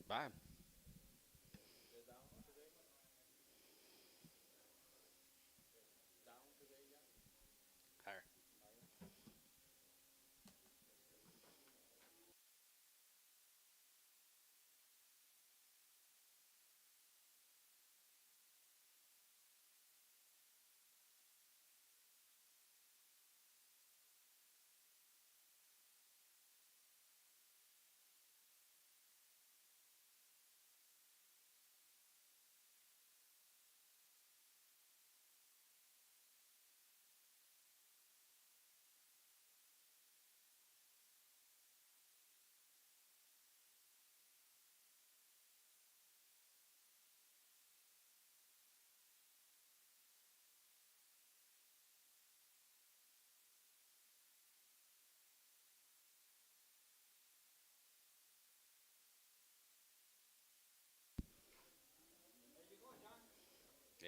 Bye. Higher.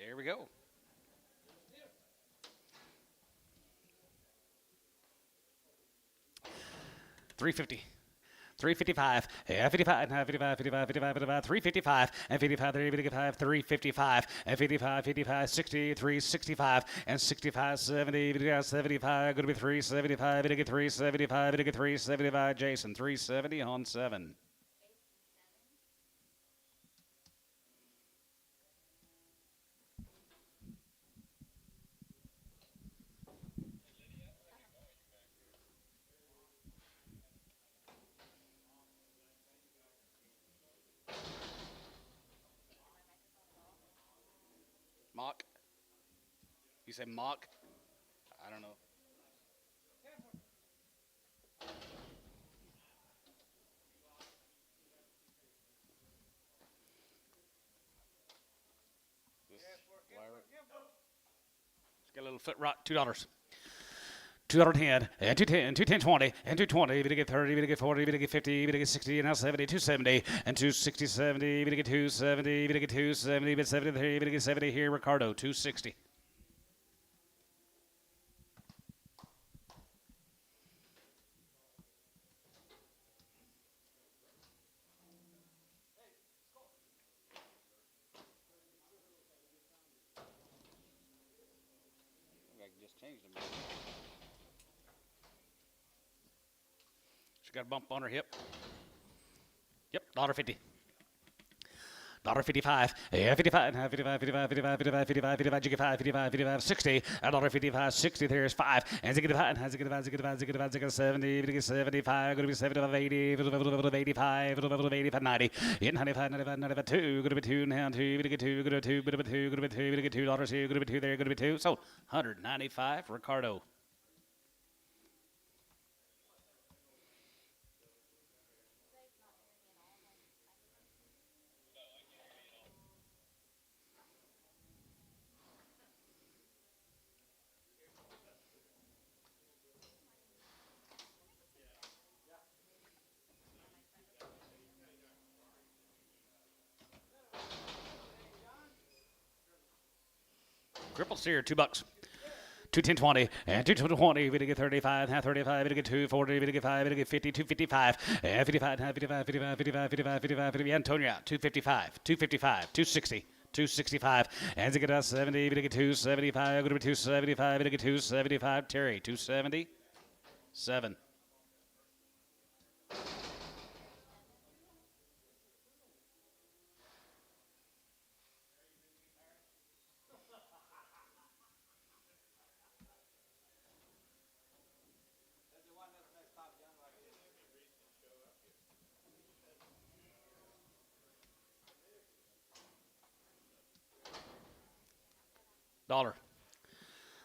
There we go. 350. 355, and 55, and 55, 55, 55, 55, 355, and 55, 355, 355, and 55, 55, 60, 365, and 65, 70, 75, going to be 375, going to get 375, going to get 375, Jason, 370 on 7. Mock. You say mock? I don't know. Just got a little foot rot, $2. 210 and 210, 210, 20 and 220, we to get 30, we to get 40, we to get 50, we to get 60, and now 70, 270 and 260, 70, we to get 270, we to get 270, but 73, we to get 70 here, Ricardo, 260. I just changed them. She got a bump on her hip. Yep, $1.50. $1.55, yeah, 55, 55, 55, 55, 55, 55, 55, 55, 55, 60, $1.55, 60, there's 5, and 65, and 65, 65, 65, 70, 75, going to be 75, 80, 85, 85, 90, 95, 95, 95, 2, going to be 2, now 2, going to get 2, going to 2, going to be 2, going to be 2, going to get $2, here, going to be 2, there, going to be 2, so 195, Ricardo. Cripple steer, $2. 210 and 220, we to get 35, half 35, we to get 240, we to get 5, we to get 50, 255, and 55, half 55, 55, 55, 55, 55, 55, Antonio out, 255, 255, 260. 265, and to get us 70, we to get 275, going to be 275, we to get 275, Terry, 277. Dollar.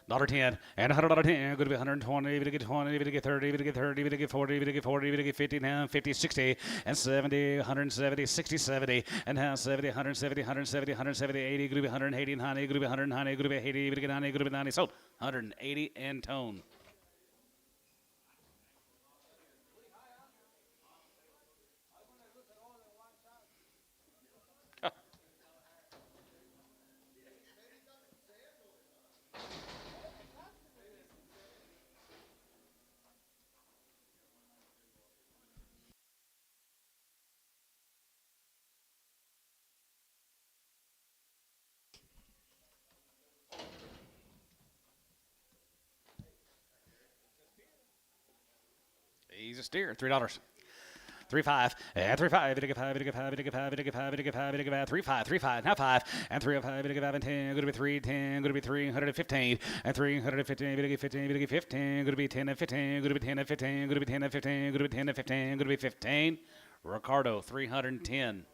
$1.10 and $100 going to be 120, we to get 20, we to get 30, we to get 30, we to get 40, we to get 40, we to get 50, now 50, 60, and 70, 170, 60, 70, and now 70, 170, 170, 170, 80, going to be 180, 90, going to be 190, going to be 80, we to get 90, going to be 90, sold 180 and tone. He's a steer. $3. 3-5 and 3-5. Bit of 5. Bit of 5. Bit of 5. Bit of 5. Bit of 5. Bit of 5. 3-5. 3-5. Now 5 and 3-5. Bit of 5 and 10. Going to be 310. Going to be 315 and 315. Bit of 15. Bit of 15. Going to be 10 and 15. Going to be 10 and 15. Going to be 10 and 15. Going to be 10 and 15. Going to be 15. Ricardo 310.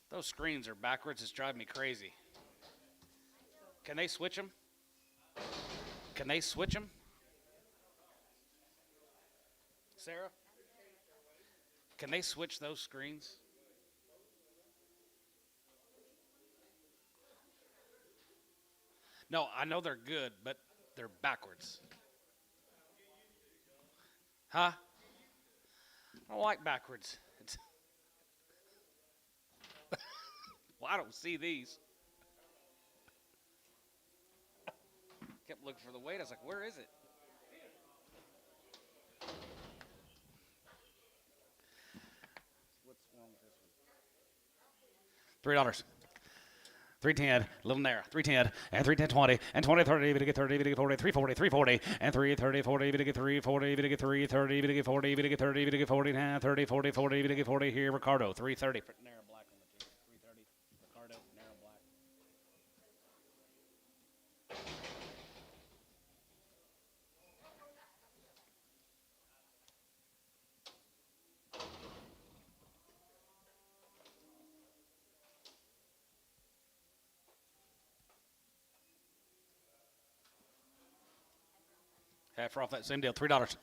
Those screens are backwards. It's driving me crazy. Can they switch them? Can they switch them? Sarah? Can they switch those screens? No, I know they're good, but they're backwards. Huh? I don't like backwards. Well, I don't see these. Kept looking for the weight. I was like, where is it? What's wrong with this one? $3. 310, a little narrow. 310 and 310 20 and 20 30. Bit of 30. Bit of 40. 340. 340 and 330 40. Bit of 340. Bit of 330. Bit of 40. Bit of 30. Bit of 40 now. 30 40 40. Bit of 40 here. Ricardo 330. Narrow black on the two. 330. Ricardo narrow black. Half off that same deal. $3.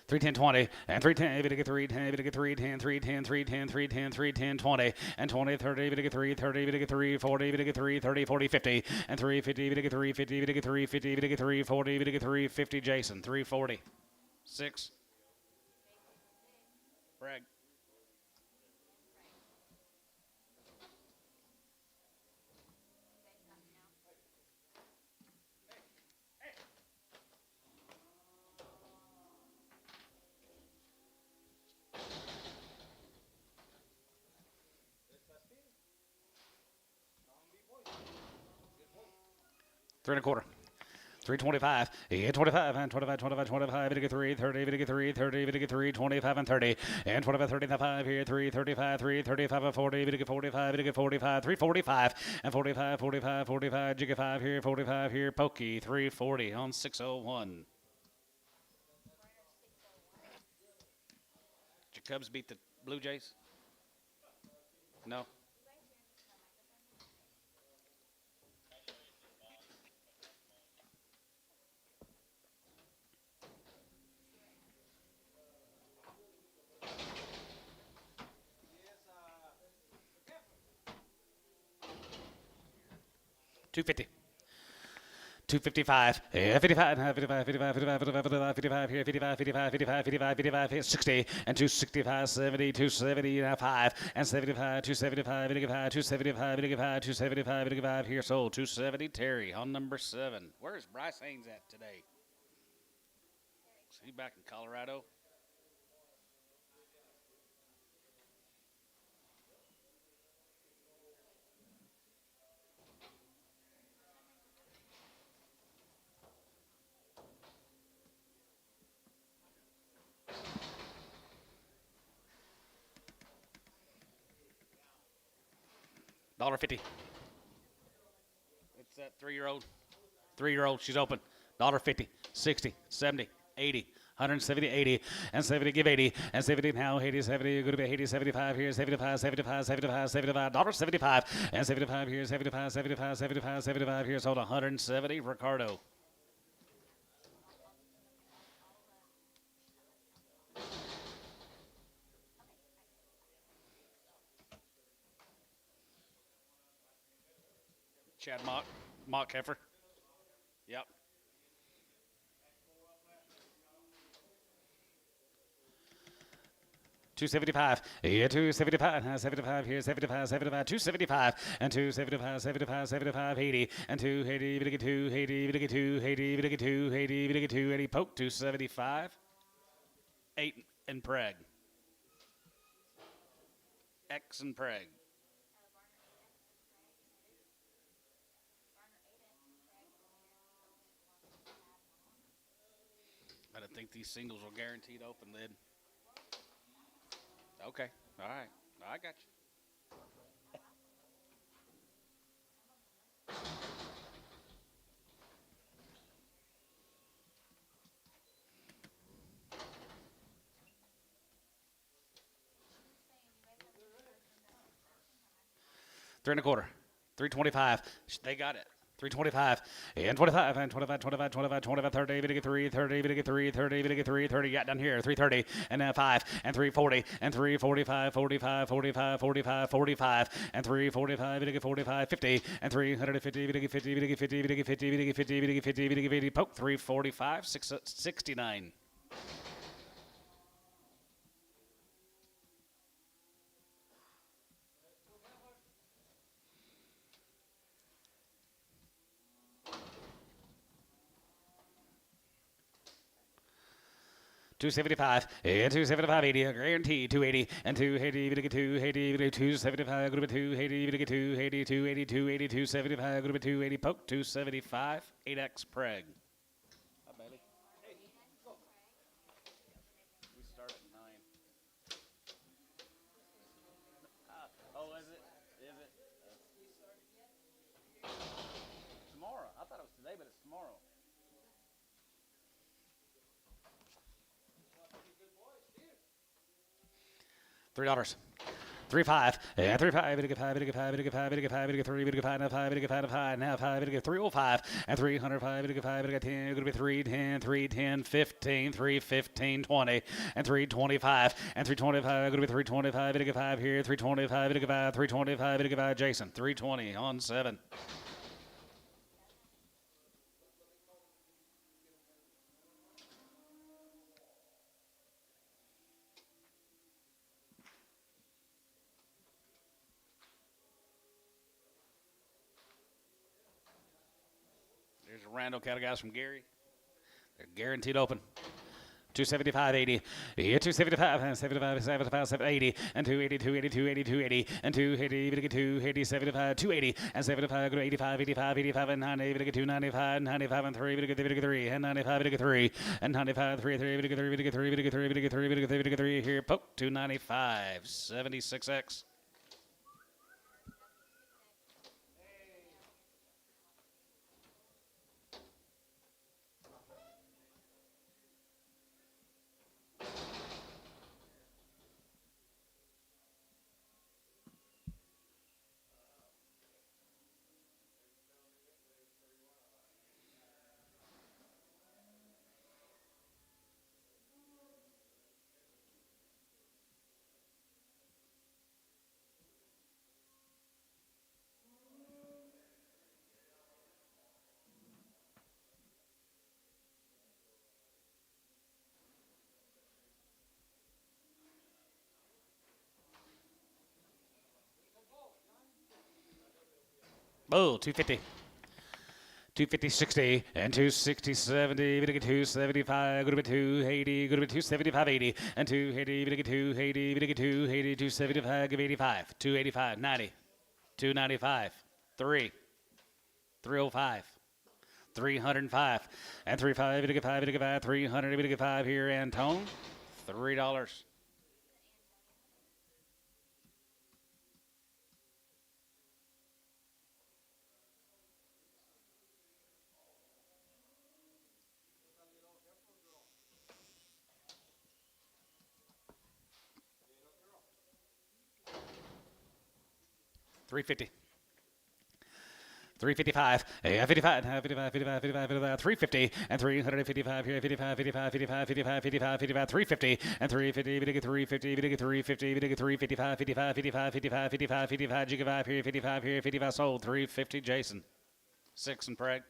310 20 and 310 bit of 310 bit of 310 310 310 310 310 20 and 20 30 bit of 330 bit of 340 bit of 330 40 50 and 350 bit of 350 bit of 350 bit of 340 bit of 350. Jason 340 6 Bragg. Three and a quarter. 325. Yeah, 25 and 25, 25, 25. Bit of 330, bit of 330, bit of 325 and 30. And 25, 35 here. 335, 335 and 40. Bit of 45, bit of 45, 345 and 45, 45, 45. Jigga 5 here, 45 here. Pokey 340 on 601. Did your Cubs beat the Blue Jays? No. $250. 255, 55, 55, 55, 55, 55, 55 here, 55, 55, 55, 55, 55 here, 60, and 265, 70, 270, 5, and 75, 275, 275, 275 here, sold, 270, Terry on number 7. Where's Bryce Haynes at today? Is he back in Colorado? $1.50. It's that 3-year-old. 3-year-old. She's open. $1.50. 60, 70, 80. 170, 80, and 70, give 80, and 70 now, 80, 70, going to be 80, 75 here, 75, 75, 75, 75, $1.75, and 75 here, 75, 75, 75, 75 here, sold 170, Ricardo. Chad Mock heifer. Yep. $275. Yeah, $275. 75 here, 75, 75, $275, and $275, 75, 75, 80, and $280, bit of $280, bit of $280, bit of $280, bit of $280, poke $275. 8 and Prague. X and Prague. I think these singles are guaranteed open then. Okay. All right. I got you. Three and a quarter. 325. They got it. 325 and 25 and 25, 25, 25, 25, 30, even to get 3, 30, even to get 3, 30, even to get 3, 30. Got down here. 330 and now 5 and 340 and 345, 45, 45, 45, 45 and 345, even to get 45, 50 and 350, even to get 50, even to get 50, even to get 50, even to get 50, even to get 50, even to get 50. Poke 345, 69. 275 and 275 80 guaranteed 280 and 280 even to get 280 even to 275 group of 280 even to get 280 280 280 275 group of 280 poke 275 8x preg. Hi Bailey. Hey. We start at 9. Oh, is it? Is it? Tomorrow. I thought it was today, but it's tomorrow. $3. 3-5 and 3-5 to get 5 to get 5 to get 5 to get 5 to get 3 to get 5 now 5 to get 5 to 5 now 5 to get 305 and 305 to get 5 to get 10 going to be 310 310 15 315 20 and 325 and 325 going to be 325 to get 5 here 325 to get 5 325 to get 5 Jason 320 on 7. There's a Randall cattle guys from Gary. They're guaranteed open. 275 80 yeah 275 and 75 75 780 and 280 280 280 280 and 280 even to get 280 75 280 and 75 go to 85 85 85 and 90 even to get 295 95 and 3 even to get 3 and 95 even to get 3 and 95 3 3 even to get 3 even to get 3 even to get 3 even to get 3 even to get 3 even to get 3 here poke 295 76x. Oh, 250. 250, 60, and 260, 70, even to get 275, go to 280, go to 275, 80, and 280, even to get 280, even to get 280, 275, give 85, 285, 90, 295, 3, 305, 305, and 35, even to get 5, even to get 5, 300, even to get 5 here, Antone, $3. $350. 355, 55, 55, 55, 55, 55, 350, and 355 here, 55, 55, 55, 55, 55, 55, 350, and 350, we get 350, we get 350, we get 355, 55, 55, 55, 55, 55, Giga here, 55 here, 55 sold, 350, Jason. 6 and Preg.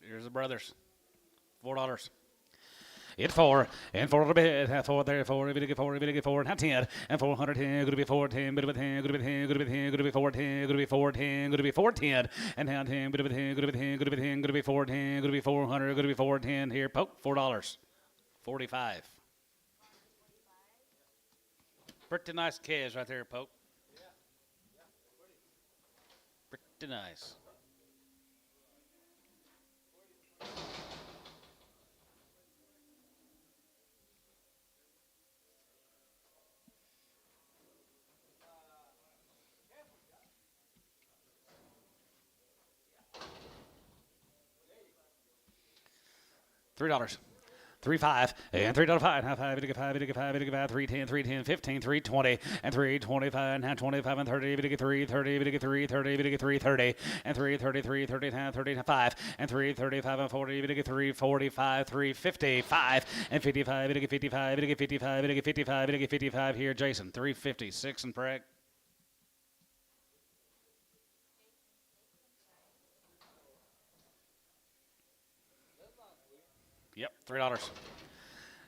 Here's the brothers. $4. It's 4 and 4 a bit, 4 there, 4, we get 4, we get 4, and 10, and 410, going to be 410, going to be 10, going to be 10, going to be 10, going to be 410, going to be 410, going to be 410, and now 10, going to be 10, going to be 10, going to be 10, going to be 410, going to be 400, going to be 410 here, poke $4, 45. Pretty nice calves right there, Pope. Pretty nice. $3. 3 5 and $3.05 half five to get five to get five to get five 310 310 15 320 and 325 and half 25 and 30 to get 330 to get 330 to get 330 and 333 30 and half 35 and 335 and 40 to get 345 355 and 55 to get 55 to get 55 to get 55 to get 55 here Jason 356 and Preg. Yep, $3.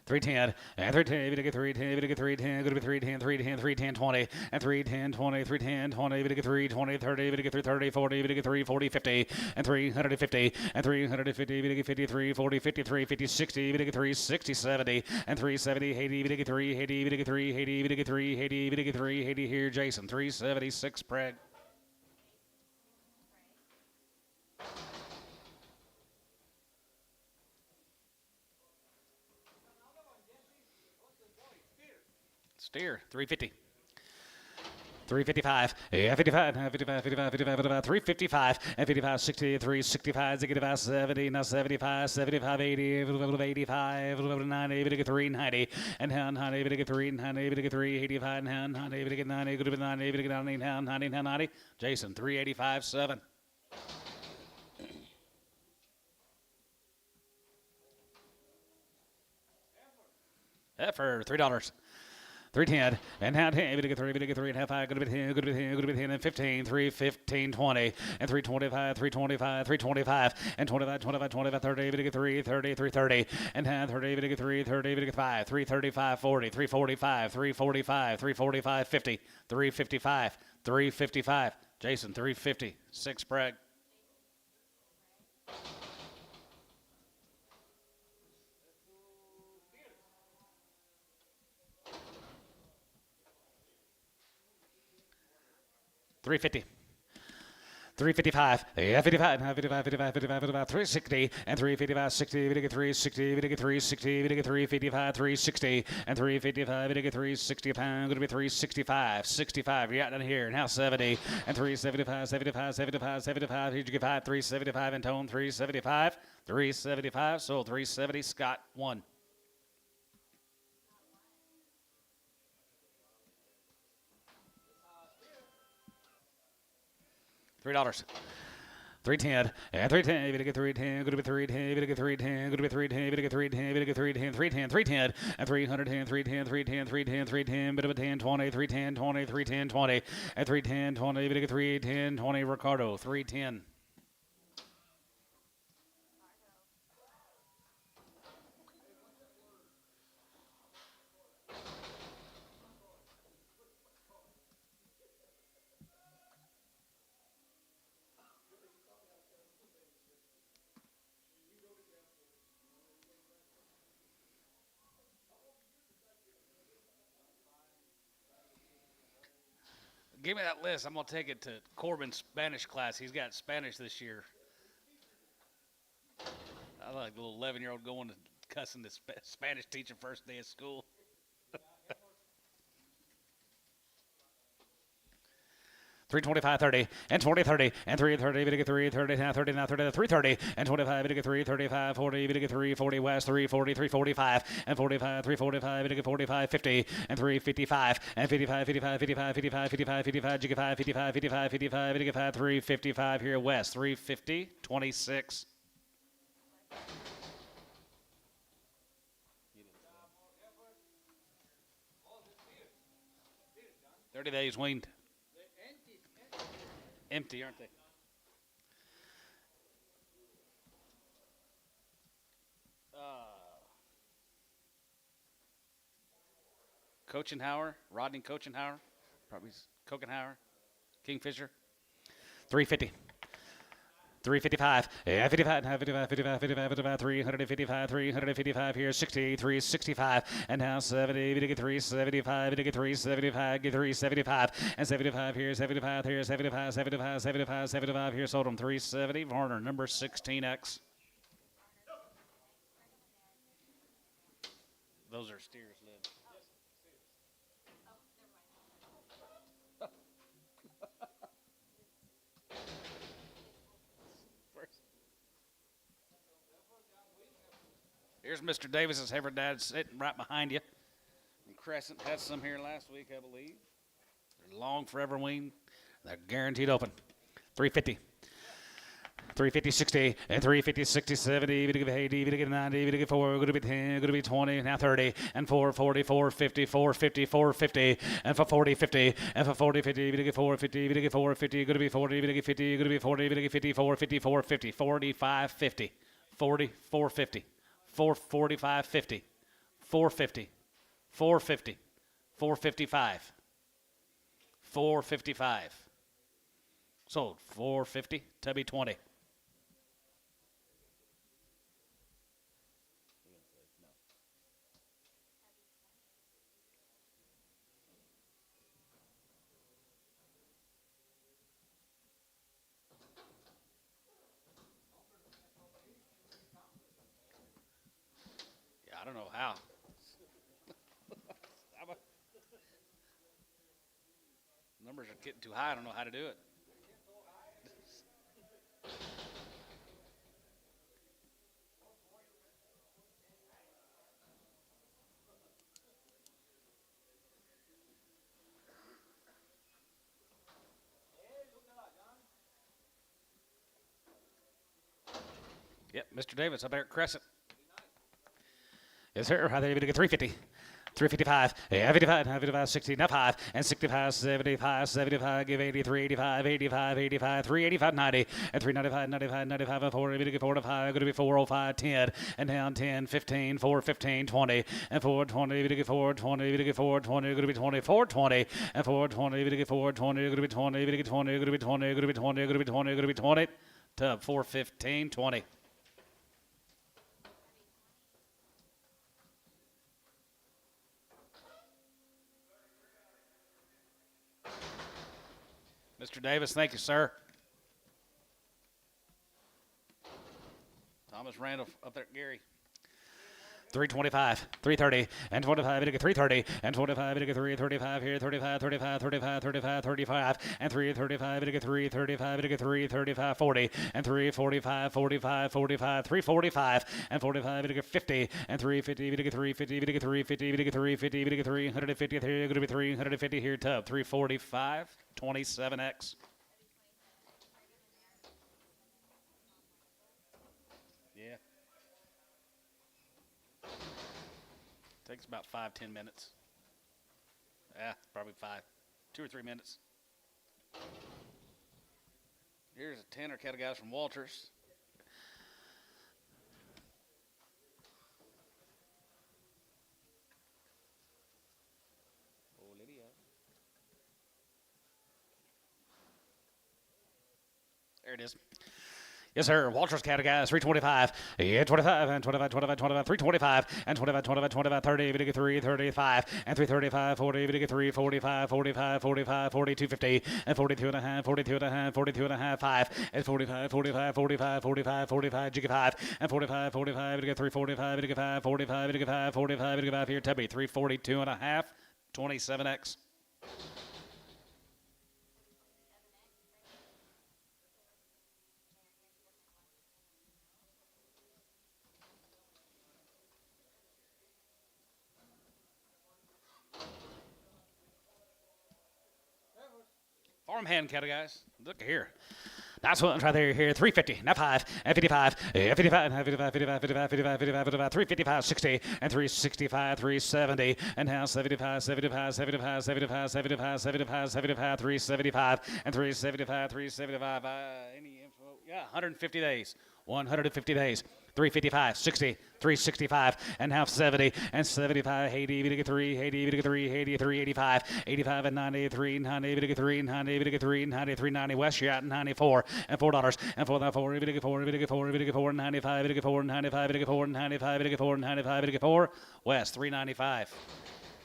310 and 310 to get 310 to get 310 go to 310 310 310 20 and 310 20 310 20 to get 320 30 to get 330 40 to get 340 50 and 350 and 350 to get 53 40 53 50 60 to get 360 70 and 370 80 to get 380 to get 380 to get 380 to get 380 here Jason 376 Preg. Steer 350. 355, yeah, 55, 55, 55, 55, 355, and 55, 60, 365, 65, 70, now 75, 75, 80, 85, 90, 390, and 90, 390, 385, 90, 90, 90, 90, 90, Jason, 385, 7. For $3. 310 and half 10 to get 3 to get 3 and half 5 go to be 10 go to be 10 go to be 10 and 15 3 15 20 and 325 325 325 and 25 25 25 30 to get 3 30 330 and half 30 to get 3 30 to get 5 335 40 345 345 345 50 355 355 Jason 350 6 Preg. $350. 355, yeah, 55, 55, 55, 55, 55, 360, and 355, 60, to get 360, to get 360, to get 355, 360, and 355, to get 360 pound, going to be 365, 65, you're out down here, now 70, and 375, 75, 75, 75, here you get 5, 375, and tone 375, 375, so 370, Scott, 1. $3. 310 and 310 to get 310 go to be 310 to get 310 go to be 310 to get 310 to get 310 310 310 and 310 310 310 310 310 bit of a 10 20 310 20 310 20 and 310 20 to get 310 20 Ricardo 310. Give me that list. I'm going to take it to Corbin's Spanish class. He's got Spanish this year. I like the little 11-year-old going to cussing the Spanish teacher first day of school. 325 30 and 20 30 and 330 to get 330 now 30 now 30 330 and 25 to get 335 40 to get 340 west 340 345 and 45 345 to get 45 50 and 355 and 55 55 55 55 55 55 to get 5 55 55 55 to get 5 355 here west 350 26. $30 days weaned. Empty, aren't they? Kochenhauer, Rodney Kochenhauer, probably Kokenhauer, Kingfisher. 350. 355, yeah, 55, 55, 55, 55, 55, 355, 355 here, 60, 365, and now 70, we get 375, we get 375, get 375, and 75 here, 75 here, 75, 75, 75, 75 here, sold them 370, Varner, number 16X. Those are steers, Liv. Here's Mr. Davis's heifer dad sitting right behind you. And Crescent had some here last week, I believe. They're long, forever weaned. They're guaranteed open. 350. 350, 60, and 350, 60, 70, we to give 80, we to give 90, we to give 4, going to be 10, going to be 20, now 30, and 4, 40, 450, 450, 450, and for 40, 50, and for 40, 50, we to give 450, we to give 450, going to be 40, we to give 50, going to be 40, we to give 50, 450, 450, 45, 50, 40, 450, 445, 50, 450, 450, 455, 455. Sold 450, Tubby 20. I don't know how. Numbers are getting too high. I don't know how to do it. Yep, Mr. Davis up there at Crescent. Yes, sir. I think we get 350. 355, yeah, 55, 55, 60, now 5, and 65, 75, 75, give 83, 85, 85, 85, 385, 90, and 395, 95, 95, and 40, we get 4 to 5, going to be 405, 10, and down 10, 15, 4, 15, 20, and 420, we get 420, we get 420, going to be 20, 420, and 420, we get 420, going to be 20, we get 20, going to be 20, going to be 20, going to be 20, going to be 20, to 415, 20. Mr. Davis, thank you, sir. Thomas Randall up there, Gary. 325, 330, and 25, we get 330, and 25, we get 335 here, 35, 35, 35, 35, 35, and 335, we get 335, we get 335, 40, and 345, 45, 45, 345, and 45, we get 50, and 350, we get 350, we get 350, we get 350, we get 350, here, going to be 350 here, tub, 345, 27X. Yeah. Takes about 5-10 minutes. Yeah, probably 2 or 3 minutes. Here's a Tanner cattle guys from Walters. Oh, Lydia. There it is. Yes, sir. Walters cattle guys, 325. Yeah, 25 and 25, 25, 25, 325 and 25, 25, 25, 30. We get 335 and 335, 40. We get 345, 45, 45, 42, 50 and 42 and a half, 42 and a half, 42 and a half, 5 and 45, 45, 45, 45, 45, jiggy 5 and 45, 45. We get 345. We get 5, 45. We get 5, 45. We get 5 here. Tubby 342 and a half, 27X. Farmhand cattle guys. Look here. Nice ones right there. Here, 350, now 5, and 55, yeah, 55, 55, 55, 55, 55, 55, 55, 355, 60, and 365, 370, and now 75, 75, 75, 75, 75, 75, 75, 375, and 375, 375. Any info? Yeah, 150 days. 150 days. 355, 60, 365, and half 70, and 75, 80, we get 3, 80, we get 3, 83, 85, 85 and 93, 90, we get 3, 90, we get 3, 93, 90 West, you're at 94, and $4, and for that 4, we get 4, we get 4, we get 4, 95, we get 4, 95, we get 4, 95, we get 4, 95, we get 4, West, 395,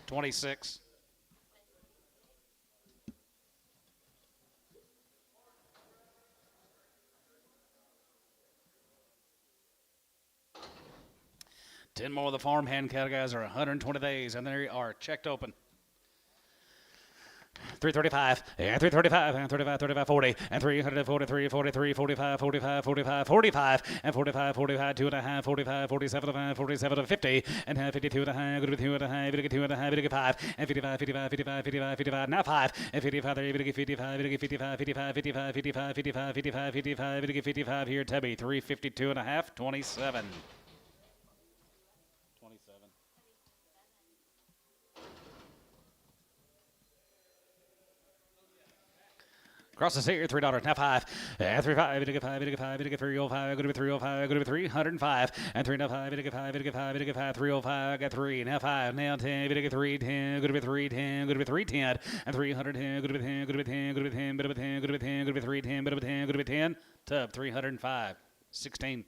26. Ten more of the farmhand cattle guys are 120 days, and they are checked open. 335, and 335, and 35, 35, 40, and 343, 43, 45, 45, 45, 45, and 45, 45, 2.5, 45, 47, 47, 50, and 52 and a half, good with 2 and a half, 52 and a half, 5, and 55, 55, 55, 55, 55, now 5, and 55, 55, 55, 55, 55, 55, 55, 55, 55, 55, 55 here, Tubby, 352 and a half, 27. Across the seat, $3. Now 5. And 35. We get 5. We get 5. We get 305. Go to 305. Go to 305. And 305. We get 5. We get 5. We get 5. 305. I got 3. Now 5. Now 10. We get 310. Go to 310. Go to 310. And 310. Go to 10. Go to 10. Go to 10. Go to 10. Go to 10. Go to 310. Go to 10. Go to 10. Tub 305. 16.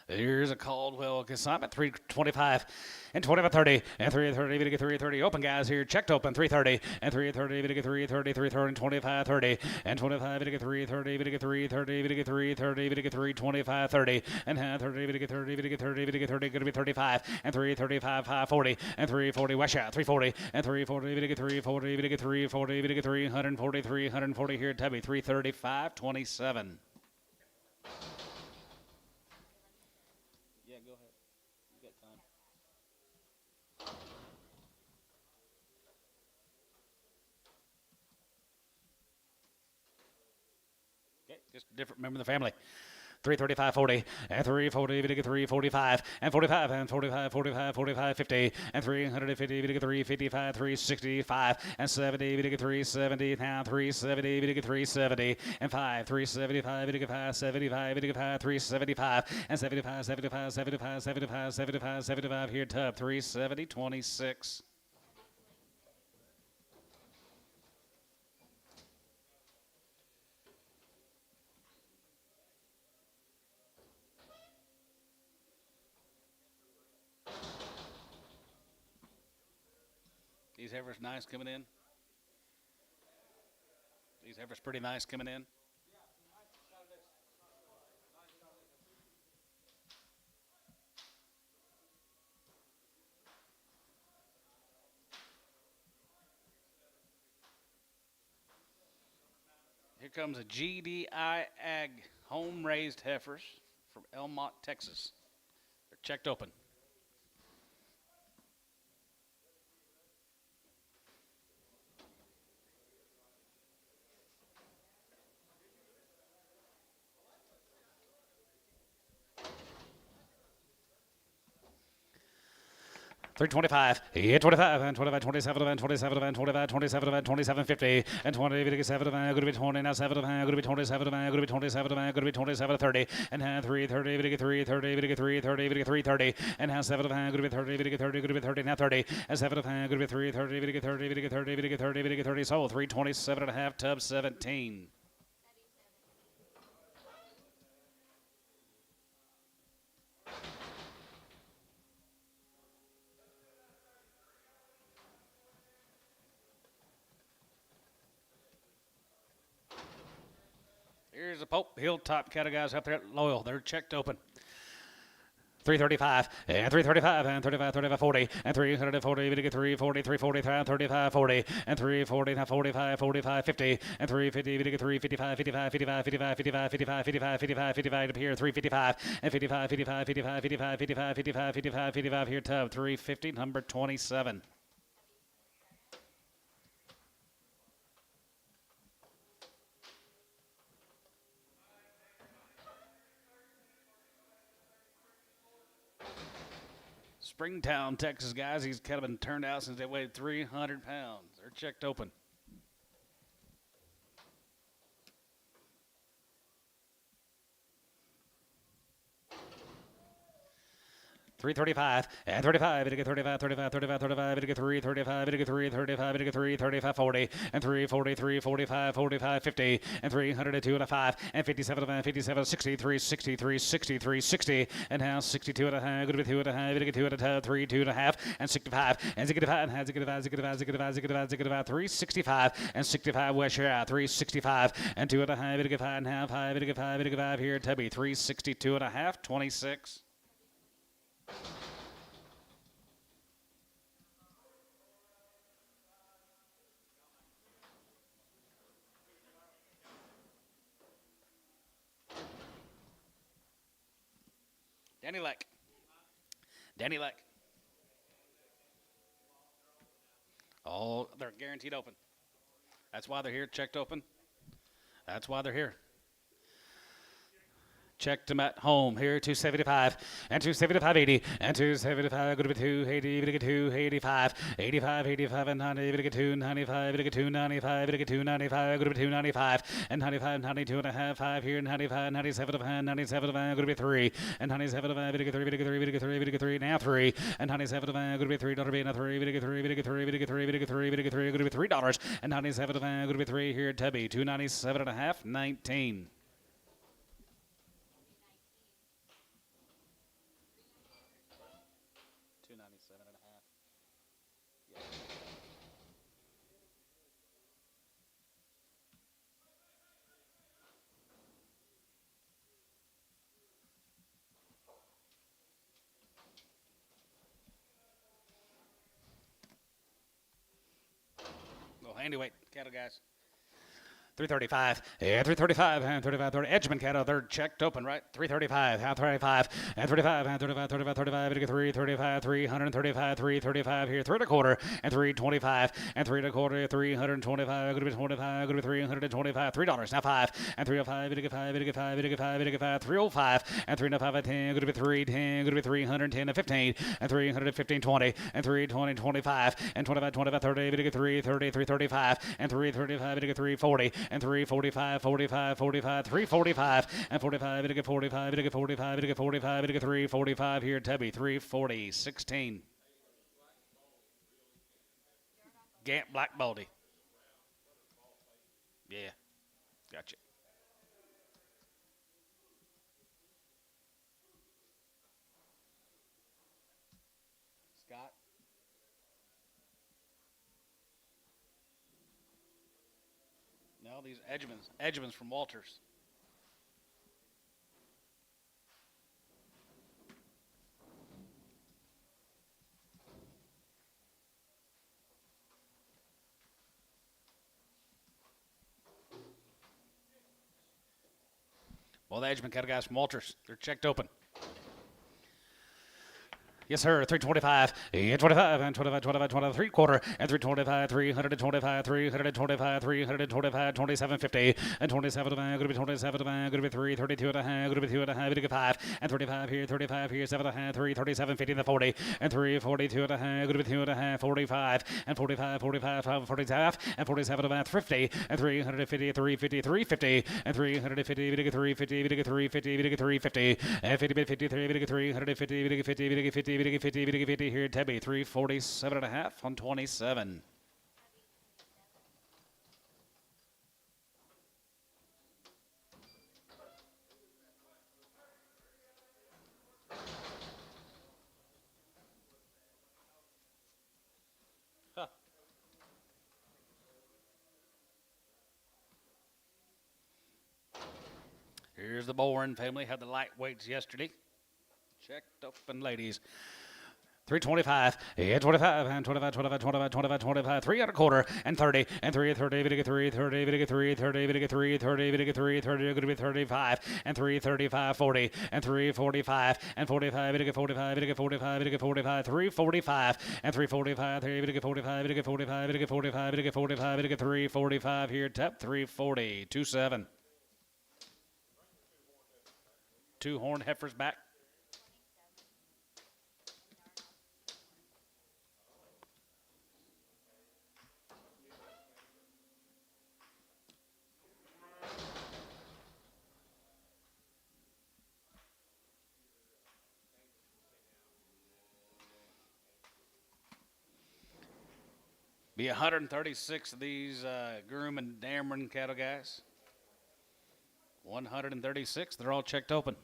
Here's a Caldwell assignment, 325 and 25-30 and 330. We get 330. Open guys here, checked open, 330 and 330. We get 330, 330 and 25-30 and 25. We get 330. We get 330. We get 330. We get 325, 30 and 30. We get 30. We get 30. We get 30. Going to be 35 and 335, 540 and 340. West shot 340 and 340. We get 340. We get 340. We get 340. 340 here, Tubby 335, 27. Just different member of the family. 335, 40, and 340, we get 345, and 45, and 45, 45, 45, 50, and 350, we get 355, 365, and 70, we get 370, now 370, we get 370, and 5, 375, we get 575, we get 5, 375, and 75, 75, 75, 75, 75, 75 here, Tub, 370, 26. These heifers nice coming in. These heifers pretty nice coming in. Here comes a GDI Ag home-raised heifers from Elmont, Texas. They're checked open. $325, yeah, 25, and 25, 27, and 27, and 25, 27, and 27, 50, and 20, 57, and going to be 20, now 7, and going to be 27, and going to be 27, and going to be 27, 30, and 330, we get 330, we get 330, we get 330, and 7, and going to be 30, we get 30, going to be 30, now 30, and 7, and going to be 330, we get 30, we get 30, we get 30, we get 30, so 327 and a half, Tub 17. Here's the Pope Hilltop cattle guys up there at Loyal. They're checked open. 335, and 335, and 35, 35, 40, and 340, we get 340, 340, 35, 40, and 340, now 45, 45, 50, and 350, we get 355, 55, 55, 55, 55, 55, 55, 55, 55 up here, 355, and 55, 55, 55, 55, 55, 55, 55, 55 here, Tub, 350, number 27. Springtown, Texas guys. He's kind of been turned out since they weighed 300 pounds. They're checked open. 335 and 35. It'll get 35, 35, 35, 35. It'll get 3, 35. It'll get 3, 35. It'll get 3, 35, 40 and 3, 43, 45, 45, 50 and 302 and a 5 and 57 and 57, 63, 63, 63, 60 and now 62 and a half. Going to be 2 and a half. It'll get 2 and a half, 3, 2 and a half and 65 and 65 and 65, 65, 65, 65, 65, 365 and 65. West Shore out 365 and 2 and a half. It'll get 5 and a half. 5. It'll get 5. It'll get 5 here. Tubby 362 and a half. 26. Danny Leck. Danny Leck. Oh, they're guaranteed open. That's why they're here, checked open. That's why they're here. Checked them at home here, 275 and 275, 80 and 275. Going to be 280, going to get 285, 85, 85 and 90. Going to get 295, going to get 295, going to get 295. Going to be 295 and 95, 92 and a half, 5 here, 95, 97 of 97 going to be 3 and 97 of going to get 3, going to get 3, going to get 3, going to get 3. Now 3 and 97 of going to be 3. Don't be another 3, going to get 3, going to get 3, going to get 3, going to get 3, going to get 3. Going to be $3 and 97 of going to be 3 here, Tubby 297 and a half, 19. Handy weight cattle guys. 335 and 335 and 35, 30. Edgeman cattle, they're checked open, right? 335 and 35 and 35 and 35, 35, 35. It'll get 335, 335, 335 here, 3 1/4 and 325 and 3 1/4, 325. Going to be 25, going to be 325, $3 now 5 and 305. It'll get 5, it'll get 5, it'll get 5, it'll get 5, 305 and 305 and 10. Going to be 310, going to be 310 and 15 and 315, 20 and 320, 25 and 25, 25, 30. It'll get 330, 335 and 335. It'll get 340 and 345, 45, 45, 345 and 45. It'll get 45, it'll get 45, it'll get 45, it'll get 345 here, Tubby 340, 16. Gant Black Baldy. Yeah, gotcha. Scott. No, these Edgemans from Walters. Well, the Edgeman cattle guys from Walters, they're checked open. Yes, sir. 325 and 25 and 25, 25, 25, 3 1/4 and 325, 325, 325, 325, 2750 and 27 going to be 27 going to be 332 and a half, going to be 2 and a half, going to get 5 and 35 here, 7 and a half, 337, 50 and the 40 and 342 and a half, going to be 2 and a half, 45 and 45, 45, 45 and 47 about 50 and 350, 350, 350 and 350, we get 350, we get 350, we get 350 and 50, 53, we get 350, we get 50, we get 50. 50 here, Tebby, 347 and a half on 27. Huh. Here's the Bourne family, had the lightweights yesterday. Checked open, ladies. 325, and 25, and 25, 25, 25, 25, 25, 3 1/4, and 30, and 330, we get 330, we get 330, we get 330, we get 330, going to be 35, and 335, 40, and 345, and 45, we get 45, we get 45, we get 45, 345, and 345, we get 45, we get 45, we get 45, we get 45, we get 345 here, tap 340, 27. 2 horned heifers back. Be 136 of these groom and dammering cattle guys. 136. They're all checked open.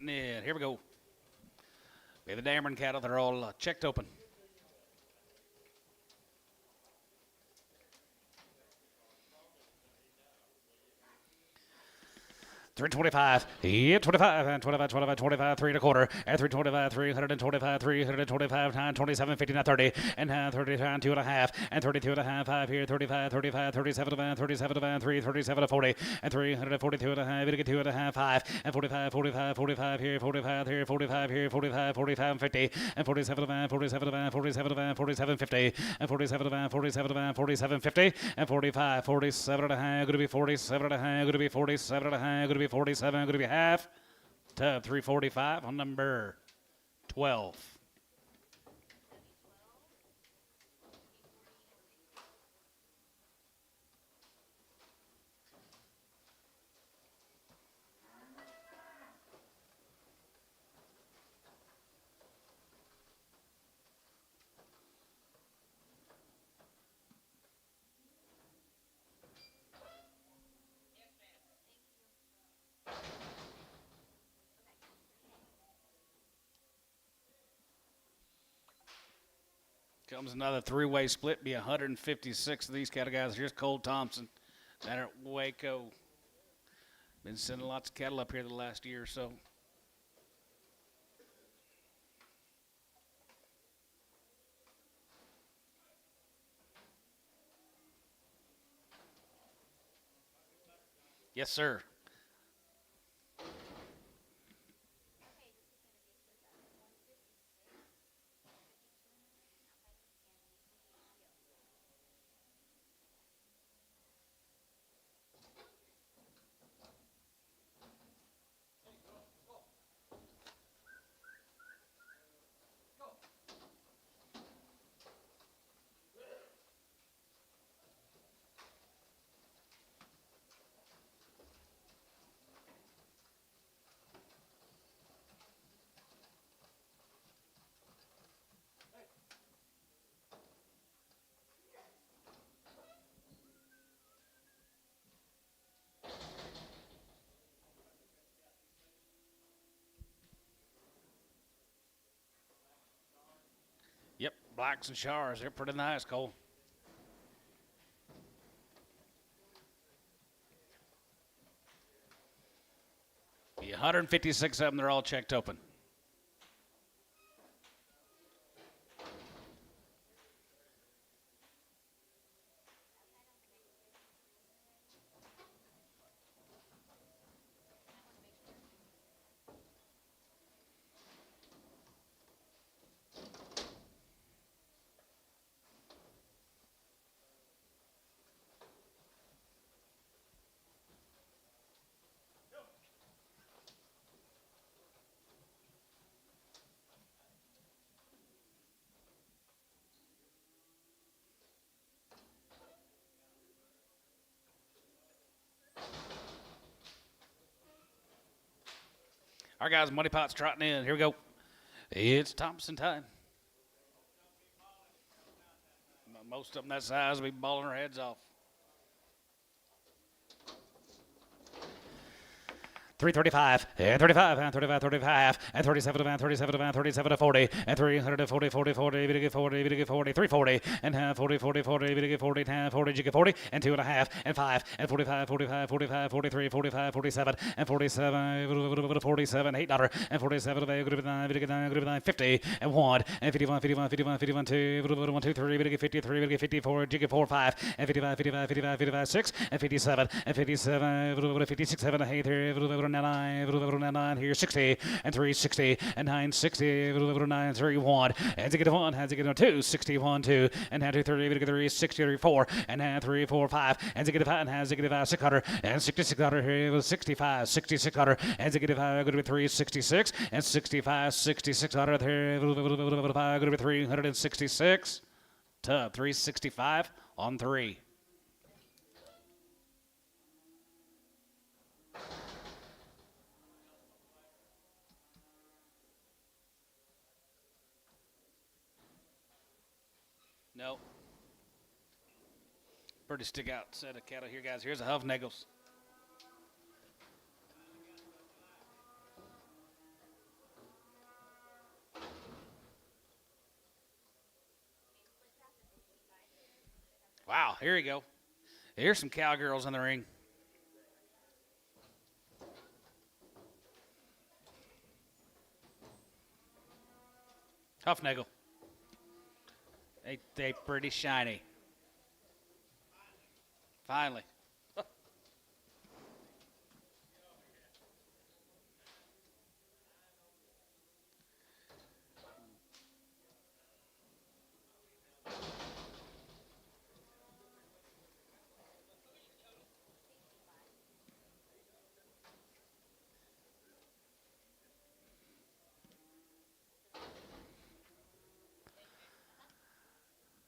Yeah, here we go. We have the dammering cattle. They're all checked open. 325, yeah, 25, and 25, 25, 25, 3 and a quarter, and 325, 325, 325, 9, 27, 59, 30, and 30, 2 and a half, and 32 and a half, 5 here, 35, 35, 37 to van, 37 to van, 3, 37 to 40, and 342 and a half, we get 2 and a half, 5, and 45, 45, 45 here, 45 here, 45 here, 45, 45, and 50, and 47 to van, 47 to van, 47 to van, 47, 50, and 47 to van, 47 to van, 47, 50, and 45, 47 and a half, going to be 47 and a half, going to be 47 and a half, going to be 47, going to be half to 345 on number 12. Comes another three-way split. Be 156 of these cattle guys. Here's Cole Thompson down at Waco. Been sending lots of cattle up here the last year or so. Yes, sir. Yep, blacks and showers. They're pretty nice, Cole. Be 156 of them. They're all checked open. Our guys, Money Pot's trotting in. Here we go. It's Thompson time. Most of them that size will be balling their heads off. 335, and 35, and 35, 35, and 37, and 37, and 37 to 40, and 340, 40, 40, big 40, big 40, 340, and half 40, 40, 40, big 40, half 40, jig 40, and 2.5, and 5, and 45, 45, 45, 43, 45, 47, and 47, 47, $8, and 47, big 9, 50, and 1, and 51, 51, 51, 51, 2, 1, 2, 3, big 53, big 54, jig 4, 5, and 55, 55, 55, 55, 6, and 57, and 57, 56, 7, 8, 9 here 60 and 360 and 960 9 3 1 and to get 1 has to get 2 61 2 and now 230 to 3 60 4 and now 3 4 5 and to get 5 and has to get 5 600 and 6600 here was 65 6600 and to get 5 going to be 366 and 65 6600 here going to be 366 to 365 on 3. No. Pretty stick out set of cattle here, guys. Here's a Hufnagels. Wow, here you go. Here's some cowgirls in the ring. Hufnagel. They pretty shiny. Finally.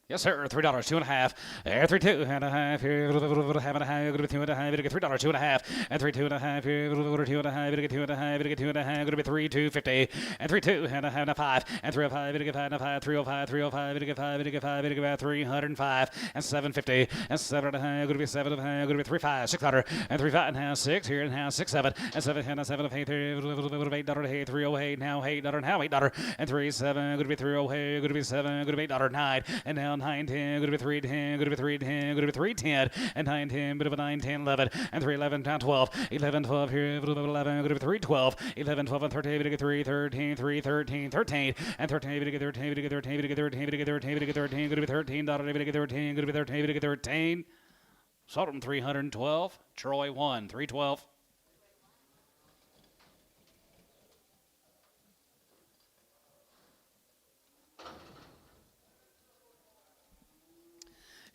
Yes, sir. $3, 2.5, and 3 2.5 here, half and a half, going to be 2.5, going to get $3, 2.5, and 3 2.5 here, 2.5, going to get 2.5, going to get 2.5, going to be 3 250, and 3 2 and a half and a 5, and 3 5, going to get 5 and a 5, 305, 305, going to get 5, going to get 5, going to get 305, and 750, and 7 and a half, going to be 7 and a half, going to be 3 5, 600, and 3 5 and a half, 6 here and a half, 6 7, and 7 and a 7 of $8, $8, 308, now $8, now $8, and 3 7, going to be 308, going to be 7, going to be $8, 9, and now 9 10, going to be 3 10, going to be 3 10, going to be 3 10, and 9 10, bit of a 9 10 11, and 3 11 down 12, 11 12 here, 11, going to be 3 12, 11 12 and 13, going to get 3 13, 3 13, 13, and 13, going to get 13, going to get 13, going to get 13, going to get 13, going to get 13, going to be $13, going to get 13, going to be 13, going to get 13. Sold him 312. Troy won 312.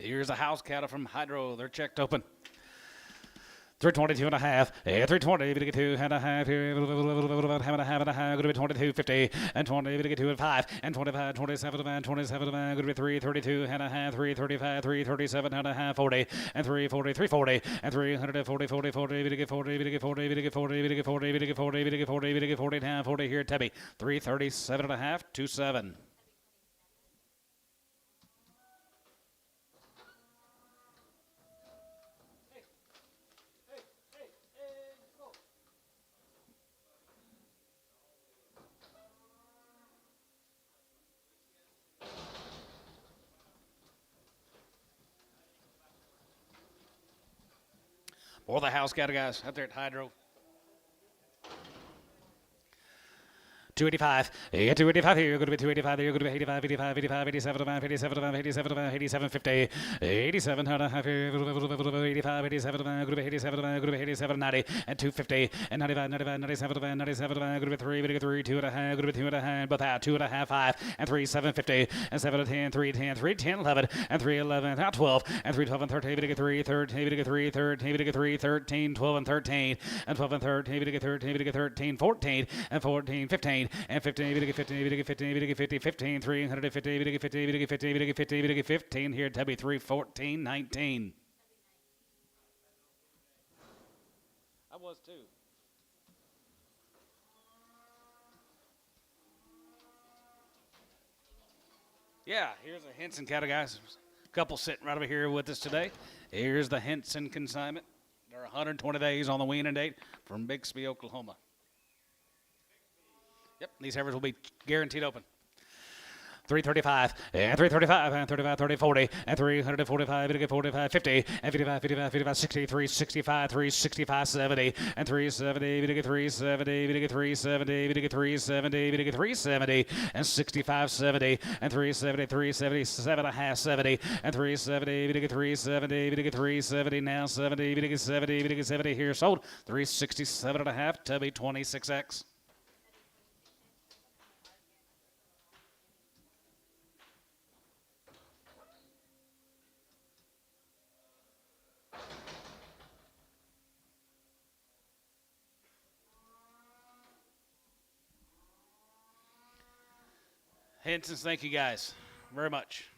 Here's a house cattle from Hydro. They're checked open. 322 and a half, 320, to get 2 and a half here, half and a half, going to be 22.50, and 20, to get 2 and 5, and 25, 27, and 27, going to be 332 and a half, 335, 337 and a half, 40, and 340, 340, and 340, 40, 40, to get 40, to get 40, to get 40, to get 40, to get 40, to get 40, to get 40 and a half, 40 here, Tebby, 337 and a half, 27. Or the house cattle guys out there at Hydro. 285, 285 here, going to be 285 there, going to be 85, 85, 85, 87, 87, 87, 87, 50, 87, and a half here, 85, 87, going to be 87, going to be 87, 90, and 250, and 95, 95, 97, 97, going to be 3, going to be 3, 2 and a half, going to be 2 and a half, both out, 2 and a half, 5, and 3, 750, and 7 10, 3 10, 3 10, 11, and 3 11, out 12, and 3 12 and 13, to get 3, 13, to get 3, 13, to get 3, 13, 12 and 13, and 12 and 13, to get 13, to get 13, 14, and 14, 15, and 15, to get 15, to get 15, to get 50, 15, 350, to get 50, to get 50, to get 50, to get 15 here, Tubby 3, 14, 19. I was too. Yeah, here's a Henson cattle, guys. Couple sitting right over here with us today. Here's the Henson consignment. They're 120 days on the weaning date from Bixby, Oklahoma. Yep, these heifers will be guaranteed open. 335 and 335 and 35 30 40 and 345 and 45 50 and 55 55 55 60 365 365 70 and 370 370 370 370 370 and 65 70 and 370 377 and a half 70 and 370 370 370 now 70 70 70 here sold 367 and a half to be 26x. Henson's, thank you guys very much.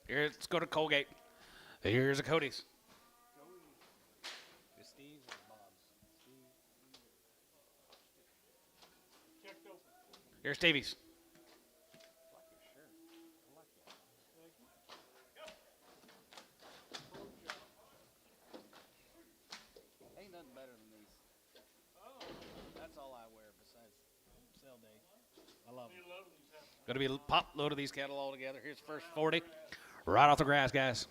Here, let's go to Colgate. Here's a Cody's. Here's Stevie's. Ain't nothing better than these. That's all I wear besides sale day. I love them. Going to be a pop load of these cattle all together. Here's the first 40. Right off the grass, guys.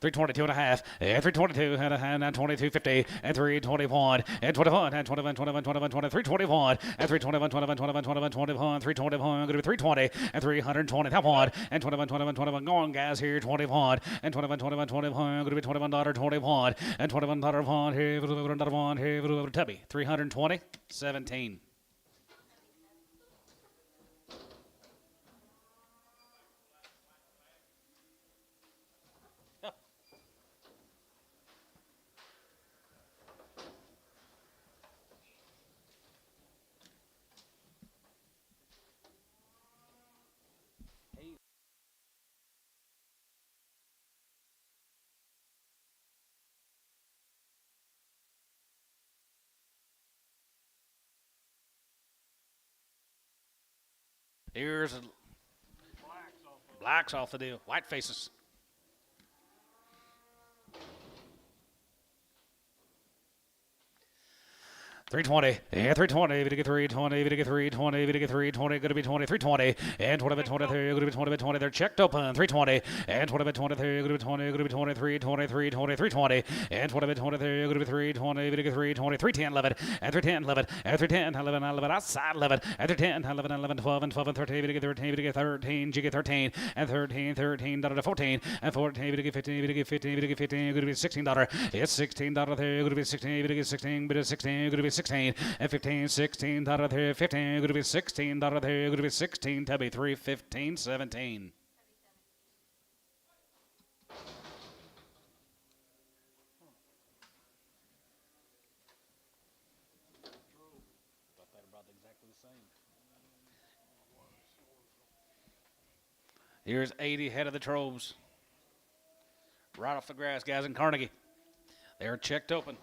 322 and a half, and 322 and a half, and 22.50, and 321, and 21, and 21, 21, 21, 20, 321, and 321, 21, 21, 21, 21, 321, going to be 320, and 320, that one, and 21, 21, 21, going, guys, here, 21, and 21, 21, 21, going to be $21.21, and $21.1, here, $1, here, Tubby, 320, 17. Here's blacks off the deal. White faces. 320, and 320, we get 320, we get 320, we get 320, going to be 20, 320, and 20 by 23, going to be 20 by 20, they're checked open, 320, and 20 by 23, going to be 20, going to be 23, 23, 20, 320, and 20 by 23, going to be 320, we get 320, 310, 11, and 310, 11, and 310, 11, 11, outside 11, and 310, 11, 11, 12, and 12, and 13, we get 13, we get 13, you get 13, and 13, 13, to 14, and 14, we get 15, we get 15, we get 15, going to be $16, it's $16 there, going to be 16, we get 16, but it's 16, going to be 16 and 15, 16 there, 15, going to be 16 there, going to be 16, Tubby 3, 15, 17. Here's 80 head of the Troves. Right off the grass, guys, in Carnegie. They're checked open.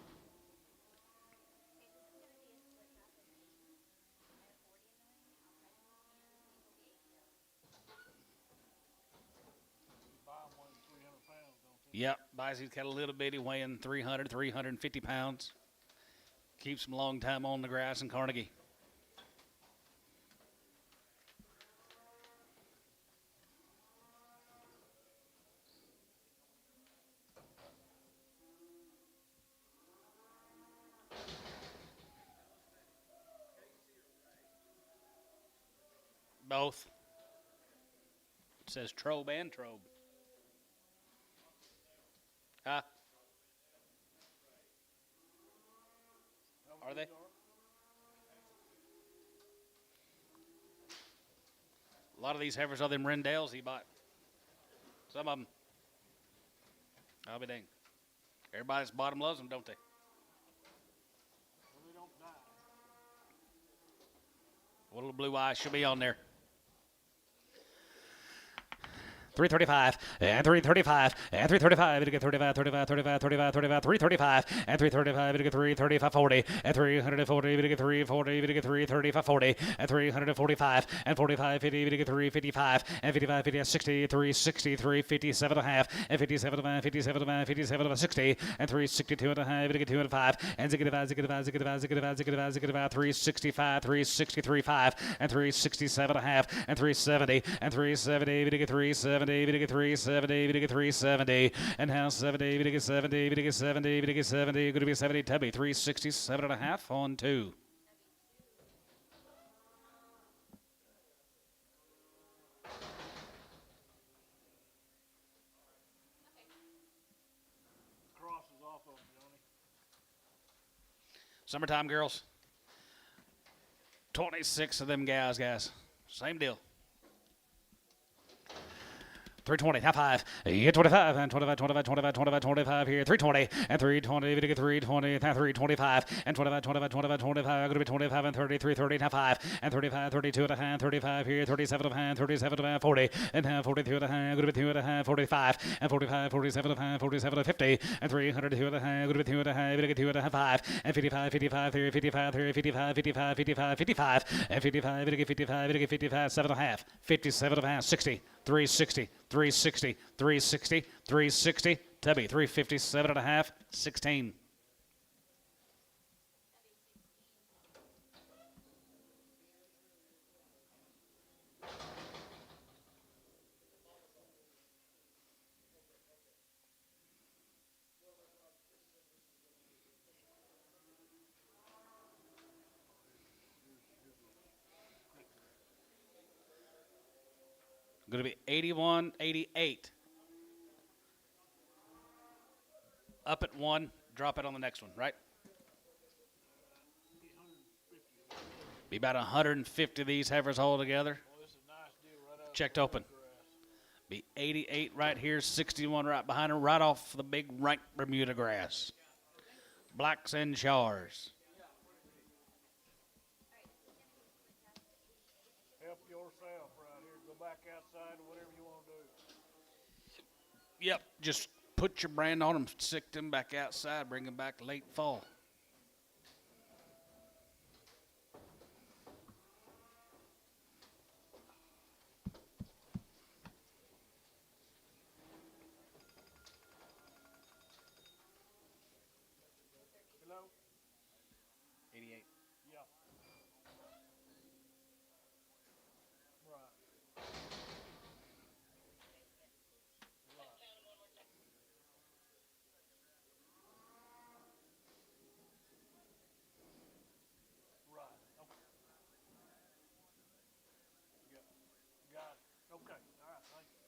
Yep, buys these cattle a little bitty, weighing 300, 350 pounds. Keeps them a long time on the grass in Carnegie. Both. It says Trobe and Trobe. Huh? Are they? A lot of these heifers are them Rendales he bought. Some of them. I'll be dang. Everybody that's bought them loves them, don't they? Well, they don't die. What little blue eyes should be on there? 335 and 335 and 335. It'll get 35, 35, 35, 35, 35, 335 and 335. It'll get 335, 40 and 340. It'll get 340. It'll get 335, 40 and 345 and 45, 50. It'll get 355 and 55, 50, 60, 360, 357 and a half and 57 and 57 and 57 and 60 and 362 and a half. It'll get 2 and 5 and 0.5, 365, 363, 5 and 367 and a half and 370 and 370. It'll get 370. To get 370, to get 370, and house 70, to get 70, to get 70, to get 70, going to be 70, Tubby, 367 and a half on 2. Crosses off of them, Johnny. Summertime girls. 26 of them guys. Same deal. 320, half 5, 25, and 25, 25, 25, 25, 25 here, 320, and 320, to get 320, and 325, and 25, 25, 25, 25, going to be 25, and 30, 330, and half 5, and 35, 32 and a half, 35 here, 37 and a half, 37 and a half, 40, and half, 42 and a half, going to be 2 and a half, 45, and 45, 47 and a half, 47 and 50, and 302 and a half, going to be 2 and a half, to get 2 and a half, 5, and 55, 55 here, 55 here, 55, 55, 55, 55, and 55, to get 55, to get 55, 7 and a half, 57 and a half, 60, 360, 360, 360, 360, Tubby, 357 and a half, 16. Going to be 81, 88. Up at 1, drop it on the next one, right? Be about 150 of these heifers all together. Well, this is a nice deal right out Checked open. Be 88 right here, 61 right behind her, right off the big rank Bermuda grass. Blacks and Shars. Help yourself right here. Go back outside or whatever you want to do. Yep, just put your brand on them, stick them back outside, bring them back late fall. Hello? 88. Yeah. Right. Right. Okay. Got it. Okay. All right. Thank you.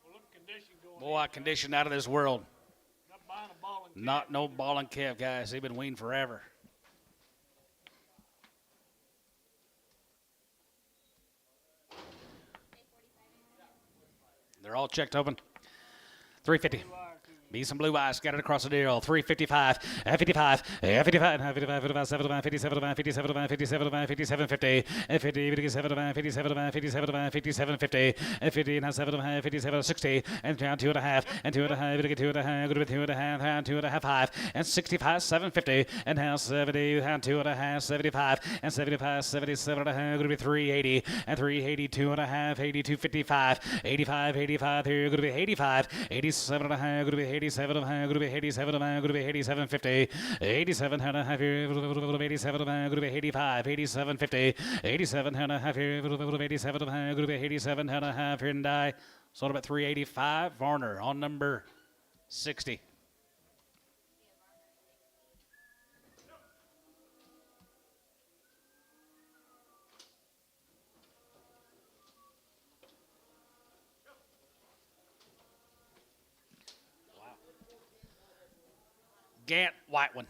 Well, look, condition going. Boy, condition out of this world. Not buying a ball and Not no ball and calf, guys. They've been weaned forever. They're all checked open. 350. Be some blue eyes scattered across the deal. 355, 55, 55, 55, 55, 75, 57, 57, 57, 57, 50, 50, 57, 57, 57, 57, 50, 50, and 7, 57, 60, and down 2 and a half, and 2 and a half, 2 and a half, 2 and a half, and 2 and a half, 5, and 65, 750, and now 70, and 2 and a half, 75, and 75, 77 and a half, going to be 380, and 380, 2 and a half, 82, 55, 85, 85, here, going to be 85, 87 and a half, going to be 87 and a half, going to be 87 and a half, going to be 87, 50, 87 and a half, here, 87 and a half, going to be 85, 87, 50, 87 and a half, here, 87 and a half, going to be 87 and a half, here, and die. Sold about 385. Varner on number 60. Gant white one.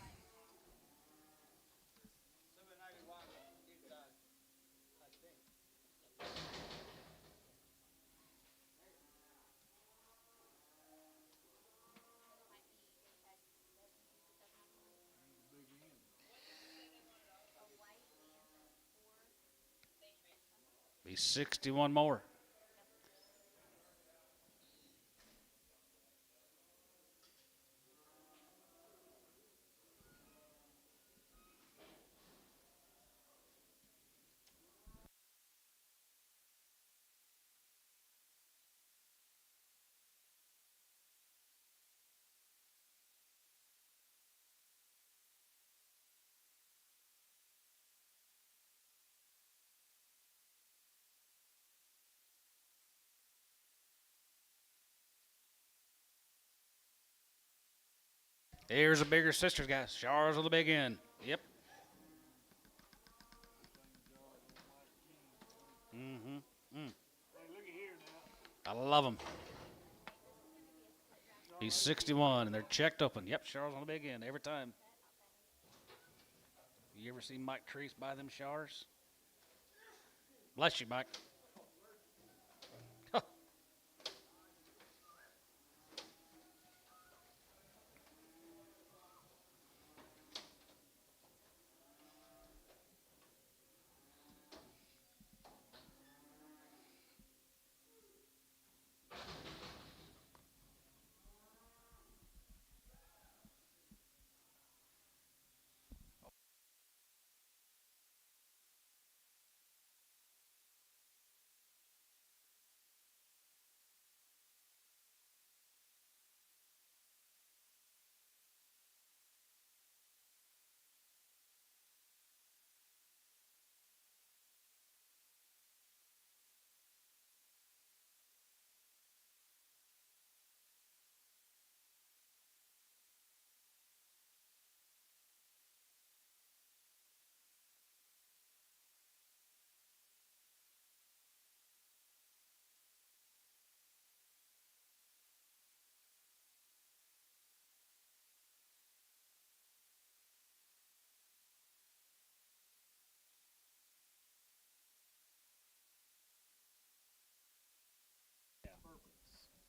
Be 61 more. Here's the bigger sisters, guys. Shars on the big end. Yep. Hey, look at here now. I love them. He's 61, and they're checked open. Yep, Shars on the big end every time. You ever see Mike Treese buy them Shars? Bless you, Mike.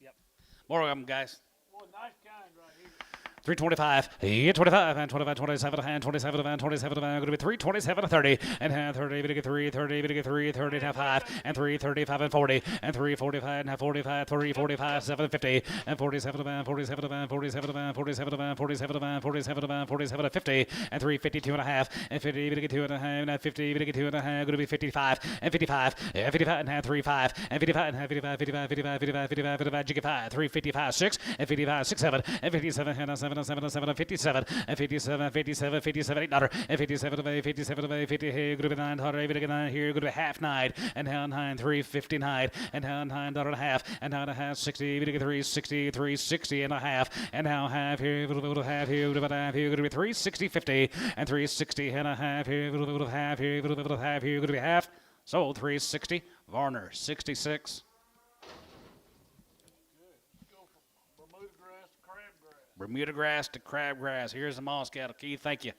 Yep. More of them, guys. Boy, nice kind right here. 325, 25, and 25, 27, and 27, and 27, and going to be 327, 30, and 30, but get 3, 30, but get 3, 30, and 5, and 3, 35, and 40, and 3, 45, and 45, 3, 45, 7, 50, and 47, and 47, and 47, and 47, and 47, and 47, and 47, and 50, and 3, 52 and a half, and 50, but get 2 and a half, and 50, but get 2 and a half, going to be 55, and 55, and 55, and 3, 5, and 55, and 55, 55, 55, 55, 55, 55, jiggy 5, 3, 55, 6, and 55, 6, 7, and 57, and 7, 7, 7, and 57, and 57, 57, 57, 800, and 57, 57, 50, here, good to be 900, 9 here, good to be half 9, and down 9, 359, and down 9, and a half, and down a half, 60, 360, 360 and a half, and now half here, little half here, little half here, good to be 360, 50, and 360 and a half here, little half here, little half here, good to be half, sold 360, Varner 66. Bermuda grass to crabgrass. Here's the moss cattle. Keith, thank you.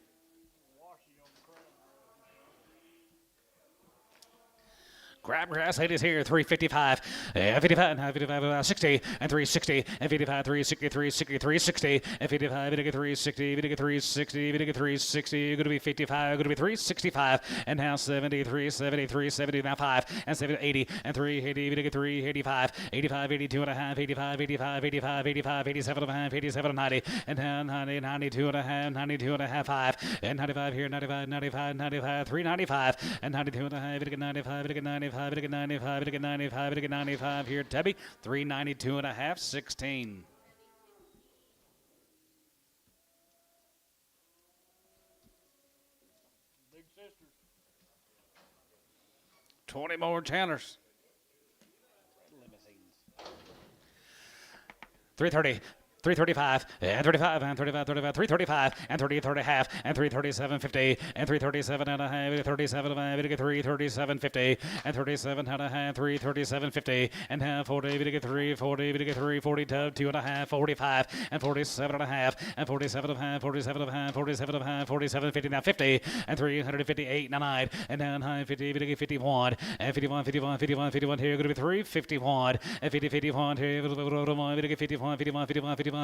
Crabgrass head is here, 355, 55, 55, 60, and 360, and 55, 360, 360, 360, and 55, 360, 360, 360, going to be 55, going to be 365, and now 70, 370, 370, now 5, and 7, 80, and 380, 385, 85, 82 and a half, 85, 85, 85, 85, 87 and a half, 87 and 90, and now 90, 92 and a half, 92 and a half, 5, and 95 here, 95, 95, 95, 395, and 92 and a half, 95, 95, 95, 95, 95 here, Tebby, 392 and a half, 16. Big sisters. 20 more channels. 330. 335 and 35 and 35, 335 and 30, 30 half and 337.50 and 337 and a half, 37 and a half, 337.50 and 37 and a half, 337.50 and half 40, 340, 40 tub, 2 and a half, 45 and 47 and a half and 47 and a half, 47 and a half, 47 and a half, 47.50 now 50 and 358 and a 9 and down high 50, 51 and 51 here going to be 351 and 51 here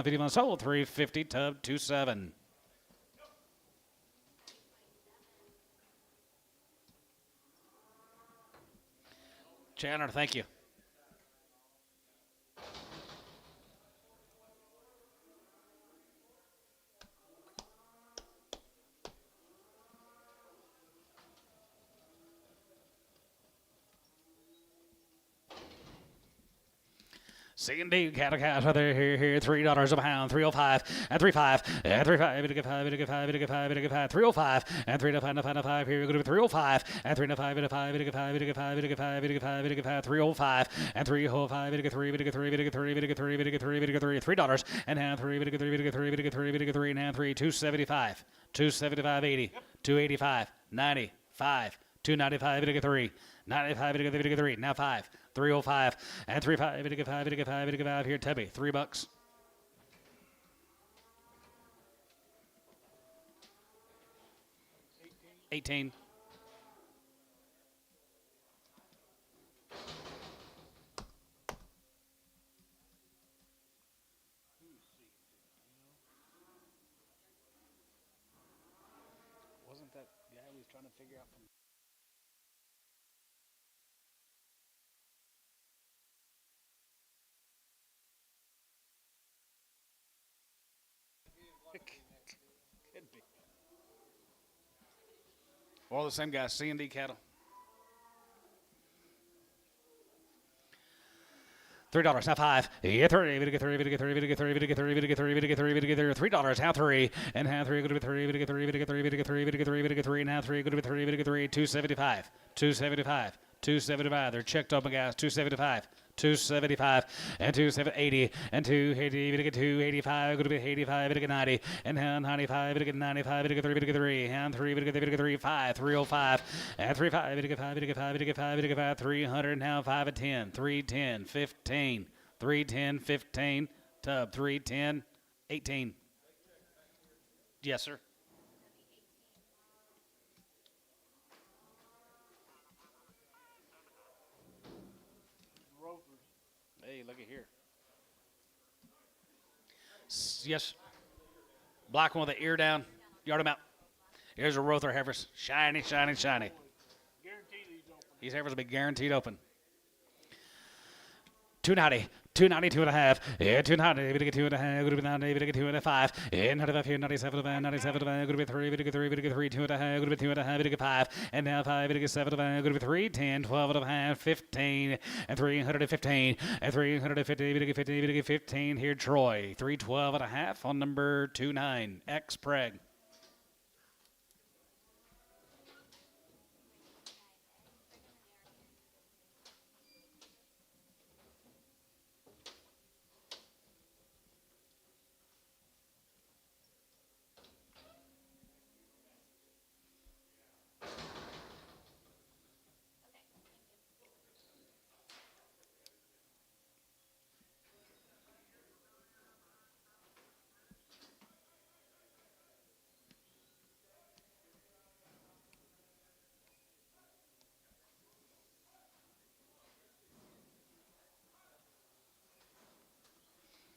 51 sold 350 tub 27. Chandler, thank you. C&D cattle here $3 a pound, 305 and 35 and 35 to get 5 to get 5 to get 5 to get 5 305 and 3 to 5 here we're going to be 305 and 3 to 5 to 5 to get 5 to get 5 to get 5 to get 5 to get 5 305 and 305 to get 3 to get 3 to get 3 to get 3 to get 3 to get 3 $3 and now 3 to get 3 to get 3 to get 3 to get 3 now 3 275 275.80 285 95 295 to get 3 95 to get 3 now 5 305 and 35 to get 5 to get 5 to get 5 here Tubby $3 18 wasn't that guy we was trying to figure out from could be. All the same guys, C&D cattle. $3 now 5. Yeah, 30 to get 3 to get 3 to get 3 to get 3 to get 3 to get 3 to get 3 $3 now 3 and now 3 going to be 3 to get 3 to get 3 to get 3 to get 3 to get 3 now 3 going to be 3 to get 3 275 275 275 they're checked up guys 275 275 and 280 and 280 to get 285 going to be 85 to get 90 and 95 to get 95 to get 3 to get 3 and 3 to get 3 5 305 and 35 to get 5 to get 5 to get 5 to get 5 300 now 5 at 10 310 15 310 15 tub 310 18 yes sir hey look at here yes black one with the ear down yard him out here's a Rother heifers shiny shiny shiny these heifers will be guaranteed open 290 290 2 and a half yeah 290 we get 2 and a half going to be 90 we get 2 and a 5 and 95 here 97 97 going to be 3 we get 3 we get 3 2 and a half going to be 2 and a half we get 5 and now 5 we get 7 going to be 3 10 12 and a half 15 and 315 and 350 we get 50 we get 15 here Troy 312 and a half on number 29 X Preg.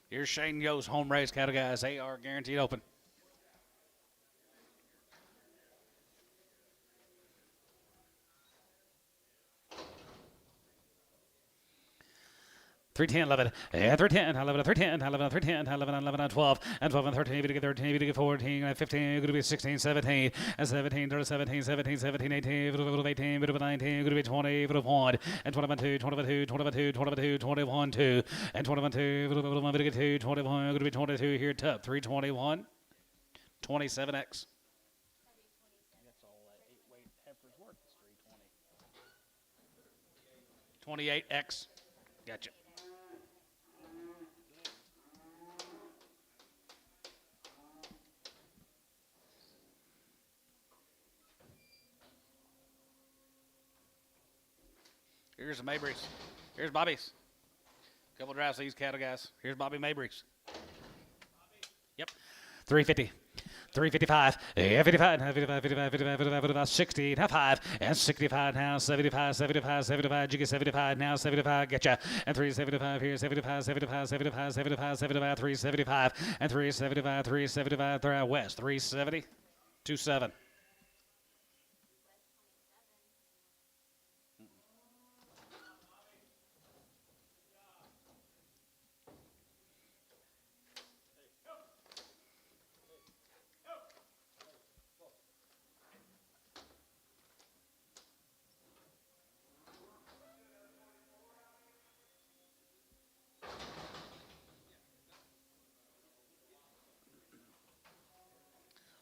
Here's Shane Yo's home raised cattle guys. They are guaranteed open. $310, 11, and $310, 11, $310, 11, $310, 11, 11, 12, and 12, and 13, we get 13, we get 14, and 15, going to be 16, 17, and 17, 17, 17, 17, 18, 18, 19, going to be 20, 1, and 21, 2, 21, 2, 21, 2, 21, 2, 21, 2, and 21, 2, we get 2, 21, going to be 22 here, top 321, 27X. That's all that 8-weight heifer's worth is 320. 28X. Gotcha. Here's the Mabrys. Here's Bobby's. Couple drives to these cattle guys. Here's Bobby Mabrys. Yep. 350. 355, 55, 55, 55, 55, 55, 55, 60, now 5, and 65 now, 75, 75, 75, you get 75 now, 75, getcha, and 375 here, 75, 75, 75, 75, 75, 375, and 375, 375, they're out west, 370, 27.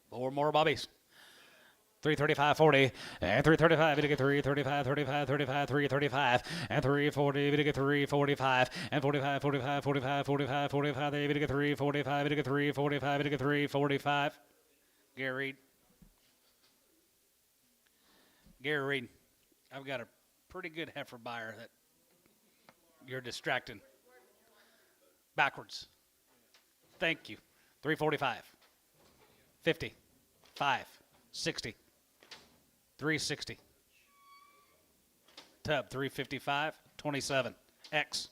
Four more Bobbies. 335, 40, and 335, we get 335, 35, 35, 335, and 340, we get 345, and 45, 45, 45, 45, 45, we get 345, we get 345, we get 345. Gary Reed. Gary Reed, I've got a pretty good heifer buyer that you're distracting. Backwards. Thank you. 345, 50, 5, 60. 360. Tub 355, 27. X.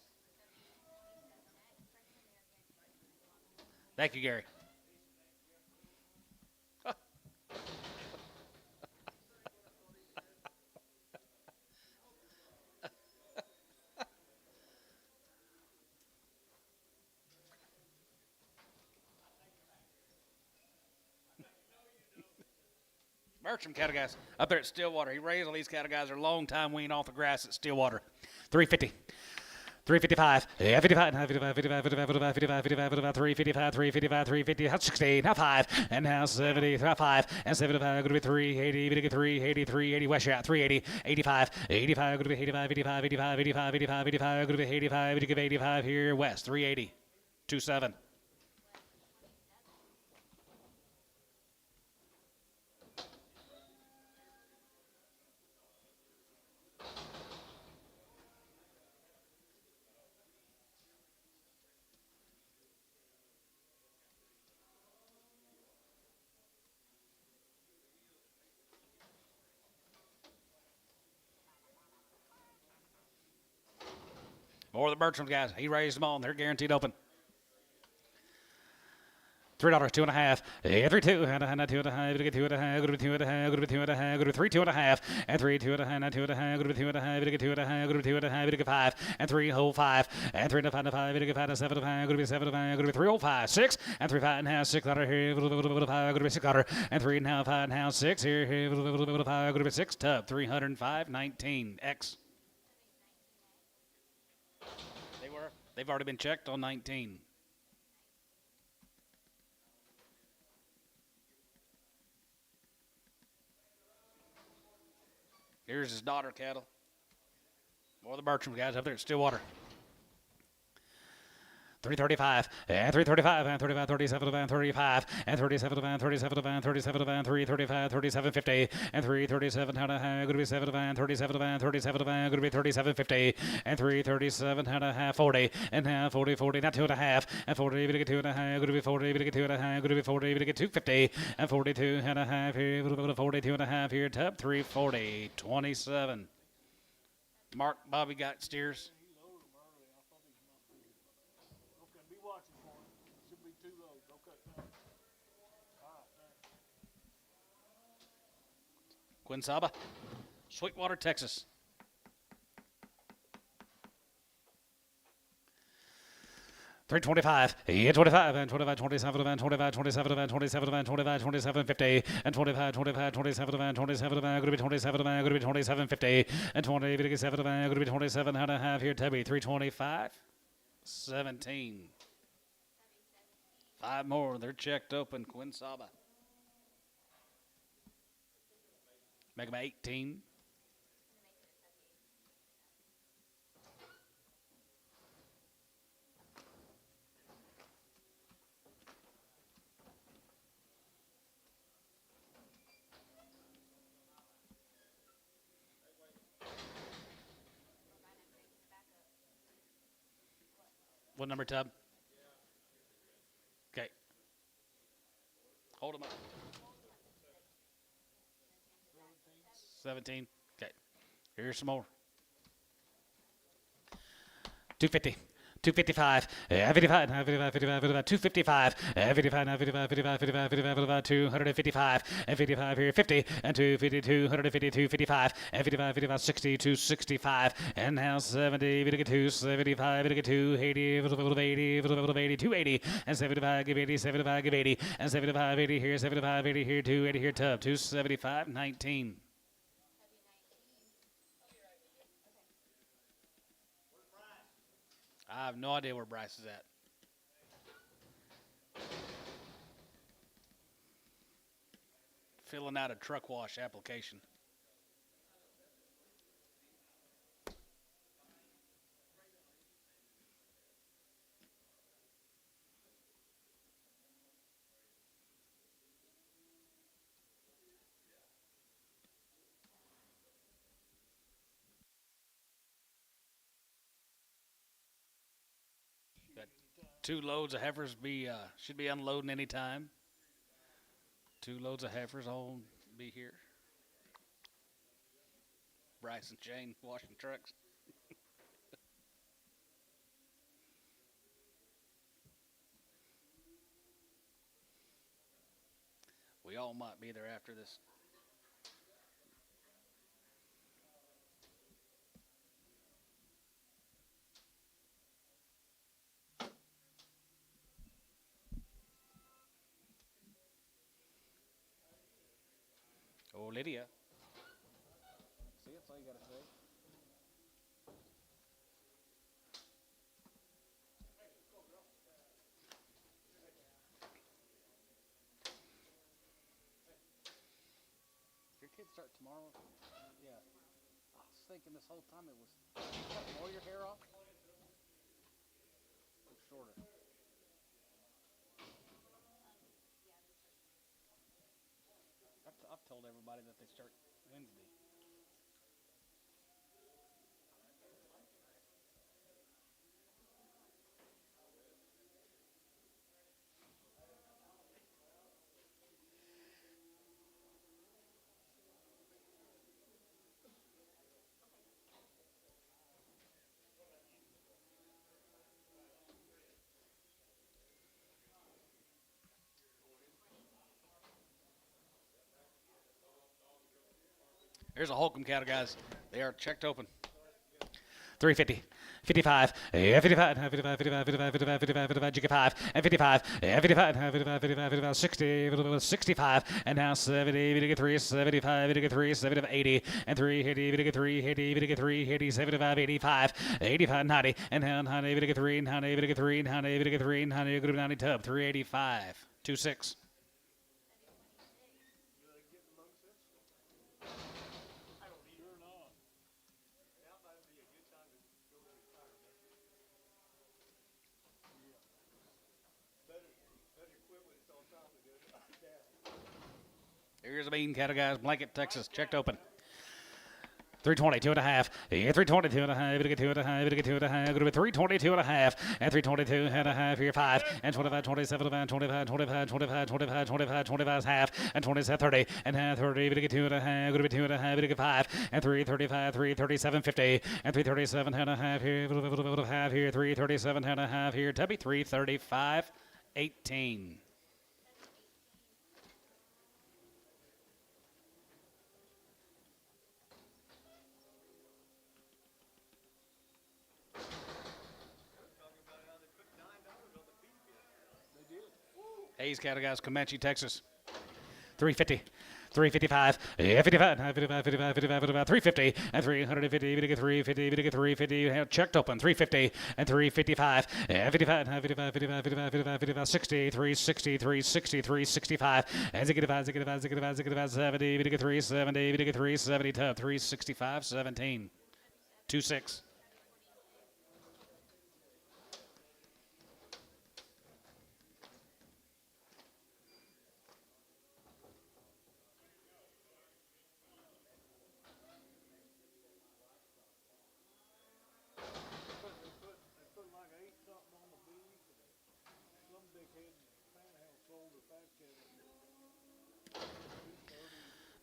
Thank you, Gary. Bertram cattle guys up there at Stillwater. He raised all these cattle guys. Are long time weaned off the grass at Stillwater. 350. 355, 55, 55, 55, 55, 55, 55, 55, 355, 355, 350, 60, now 5, and now 70, now 5, and 75, going to be 380, going to get 380, 380, West shot, 380, 85, 85, going to be 85, 85, 85, 85, 85, 85, going to be 85, going to give 85 here, West, 380, 27. More of the Bertram guys. He raised them on. They're guaranteed open. $3, 2.5, every 2, and a 2.5, to get 2.5, go to 2.5, go to 2.5, go to 3, 2.5, and 3, 2.5, not 2.5, go to 2.5, to get 2.5, go to 2.5, to get 5, and 3, whole 5, and 3 to 5 to 5, to get 5 to 7 to 5, go to be 7 to 5, go to be 3, whole 5, 6, and 3, 5 and a half, 6 $6 here, go to be 6 $6, and 3 and a half, 5 and a half, 6 here, go to be 6 tub, 305, 19, X. They've already been checked on 19. Here's his daughter cattle. More of the Bertram guys up there at Stillwater. 335, and 335, and 35, 37, and 35, and 37, and 37, and 37, and 335, 37, 50, and 337, and a half, going to be 7, and 37, and 37, and going to be 37, 50, and 337, and a half, 40, and half, 40, 40, not 2.5, and 40, to get 2.5, going to be 40, to get 2.5, going to be 40, to get 250, and 42, and a half here, 42 and a half here, tub 340, 27. Mark, Bobby got steers. Quinn Saba, Sweetwater, Texas. $325, yeah, 25, and 25, 27, and 25, 27, and 27, and 25, 27, 50, and 25, 25, 27, and 27, and going to be 27, and going to be 27, 50, and 20, 57, and going to be 27 and a half here, Tubby, 325, 17. 5 more, they're checked open, Quinn Saba. Make them 18. What number, Tub? Okay. Hold them up. 17. Okay. Here's some more. 250. 255, 55, 55, 55, 255, 55, 55, 55, 55, 55, 255, and 55 here, 50, and 252, 152, 55, and 55, 55, 60, 265, and now 70, we get 275, we get 280, 80, 80, 280, and 75, give 80, 75, give 80, and 75, 80 here, 75, 80 here, 280 here, Tub, 275, 19. I have no idea where Bryce is at. Filling out a truck wash application. Got 2 loads of heifers should be unloading any time. 2 loads of heifers all be here. Bryce and Shane washing trucks. We all might be there after this. Oh, Lydia. See, that's all you got to say. Your kids start tomorrow? Yeah. I was thinking this whole time it was. Mow your hair off? Look shorter. I've told everybody that they start Wednesday. Here's a Holcomb cattle, guys. They are checked open. 350. 55, 55, 55, 55, 55, 55, 55, 55, and 55, 55, 55, 55, 55, 60, 65, and now 70, we get 3, 75, we get 3, 75, 80, and 3, 80, we get 3, 80, we get 3, 80, 75, 85, 85, 90, and now 90, we get 3, 90, we get 3, 90, we get 3, 90, go to 90, Tub, 385, 26. Here's a bean cattle, guys. Blanket, Texas. Checked open. 320, 2.5. Yeah, 320, 2.5. It'll get 2.5. It'll get 2.5. It'll be 320, 2.5. And 322.5 here, 5. And 25, 27, 25, 25, 25, 25, 25, 25 is half. And 27, 30. And half 30. It'll get 2.5. It'll be 2.5. It'll get 5. And 335, 337, 50. And 337.5 here. Half here. 337.5 here. Tubby, 335, 18. Hayes cattle, guys, Comanche, Texas. 350, 355, 55, 55, 55, 55, 55, 350, and 350, we get 350, we get 350, checked open, 350, and 355, 55, 55, 55, 55, 55, 55, 60, 360, 360, 365, and 65, 65, 65, 65, 70, we get 370, we get 370, Tub, 365, 17, 26.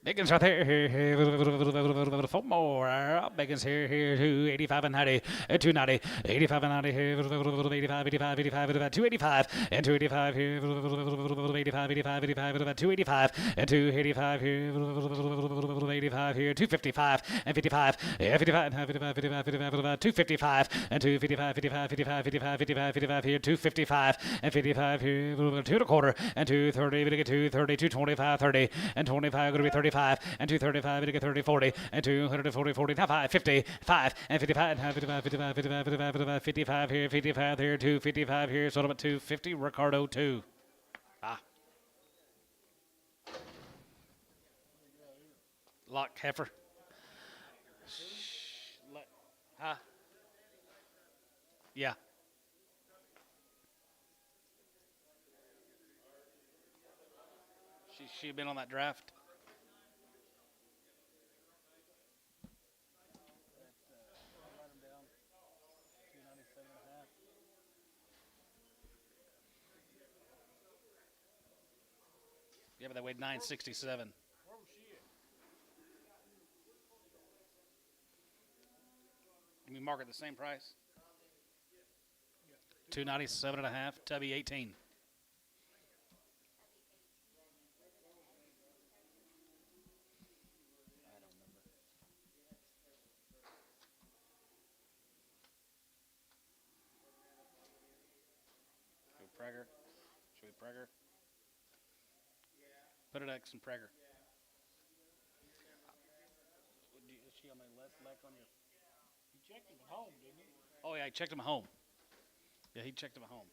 Biggins right there. 4 more. Biggins here. 285 and 90. 290. 85 and 90 here. 85, 285. And 285 here. 85. 285. And 285 here. 85 here. 255 and 55. 55 255 and 255, 55 here. 255 and 55 here. 2 1/4 and 230. 230, 225, 30 and 25 going to be 35 and 235 to get 30, 40 and 240, 40 now 5, 55 and 55 55 here, 55 here, 255 here, sort of at 250. Ricardo 2. Lock heifer. Huh? Yeah. She been on that draft. Yeah, but they weighed 967. Can we mark it the same price? 297.5. Tubby 18. Should we Prager? Put it X in Prager. Is she on the left leg on your? You checked him at home, didn't you? Oh yeah, I checked him at home. Yeah, he checked him at home.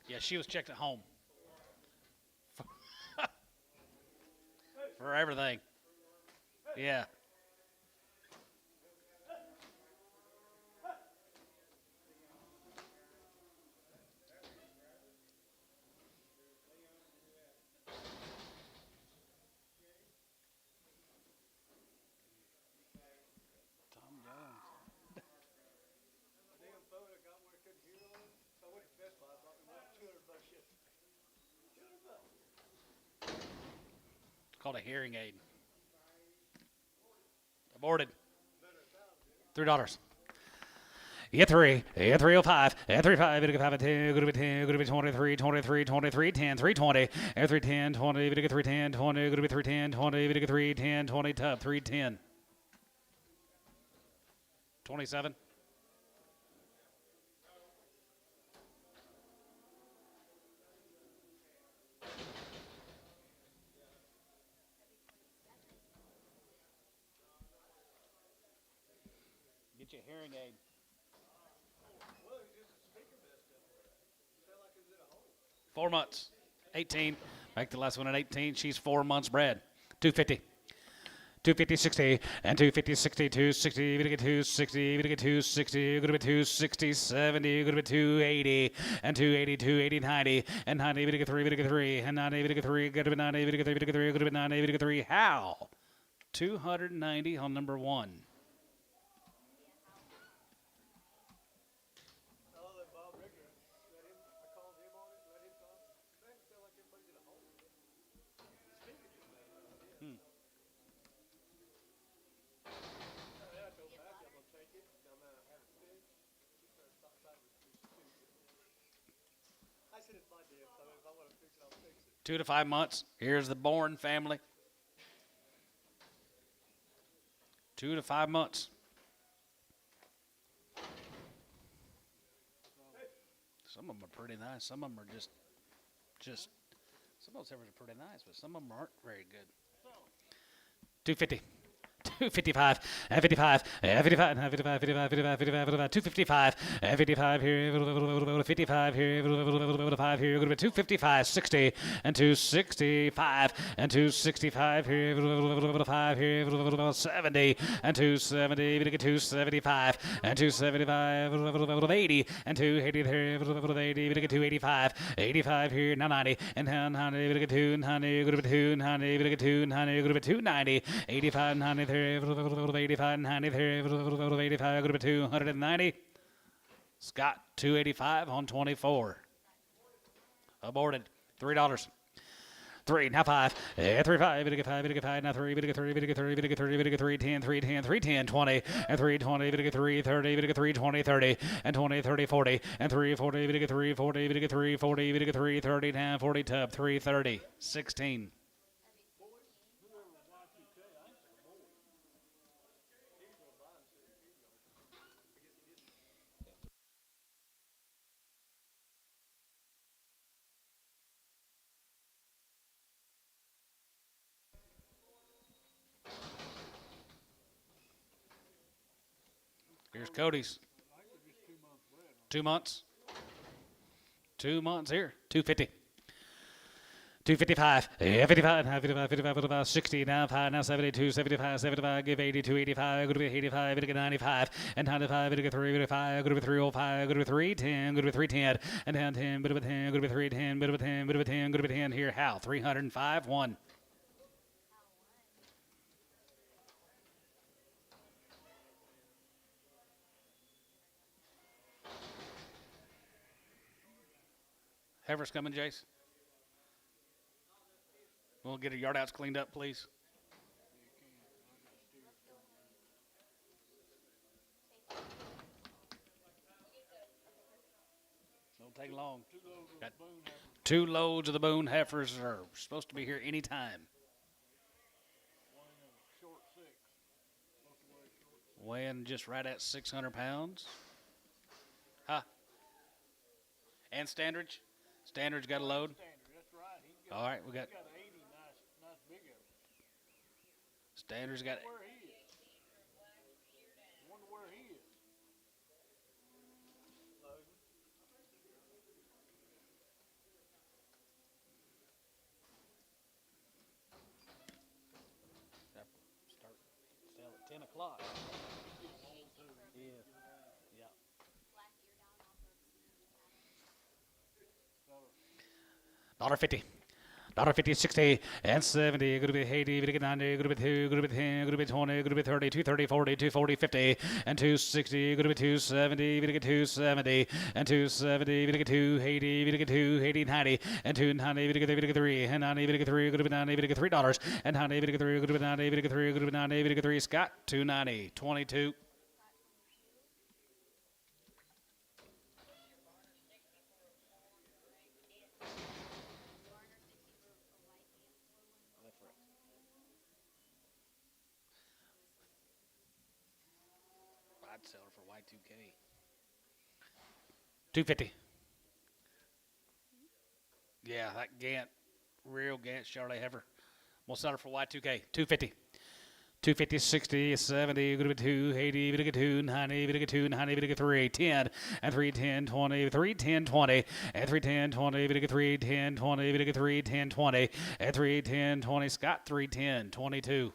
Yeah, she was checked at home. For everything. Yeah. Called a hearing aid. Aborted. $3. Yeah, 3. Yeah, 305. Yeah, 35. It'll get 5 and 10. Going to be 10. Going to be 23. 23. 23. 10. 320. Yeah, 310. 20. It'll get 310. 20. Going to be 310. 20. It'll get 310. 20. Tub. 310. 27. Get your hearing aid. 4 months. 18. Make the last one at 18. She's 4 months bred. 250. 250, 60, and 250, 60, 260, you're going to get 260, you're going to get 260, you're going to be 260, 70, you're going to be 280, and 280, 280, 90, and 90, you're going to get 3, you're going to get 3, and 90, you're going to get 3, you're going to be 90, you're going to get 3, you're going to get 3, you're going to be 90, you're going to get 3. How? 290 on number 1. I said it's my damn phone. If I want to fix it, I'll fix it. 2 to 5 months. Here's the Bourne family. 2 to 5 months. Some of them are pretty nice. Some of them are just. Some of those heifers are pretty nice, but some of them aren't very good. 250. 255, and 55, and 55, and 55, 55, 55, 55, 255, and 55 here, 55 here, 5 here, 255, 60, and 265, and 265 here, 5 here, 70, and 270, we get 275, and 275, 80, and 280 here, 80, we get 285, 85 here, now 90, and 90, we get 290, go to 290, we get 290, go to 290, 85, 90 there, 85, 90 there, 85, go to 290. Scott 285 on 24. Aborted. $3. Three, now five, and three, five, bit get five, now three, bit get three, bit get three, bit get three, bit get three, 10, 3, 10, 3, 10, 20, and 3, 20, bit get 3, 30, bit get 3, 20, 30, and 20, 30, 40, and 3, 40, bit get 3, 40, bit get 3, 40, bit get 3, 30, 10, 40, tub, 3, 30, 16. Here's Cody's. 2 months. 2 months here. 250. 255, 55, 55, 55, 55, 60, now 5, now 72, 75, 75, give 82, 85, go to be 85, go to get 95, and 95, go to get 3, go to 5, go to be 305, go to be 310, go to be 310, and down 10, go to be 10, go to be 310, go to be 10, go to be 10, go to be 10, here, Hal, 305, 1. Heifer's coming, Jace. We'll get your yard outs cleaned up, please. Don't take long. Got 2 loads of the Boone heifers are supposed to be here anytime. Weighing just right at 600 pounds. Huh? And Standridge? Standridge got a load? All right, we got. Standard's got it. Start sale at 10 o'clock. Yeah. Yeah. $1.50. $1.50, 60, and 70. Going to be 80, going to get 90, going to be 2, going to be 10, going to be 20, going to be 30, 230, 40, 240, 50, and 260. Going to be 270, going to get 270, and 270, going to get 280, going to get 280, 90, and 290, going to get 3, and 90, going to get 3, going to be 90, going to get $3, and 90, going to get 3, going to be 90, going to get 3, going to be 90, going to get 3. Scott, 290, 22. I'd sell her for Y2K. 250. Yeah, that Gant, real Gant Charlotte heifer. We'll sell her for Y2K. 250. 250, 60, 70, going to be 280, going to get 290, going to get 290, going to get 310, and 310, 20, 310, 20, and 310, 20, going to get 310, 20, going to get 310, 20, and 310, 20. Scott, 310, 22.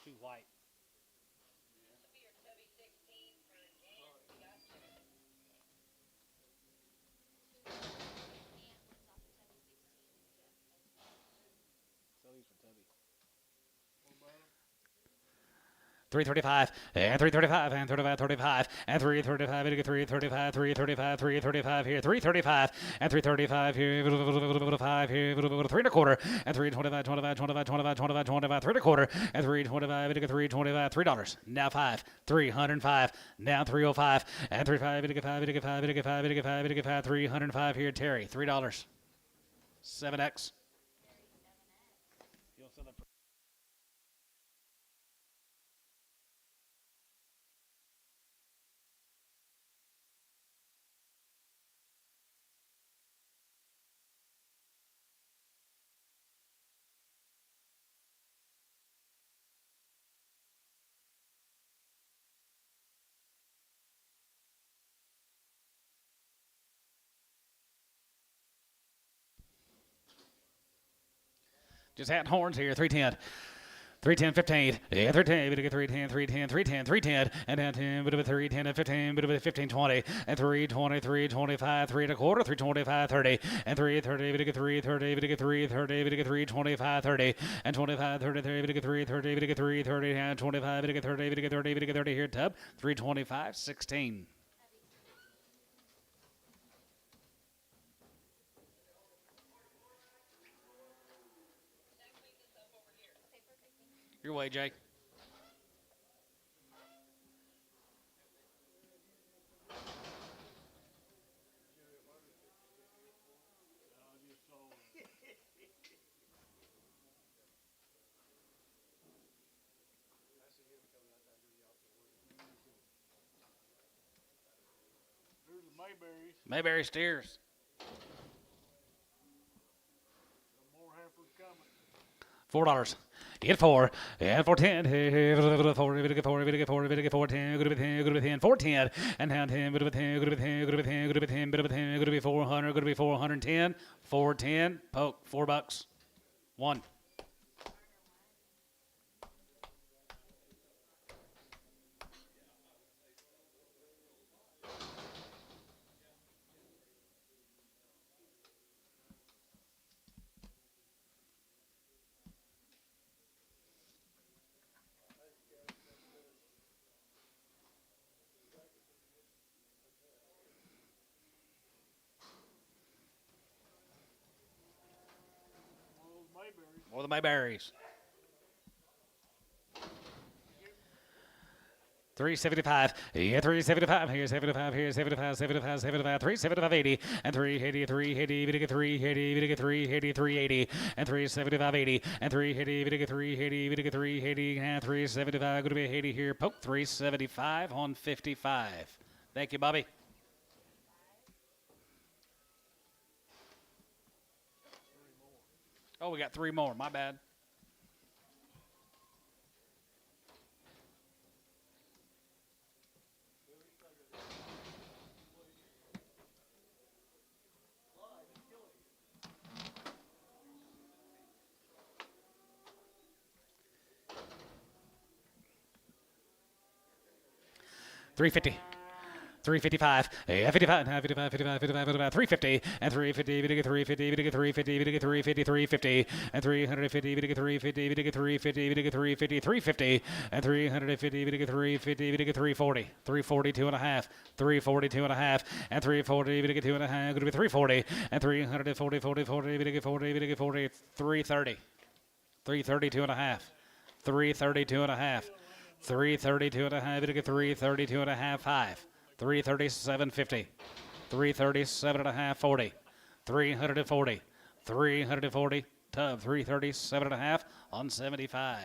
Too white. Sell these for Tubby. 335 and 335 and 35, 35 and 335 and 335, 335, 335 here, 335 and 335 here, 5 here, 3 1/4 and 325, 25, 25, 25, 25, 25, 3 1/4 and 325 and 325, $3. Now 5, 305, now 305 and 35 and 5 and 5 and 5 and 5 and 5, 305 here, Terry, $3. 7X. Just hat horns here, 310. 310, 15. Yeah, 310. We get 310, 310, 310, 310. And down 10, bit of a 310 and 15, bit of a 15, 20. And 320, 325, 3 and a quarter, 325, 30. And 330, we get 330, we get 330, we get 325, 30. And 25, 30, we get 330, we get 330. And 25, we get 30, we get 30, we get 30 here, Tub. 325, 16. Your way, Jake. There's the Mayberries. Mayberry steers. More heifers coming. $4. Get 4. And 410. 4, we get 4, we get 4, we get 410. Good to be 10, good to be 10. 410. And down 10, good to be 10, good to be 10, good to be 10, good to be 10, good to be 10, good to be 400, good to be 410. 410. Poke. $4. 1. More than my berries. 375. Yeah, 375. Here's 75. Here's 75. 75. 75. 375. 80. And 380. 380. We get 380. We get 380. 380. And 375. 80. And 380. We get 380. We get 380. And 375. Going to be 80 here. Poke. 375 on 55. Thank you, Bobby. Oh, we got 3 more. My bad. $350. 355, 55, 55, 55, 55, 55, 350, and 350, we get 350, we get 350, we get 350, 350, and 350, we get 350, we get 350, we get 350, 350, and 350, we get 350, we get 340, 342 and a half, 342 and a half, and 340, we get 2 and a half, going to be 340, and 340, 40, 40, we get 40, we get 40, 330, 332 and a half, 332 and a half, 332 and a half, we get 332 and a half, 5. 337.50, 337 and a half, 40, 340, 340, Tub, 337 and a half on 75.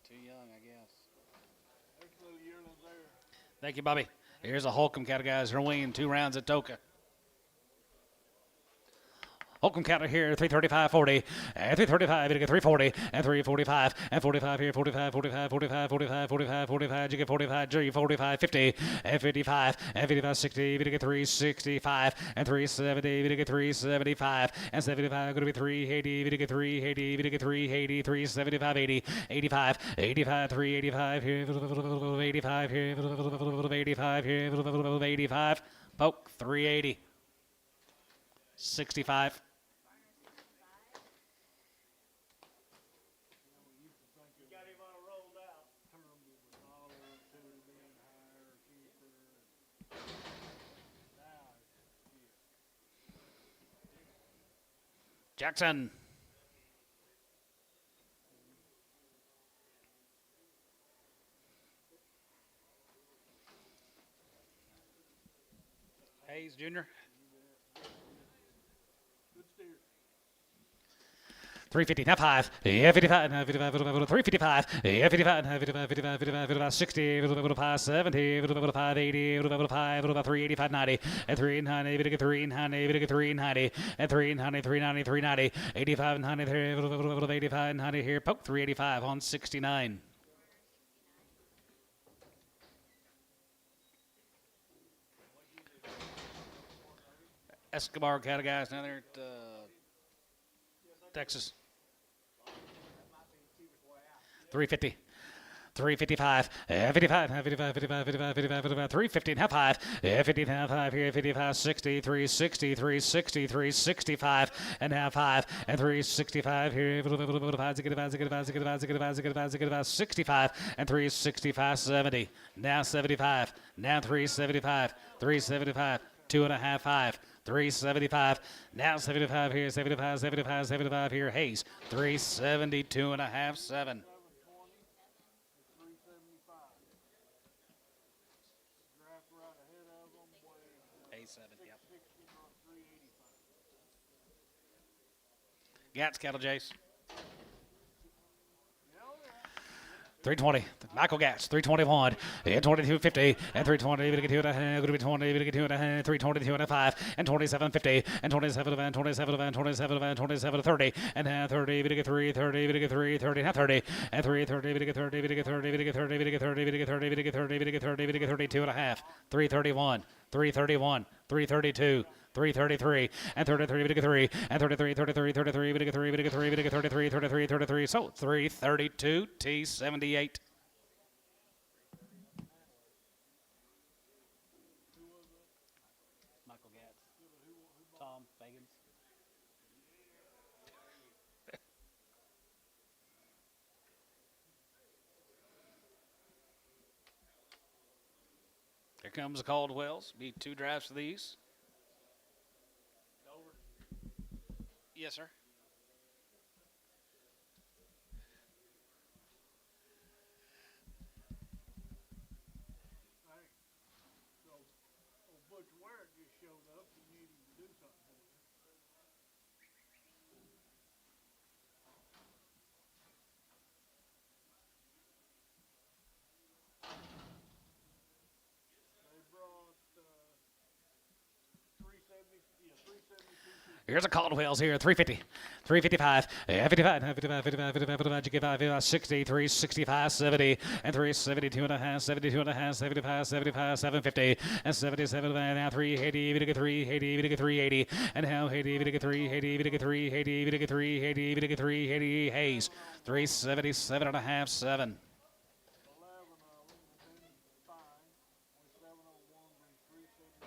Too young, I guess. Thank you, Bobby. Here's a Holcomb cattle, guys. They're weighing 2 rounds at Toka. Holcomb cattle here, 335.40, and 335, you get 340, and 345, and 45 here, 45, 45, 45, 45, 45, 45, you get 45, G, 45, 50, and 55, and 55, 60, you get 365, and 370, you get 375, and 75, going to be 380, you get 380, you get 380, 375, 80, 85, 85, 385 here, 85 here, 85 here, 85, poke, 380, 65. Jackson. Hayes Jr. 350, now 5, yeah, 55, now 55, 355, yeah, 55, now 55, 55, 55, 55, 60, 55, 70, 55, 80, 55, 385, 90, and 390, 390, 390, and 390, 390, 390, 85, 90, 85, 90 here, poke, 385 on 69. Escobar cattle guys down there at Texas. 350. 355, 55, 55, 55, 55, 55, 55, 350 and half five, 50 and half five here, 55, 60, 360, 360, 365 and half five, and 365 here, 65 and 365, 70, now 75, now 375, 375, 2.5 5. 375, now 75 here, 75, 75, 75 here, Hayes, 372 and a half, 7. 375. Draft right ahead of them. A7, yep. 660 on 385. Gats, Cattle Jace. 320. Michael Gats, 321, and 2250, and 320, we get 2.5, going to be 20, we get 2.5, 320, 2.5, and 2750, and 27 event, 27 event, 27 event, 27 30, and 30, we get 330, we get 330, half 30, and 330, we get 30, we get 30, we get 30, we get 30, we get 30, we get 30, we get 30, we get 32 and a half, 331, 331, 332. 333 and 33, we get 3 and 33, 33, 33, we get 3, we get 3, we get 33, 33, 33. So 332 T78. Michael Gatz, Tom Fagans. Here comes the Caldwells. Need 2 drafts of these. Yes, sir. Hey, so old Butch Ware just showed up. You need him to do something for you. They brought 370, 372. Here's a Caldwell's here, 350, 355, 55, 55, 55, 55, 55, 55, 60, 365, 70, and 372 and a half, 72 and a half, 75, 75, 750, and 77, and now 380, we get 380, we get 380, and now 80, we get 380, we get 380, we get 380, we get 380, Hayes, 377 and a half, 7. 11 of them, and then 5, 2701 brings 370.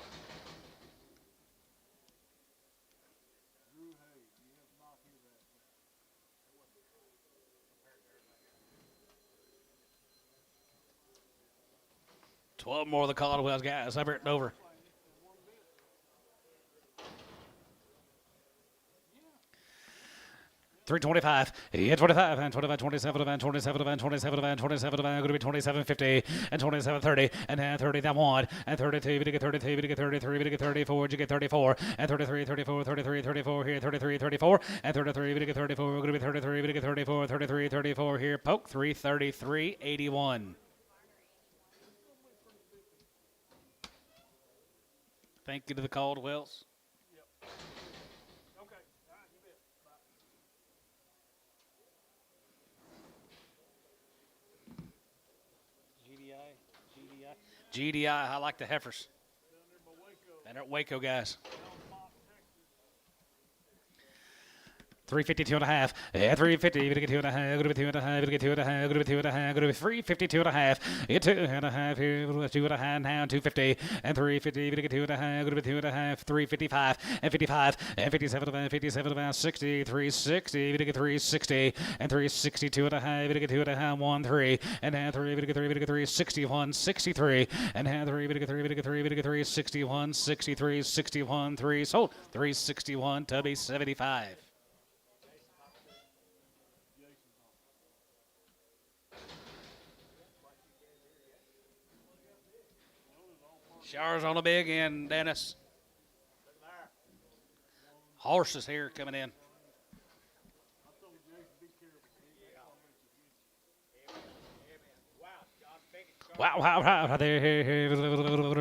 Drew Hayes, you have knocked his ass out. 12 more of the Caldwell's guys. I've written over. 325, yeah, 25, and 25, 27, and 27, and 27, and 27, and going to be 2750, and 2730, and 30 that one, and 32, we get 32, we get 33, we get 34, you get 34, and 33, 34, 33, 34 here, 33, 34, and 33, we get 34, we're going to be 33, we get 34, 33, 34 here, poke, 333, 81. Thank you to the Caldwells. Okay, all right, you bet. Bye. GDI, I like the heifers. Down there by Waco, And they're Waco guys. Belmont, Texas. 352 and a half, 350, we get 2.5, going to be 2.5, we get 2.5, going to be 2.5, going to be 352 and a half, 2.5 here, 2.5 now, 250, and 350, we get 2.5, going to be 2.5, 355, and 55, and 57, 57, 60, 360, we get 360, and 362 and a half, we get 2.5, 13, and now 3, we get 3, we get 3, 61, 63, and now 3, we get 3, we get 3, we get 3, 61, 63, 61, 3, sold, 361, Tubby, 75. Showers on the big end, Dennis. Horses here coming in. Wow, there,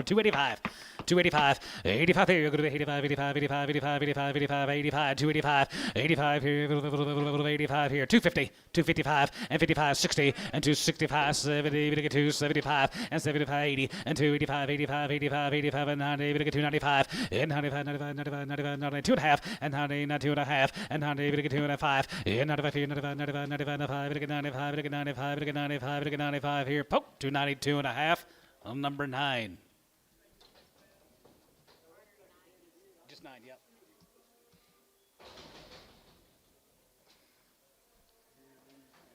285. 285, 85 here, go to 85, 85, 85, 85, 85, 85, 85, 285, 85 here, 85 here, 250, 255, and 55, 60, and 265, 70, 275, and 75, 80, and 285, 85, 85, 85, and 90, 295, and 95, 95, 95, 95, 92 and a half, and 92 and a half, and 90, 2 and a 5, and 95 here, 95, 95, 95, 95, 95, 95, 95, 95 here, poke, 292 and a half on number 9. Just 9, yep.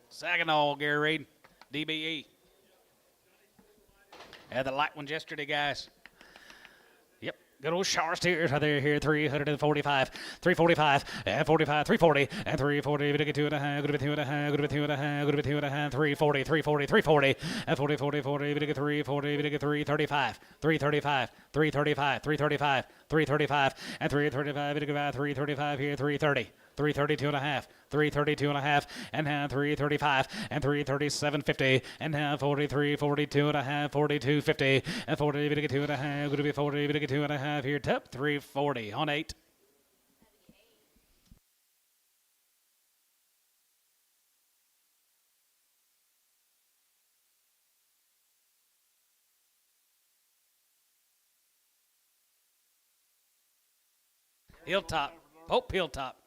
Saginaw, Gary Reed, DBE. Had the light ones yesterday, guys. Yep, good old shower steers right there here, 345, 345, and 45, 340, and 340, we get 2.5, go to 2.5, go to 2.5, go to 2.5, 340, 340, 340, and 40, 40, 40, we get 340, we get 335, 335, 335, 335, 335, and 335, we get 335 here, 330. 332 and a half, 332 and a half, and now 335, and 337.50, and now 43, 42 and a half, 42.50, and 40, we get 2 and a half, going to be 40, we get 2 and a half here, top 340 on 8. Hilltop, Pope Hilltop.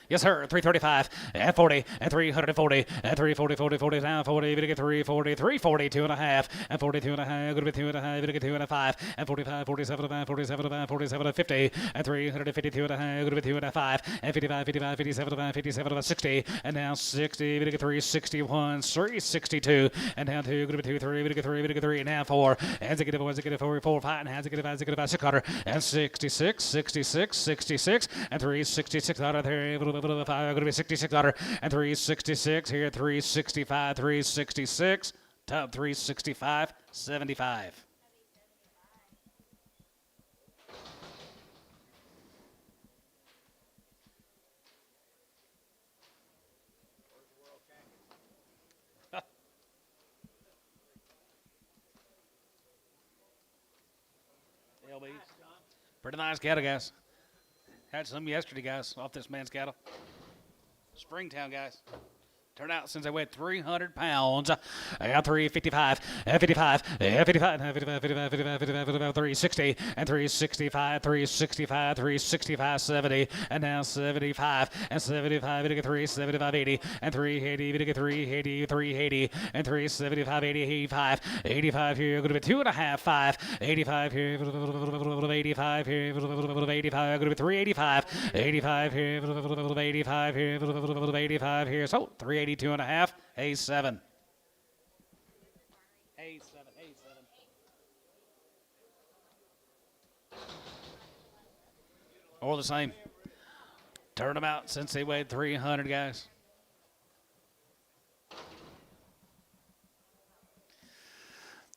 Yes, sir. 335 and 40 and 340 and 340, 40, 40, now 40, we get 340, 342 and a half, and 42 and a half, going to be 2 and a half, we get 2 and a 5, and 45, 47 and 47 and 47 and 50, and 352 and a half, going to be 2 and a 5, and 55, 55, 57 and 57 and 60, and now 60, we get 361, 362, and now 2, going to be 2, 3, we get 3, we get 3, and now 4, and they get 4, they get 4, 4, 5, and hands they get 5, 600, and 66, 66, 66, and 366 out of there. Going to be 66 under and 366 here, 365, 366, top 365, 75. LBs. Pretty nice cattle, guys. Had some yesterday, guys, off this man's cattle. Springtown, guys. Turned out since they weighed 300 pounds. 355, 55, 55, 55, 55, 55, 55, 360, and 365, 365, 365, 70, and now 75, and 75, we get 375, 80, and 380, we get 380, 380, and 375, 80, 85, 85 here, going to be 2.5, 5, 85 here, 85 here, 85, going to be 385, 85 here, 85 here, 85 here, so 380. 2.5, A7. A7. Or the same. Turn them out since they weighed 300, guys.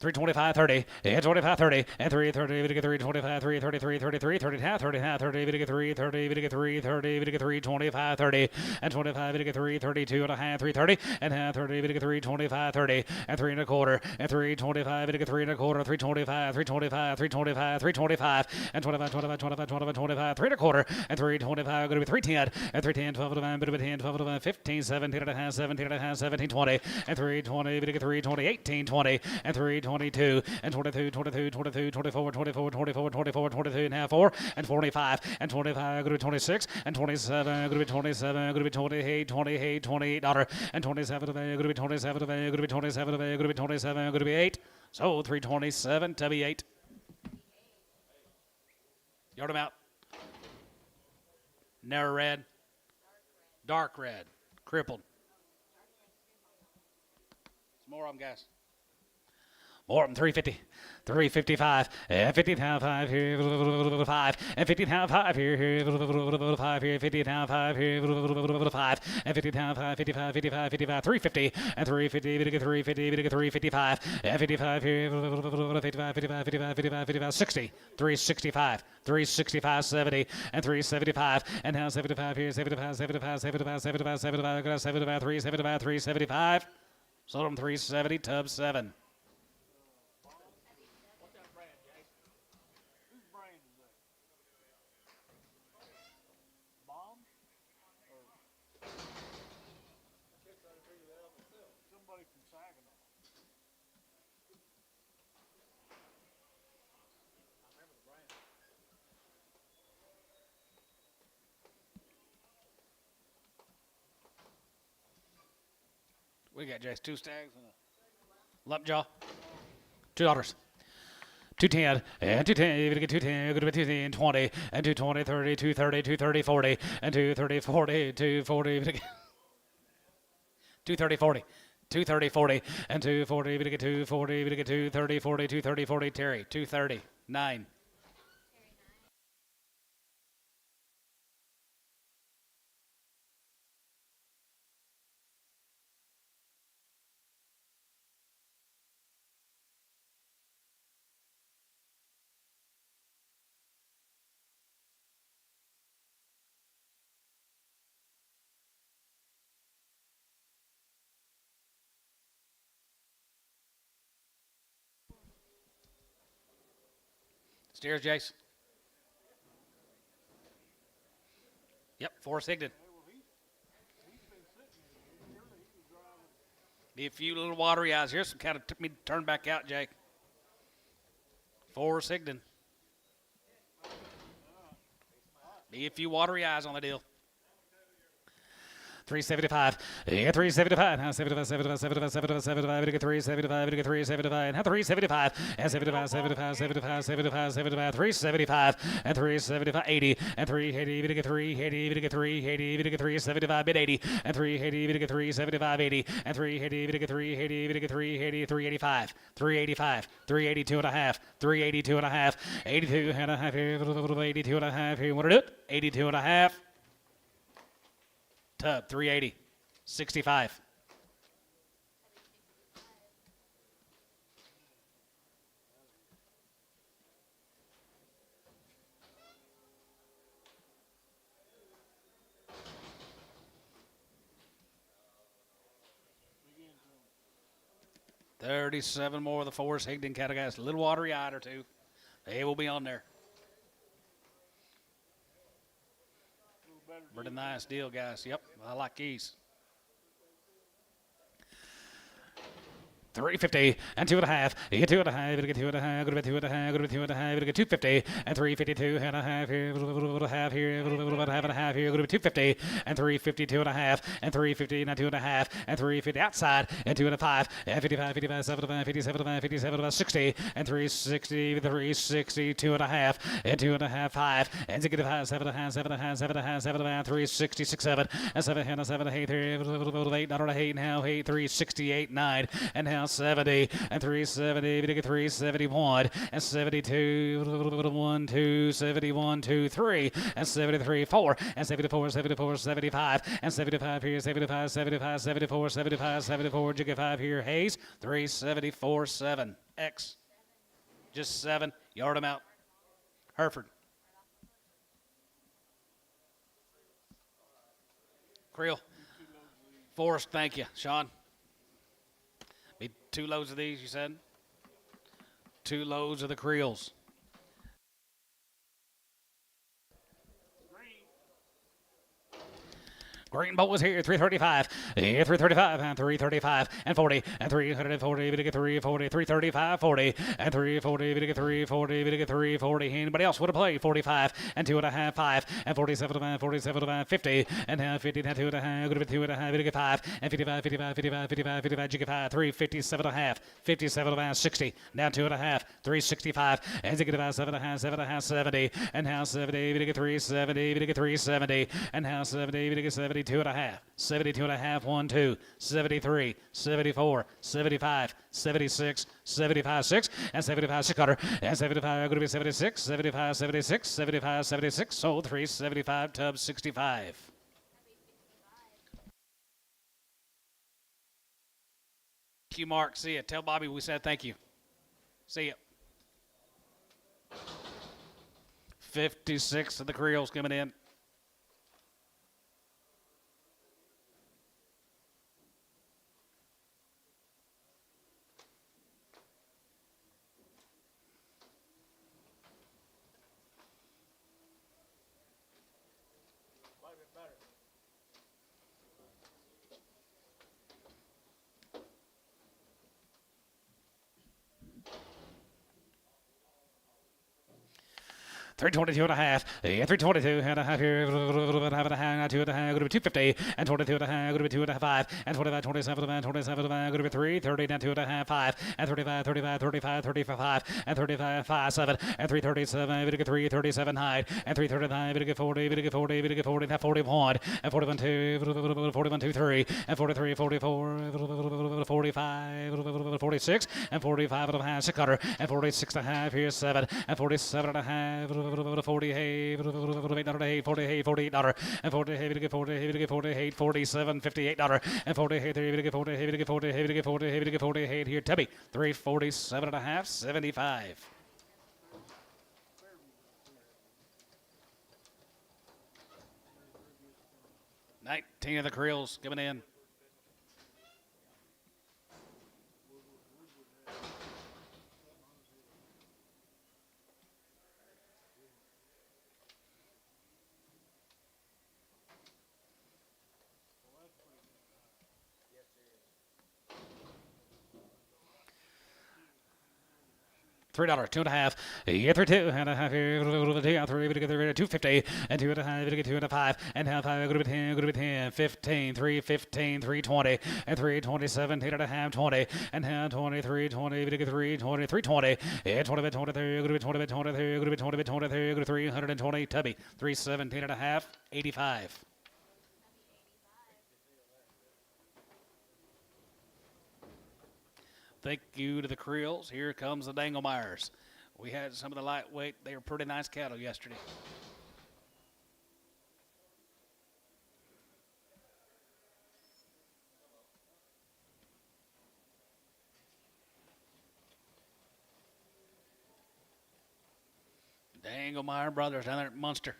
325, 30, and 25, 30, and 330, we get 325, 333, 33, 30, 30, 30, we get 330, we get 330, we get 325, 30, and 25, we get 332 and a half, 330, and 30, we get 325, 30, and 3 and a quarter, and 325, we get 3 and a quarter, 325, 325, 325, 325, and 25, 25, 25, 25, 25, 3 and a quarter, and 325, going to be 310, and 310, 12 to 9, bit of a 10, 12 to 9, 15, 17 and a half, 17 and a half, 17, 20, and 320, we get 320, 18, 20, and 322, and 22, 22, 22, 24, 24, 24, 24, 22 and a half, 4, and 45, and 25, going to be 26, and 27, going to be 27, going to be 28, 28, 28 dollar, and 27 going to be 27 going to be 27 going to be 27, going to be 8, so 327 to be 8. Yard them out. Narrow red, dark red, crippled. Some more of them, guys. More of them, 350, 355, and 50.5 here, 5, and 50.5 here, 5 here, 50.5 here, 5, and 50.5, 55, 55, 55, 350, and 350, we get 350, we get 355, and 55 here, 55, 55, 55, 55, 55, 60, 365, 365, 70, and 375, and now 75 here, 75, 75, 75, 75, 75, 75, 375, 375, sold them 370, tub 7. We got Jace, 2 stags and a lump jaw. 2 daughters. 210 and 210, you're gonna get 210, you're gonna be 210, 20 and 220, 30, 230, 230, 40 and 230, 40, 240, 230, 40. 230, 40, and 240, you're gonna get 240, you're gonna get 230, 40, 230, 40, Terry, 230, 9. Steers, Jace. Yep, Forrest Higdon. Be a few little watery eyes. Here's some kind of took me to turn back out, Jake. Forrest Higdon. Be a few watery eyes on the deal. 375. Yeah, 375. Now 75, 75, 75, 75, 75. We get 375. We get 375. Now 375. And 75, 75, 75, 75, 75. 375. And 375. 80. And 380. We get 380. We get 380. We get 375. Bid 80. And 380. We get 375. 80. And 380. We get 380. We get 380. 385. 385. 382 and a half. 382 and a half. 82 and a half. 82 and a half. Here, want to do it? 82 and a half. Tub, 380, 65. $37 more of the Forrest Higdon categories. A little watery eyed or two. They will be on there. Pretty nice deal, guys. Yep, I like these. 350 and 2.5. You get 2.5. You get 2.5. Go to 2.5. Go to 2.5. You get 250 and 352 and a half here. A half here. A half and a half here. Go to 250 and 352 and a half and 350 and 2.5 and 350 outside and 2.5 and 55, 55, 75, 57, 57, 60 and 360, 360, 2.5 and 2.5, 5 and 6.5, 7.5, 7.5, 7.5, 7.5, 366, 7 and 7 and 7, 8, 8, not on a 8 now, 8, 368, 9 and now 70 and 370, we get 371 and 72, 1, 2, 71, 2, 3 and 73, 4 and 74, 74, 75 and 75 here, 75, 75, 74, 75, 74, you get 5 here, Hayes, 374, 7, X, just 7, yard them out, Hereford. Creel, Forrest, thank you, Sean. 2 loads of these, you said? 2 loads of the Creels. Green bolt was here, 335. Yeah, 335 and 335 and 40 and 340. We get 340, 335, 40 and 340. We get 340. We get 340. Anybody else would have played 45 and 2.5, 5 and 47, 47, 50 and now 50 and 2.5. Go to 2.5. We get 5 and 55, 55, 55, 55, 55. You get 5, 357 and a half, 57 and 60. Now 2.5, 365 and you get 7.5, 7.5, 70 and now 70. We get 370. We get 370 and now 70. We get 70. 72.5, 72.5, 1, 2, 73, 74, 75, 76, 75, 6, and 75, 600, and 75 are going to be 76, 75, 76, 75, 76, sold 375, tub 65. Thank you, Mark. See ya. Tell Bobby we said thank you. See ya. 56 of the Creoles coming in. 322 and a half. Yeah, 322 and a half here. Half and a half. 2 and a half. Going to be 250. And 22 and a half. Going to be 2 and a half. 5. And 25, 27 and 27 and going to be 3. 30 down 2 and a half. 5. And 35, 35, 35, 35, 5. And 35, 5, 7. And 337. We get 337 high. And 339. We get 40. We get 40. We get 40. And 41. And 41, 2. 41, 2, 3. And 43, 44. 45. 46. And 45 and a half. 600. And 46 and a half. Here's 7. And 47 and a half. 40 hay, 48 hay, 40 hay, $48, and 40 hay, we get 40 hay, we get 40 hay, 47, $58, and 40 hay, we get 40 hay, we get 40 hay, we get 40 hay, we get 40 hay here, Tubby, 347 and a half, 75. $19 of the Creels coming in. $3, 2.5. Yeah, 32 and a half here. 3, we get 250 and 2 and a half. We get 2 and a 5 and half. Going to be 10. Going to be 10. 15. 315. 320 and 320. 17 and a half. 20 and half. 23. 20. We get 320. 320. Yeah, 20 bit 23. Going to be 20 bit 23. Going to be 20 bit 23. Going to 320. Tubby. 317 and a half. 85. Thank you to the Creoles. Here comes the Danglemeyers. We had some of the lightweight. They were pretty nice cattle yesterday. Danglemeyer brothers down there at Munster.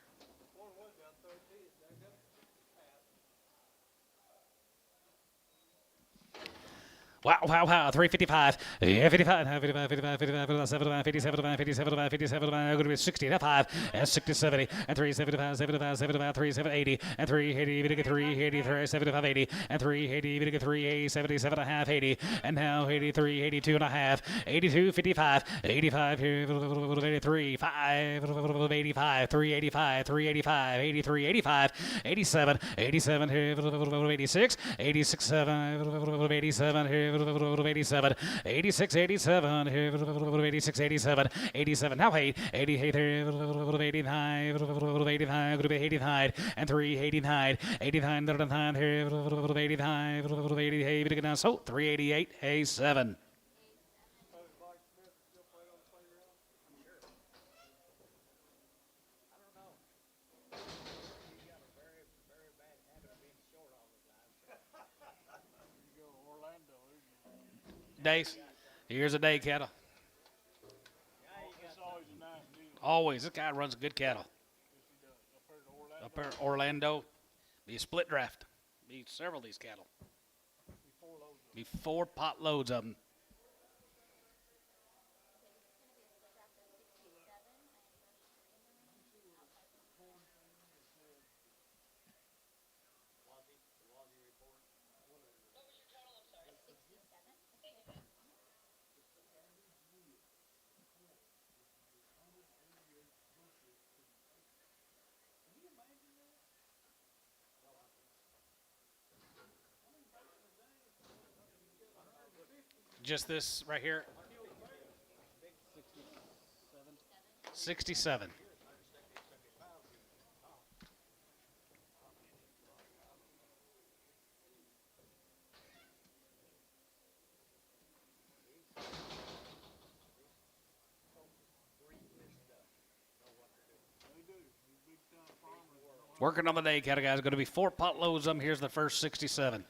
Wow, wow, wow. 355. Yeah, 55, 55, 55, 55, 75, 57, 57, 57, going to be 60, 5, and 60, 70, and 375, 75, 75, 37, 80, and 380, we get 380, 75, 80, and 380, we get 380, 77 and a half, 80, and now 83, 82 and a half, 82, 55, 85 here, 83, 5, 85, 385, 385, 83, 85, 87, 87 here, 86, 86, 7, 87 here, 87, 86, 87, 86, 87, 87, now 8, 88, 89, 89, 89, and 389, 89, 89, 89, 89, so 388, hey, 7. Days. Here's a day cattle. Always. This guy runs good cattle. Up there at Orlando. Be a split draft. Be several of these cattle. Be 4 pot loads of them. Just this right here. 67. Working on the day cattle, guys. Going to be 4 pot loads of them. Here's the first 67.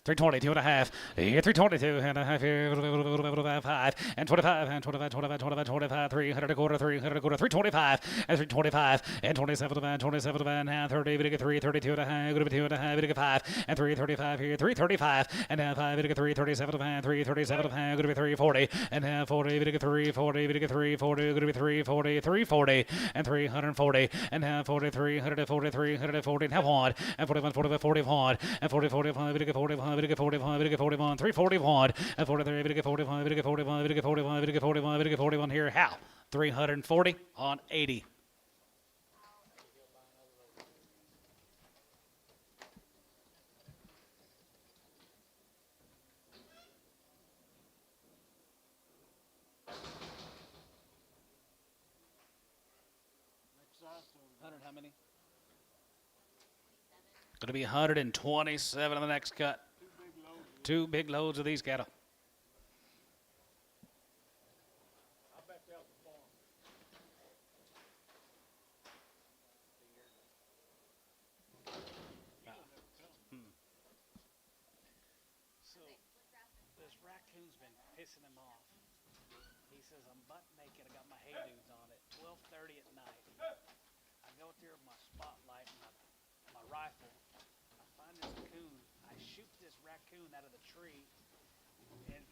320, 2 and a half. Yeah, 322 and a half here. 5 and 25 and 25, 25, 25, 25, 300 a quarter, 300 a quarter, 325 and 325 and 27 and 27 and half, 30, we get 332 and a half, going to be 2 and a half, we get 5 and 335 here, 335 and half 5, we get 337 and 337 and half, going to be 340 and half 40, we get 340, we get 340, going to be 340, 340 and 340 and half 40, 340, 340 and half 1 and 41, 45, 41 and 40, 45, we get 45. 45, we get 45, we get 41, 341, and 43, we get 45, we get 45, we get 45, we get 45, we get 41 here. How? 340 on 80. Next side, so 100 how many? Going to be 127 on the next cut. two big loads. 2 big loads of these cattle. I bet they'll perform. So this raccoon's been pissing him off. He says I'm butt naked. I got my hay dudes on at 12:30 at night. I go up there with my spotlight and my rifle. I find this coon. I shoot this raccoon out of the tree, and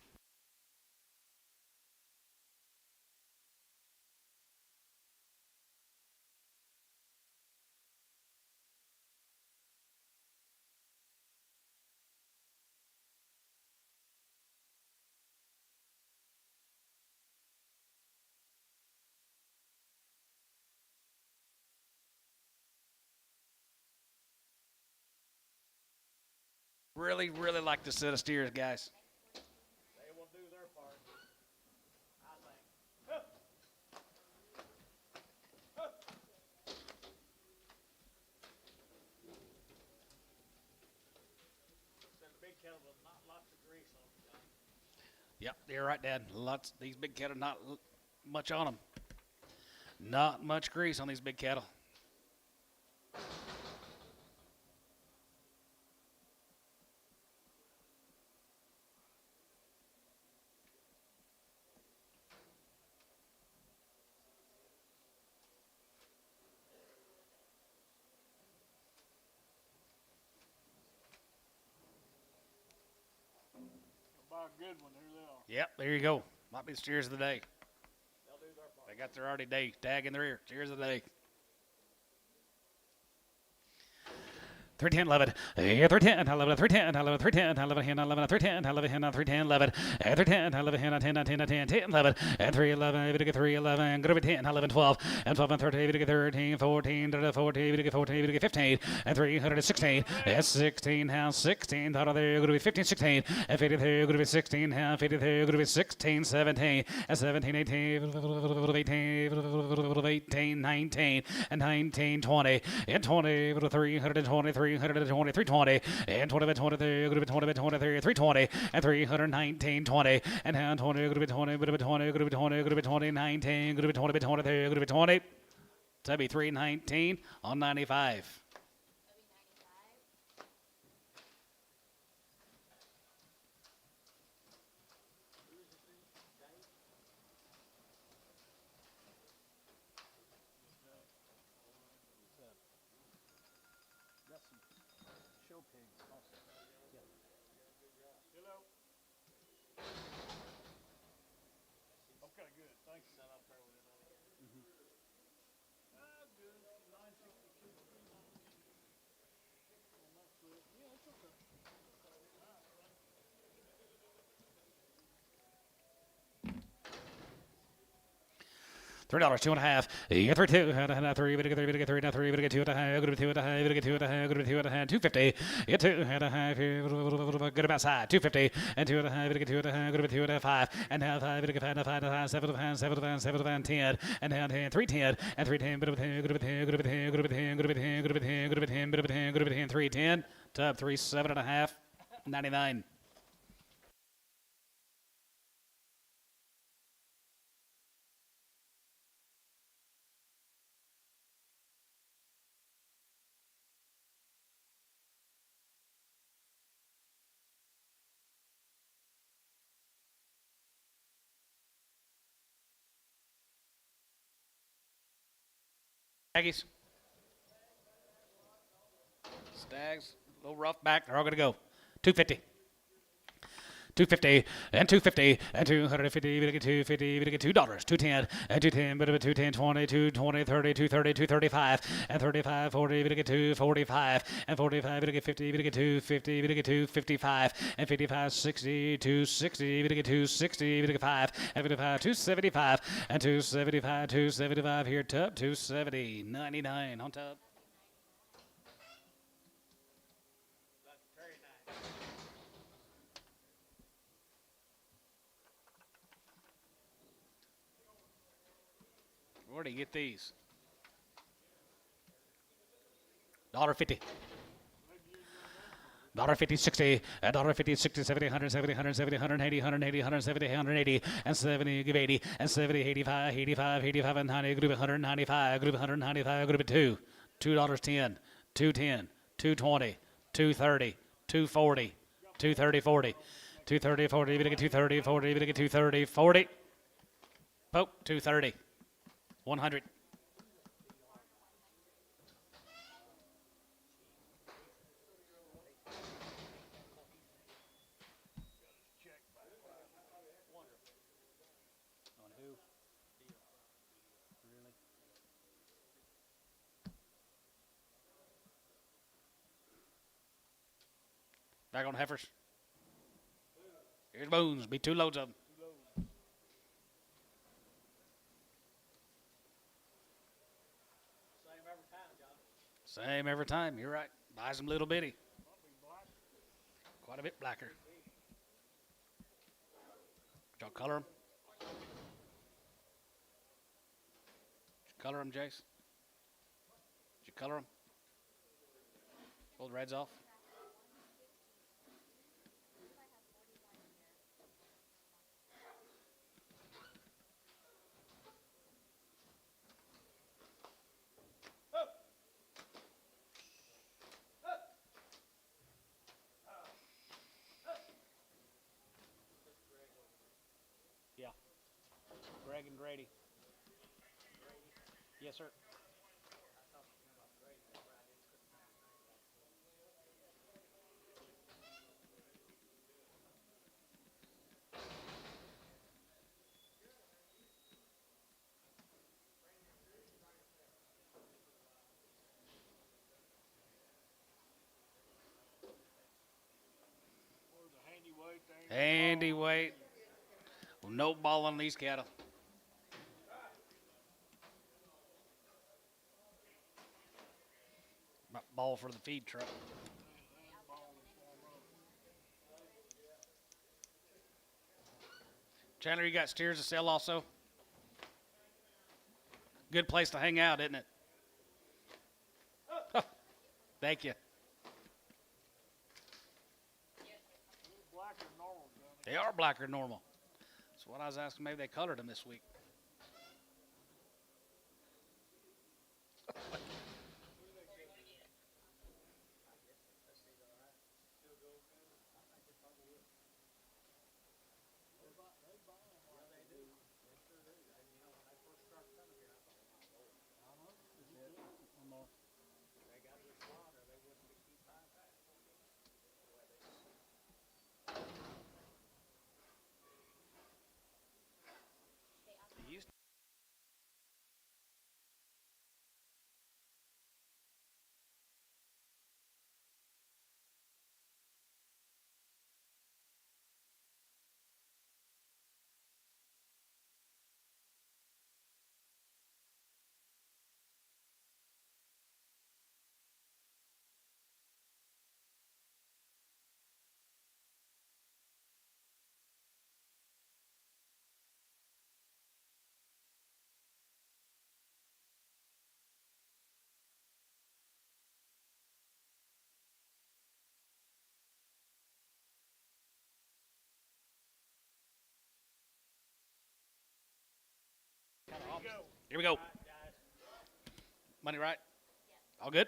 really, really like this set of steers, guys. They will do their part. I think. Said big cattle with not lots of grease on them. Yep, you're right, Dad. Lots. These big cattle, not much on them. Not much grease on these big cattle. Buy a good one, here they are. Yep, there you go. Might be the steers of the day. They'll do their part. They got their already day tag in their ear. Steers of the day. 310, 11, 310, 11, 310, 11, 310, 11, 11, 310, 11, 310, 11, 310, 11, 10, 10, 10, 10, 11, and 311, we get 311, go to 10, 11, 12, and 12 and 13, we get 13, 14, 14, we get 14, we get 15, and 316, and 16, now 16, out of there, go to be 15, 16, and 53, go to be 16, now 53, go to be 16, 17, and 17, 18, 18, 19, and 19, 20, and 20, 320, 320, 320, and 20, 23, going to be 20, 23, 320, and 319, 20, and now 20, going to be 20, going to be 20, going to be 20, going to be 20, 19, going to be 20, 23, going to be 20. That'd be 319 on 95. Hello. Okay, good. Thank you. Good. 962. On that slip. Yeah, it's okay. $3, 2.5. Yeah, 3, 2, and 3, we get 3, we get 3, now 3, we get 2 and a half, go to 2 and a half, we get 2 and a half, go to 2 and a half, 250. Yeah, 2 and a half, good about side, 250, and 2 and a half, we get 2 and a half, go to 2 and a half, 5, and now 5, we get 5 and a 5, 7 and a half, 7 and a half, 7 and a half, 10, and now 10, 310, and 310, go to 10, go to 10, go to 10, go to 10, go to 10, go to 10, go to 10, go to 10, go to 10, 310, tub 3, 7 and a half, 99. Aggies. Stags, a little rough back. They're all going to go. 250. 250 and 250 and 250. We get 250. We get $2. 210 and 210. But 210, 20, 220, 30, 230, 235 and 35, 40. We get 245 and 45. We get 50. We get 250. We get 255 and 55, 60, 260. We get 260. We get 5 and 55, 275 and 275, 275 here. Tub 270, 99 on top. Where do you get these? $1.50. $1.50, 60, $1.50, 60, 70, 170, 170, 180, 180, 170, 180, and 70, give 80, and 70, 85, 85, 85, and 90, group 195, group 195, group 2, $2.10, 210, 220, 230, 240, 230, 40, 230, 40, we get 230, 40, we get 230, 40, poke, 230, 100. On who? Really? Back on heifers. Here's bones. Be 2 loads of them. Same every time. You're right. Buys them little bitty. Quite a bit blacker. Did y'all color them? Did you color them, Jace? Did you color them? Pull the reds off? Yeah. Greg and Grady. Yes, sir. Where's the handy weight thing? Handy weight. Well, no ball on these cattle. Ball for the feed truck. Chandler, you got steers to sell also? Good place to hang out, isn't it? Thank you. Blacker than normal, Johnny. They are blacker than normal. That's what I was asking. Maybe they colored them this week. Here we go. Money right? All good?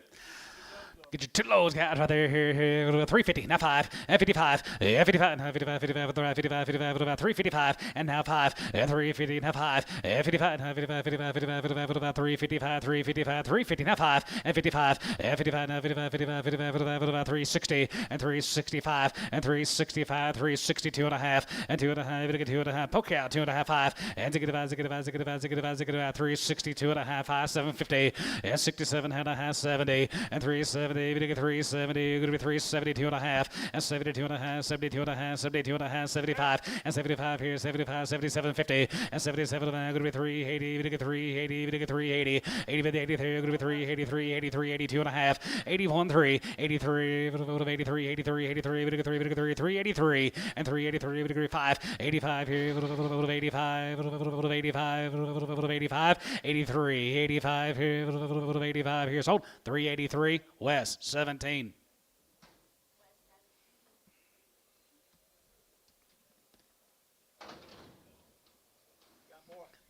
Get your two lows, guys, right there. Here. 350. Now 5. And 55. And 55. Now 55. 55. 55. 55. 355. And now 5. And 350. Now 5. And 55. Now 55. 55. 55. 55. 355. 355. 350. Now 5. And 55. And 55. Now 55. 55. 55. 55. 360. And 365. And 365. 362 and a half. And 2 and a half. Get 2 and a half. Poke out. 2 and a half. 5. And to get about 362 and a half. 5. 750. And 67 and a half. 70. And 370. Going to get 370. Going to be 372 and a half. And 72 and a half. 72 and a half. 72 and a half. 75. And 75 here. 75. 77. 50. And 77 and a half. Going to be 380. Going to get 380. Going to get 380. 80 with 83. Going to be 383. 83. 82 and a half. 81. 3. 83. 83. 83. 83. Going to get 3. Going to get 3. 383. And 383. Going to get 5. 85 here. 85. 85. 85. 83. 85 here. 85 here. Sold. 383. West 17.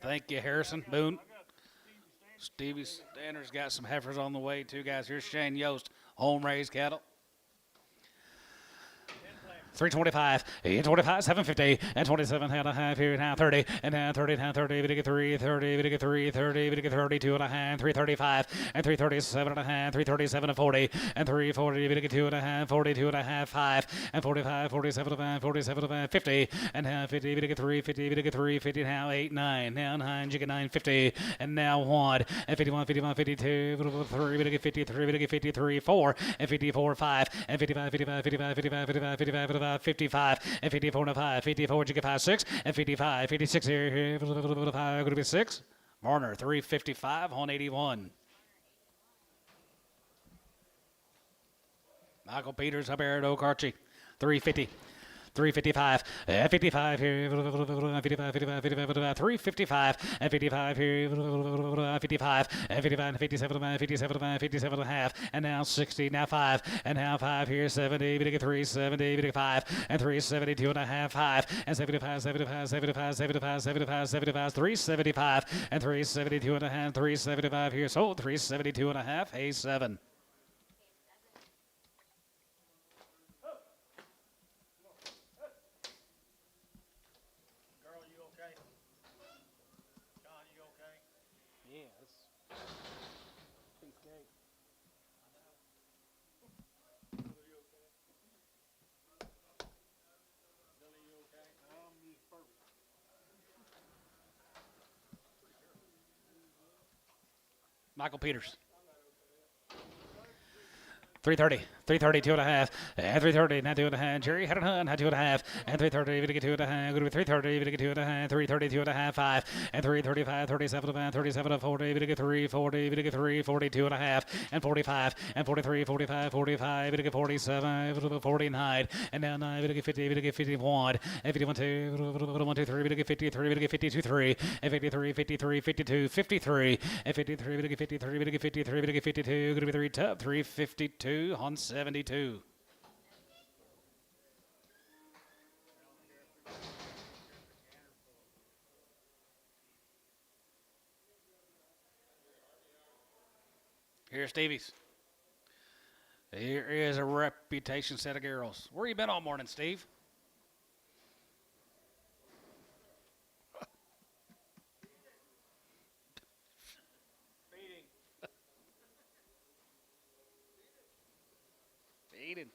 Thank you, Harrison. Boone. Stevie Stander's got some heifers on the way, too, guys. Here's Shane Yost, home raised cattle. 325, 825, 750, and 27 and a half here now 30, and now 30, now 30, we get 3, 30, we get 3, 30, we get 32 and a half, 335, and 337 and a half, 337 and 40, and 340, we get 2 and a half, 42 and a half, 5, and 45, 47 and a half, 47 and a half, 50, and now 50, we get 350, we get 350, now 8, 9, now 9, you get 950, and now 1, and 51, 51, 52, 3, we get 53, we get 53, 4, and 54, 5, and 55, 55, 55, 55, 55, 55, 55 and 54 and a 5, 54 you get 5, 6 and 55, 56 here, 5 going to be 6. Marner 355 on 81. Michael Peters up here at Oak Archie 350. 355, and 55 here, 55, 55, 55, 355, and 55 here, 55, and 55, and 57, 57, 57 and a half, and now 60, now 5, and now 5 here, 70, we get 370, we get 5, and 372 and a half, 5, and 75, 75, 75, 75, 75, 75, 375, and 372 and a half, 375 here, sold 372 and a half, A7. Michael Peters. 330, 330, 2 and a half, and 330, now 2 and a half. Jerry had it on, had 2 and a half, and 330, we get 2 and a half. Going to be 330, we get 2 and a half, 330, 2 and a half, 5, and 335, 37 and a half, 37 and 40, we get 340, we get 342 and a half, and 45, and 43, 45, 45, we get 47, 49, and now 9, we get 50, we get 51, and 51, 2, 1, 2, 3, we get 53, we get 52, 3, and 53, 53, 52, 53, and 53, we get 53, we get 53, we get 52, going to be 3 top, 352 on 72. Here's Stevie's. Here is a reputation set of girls. Where you been all morning, Steve? Feeding.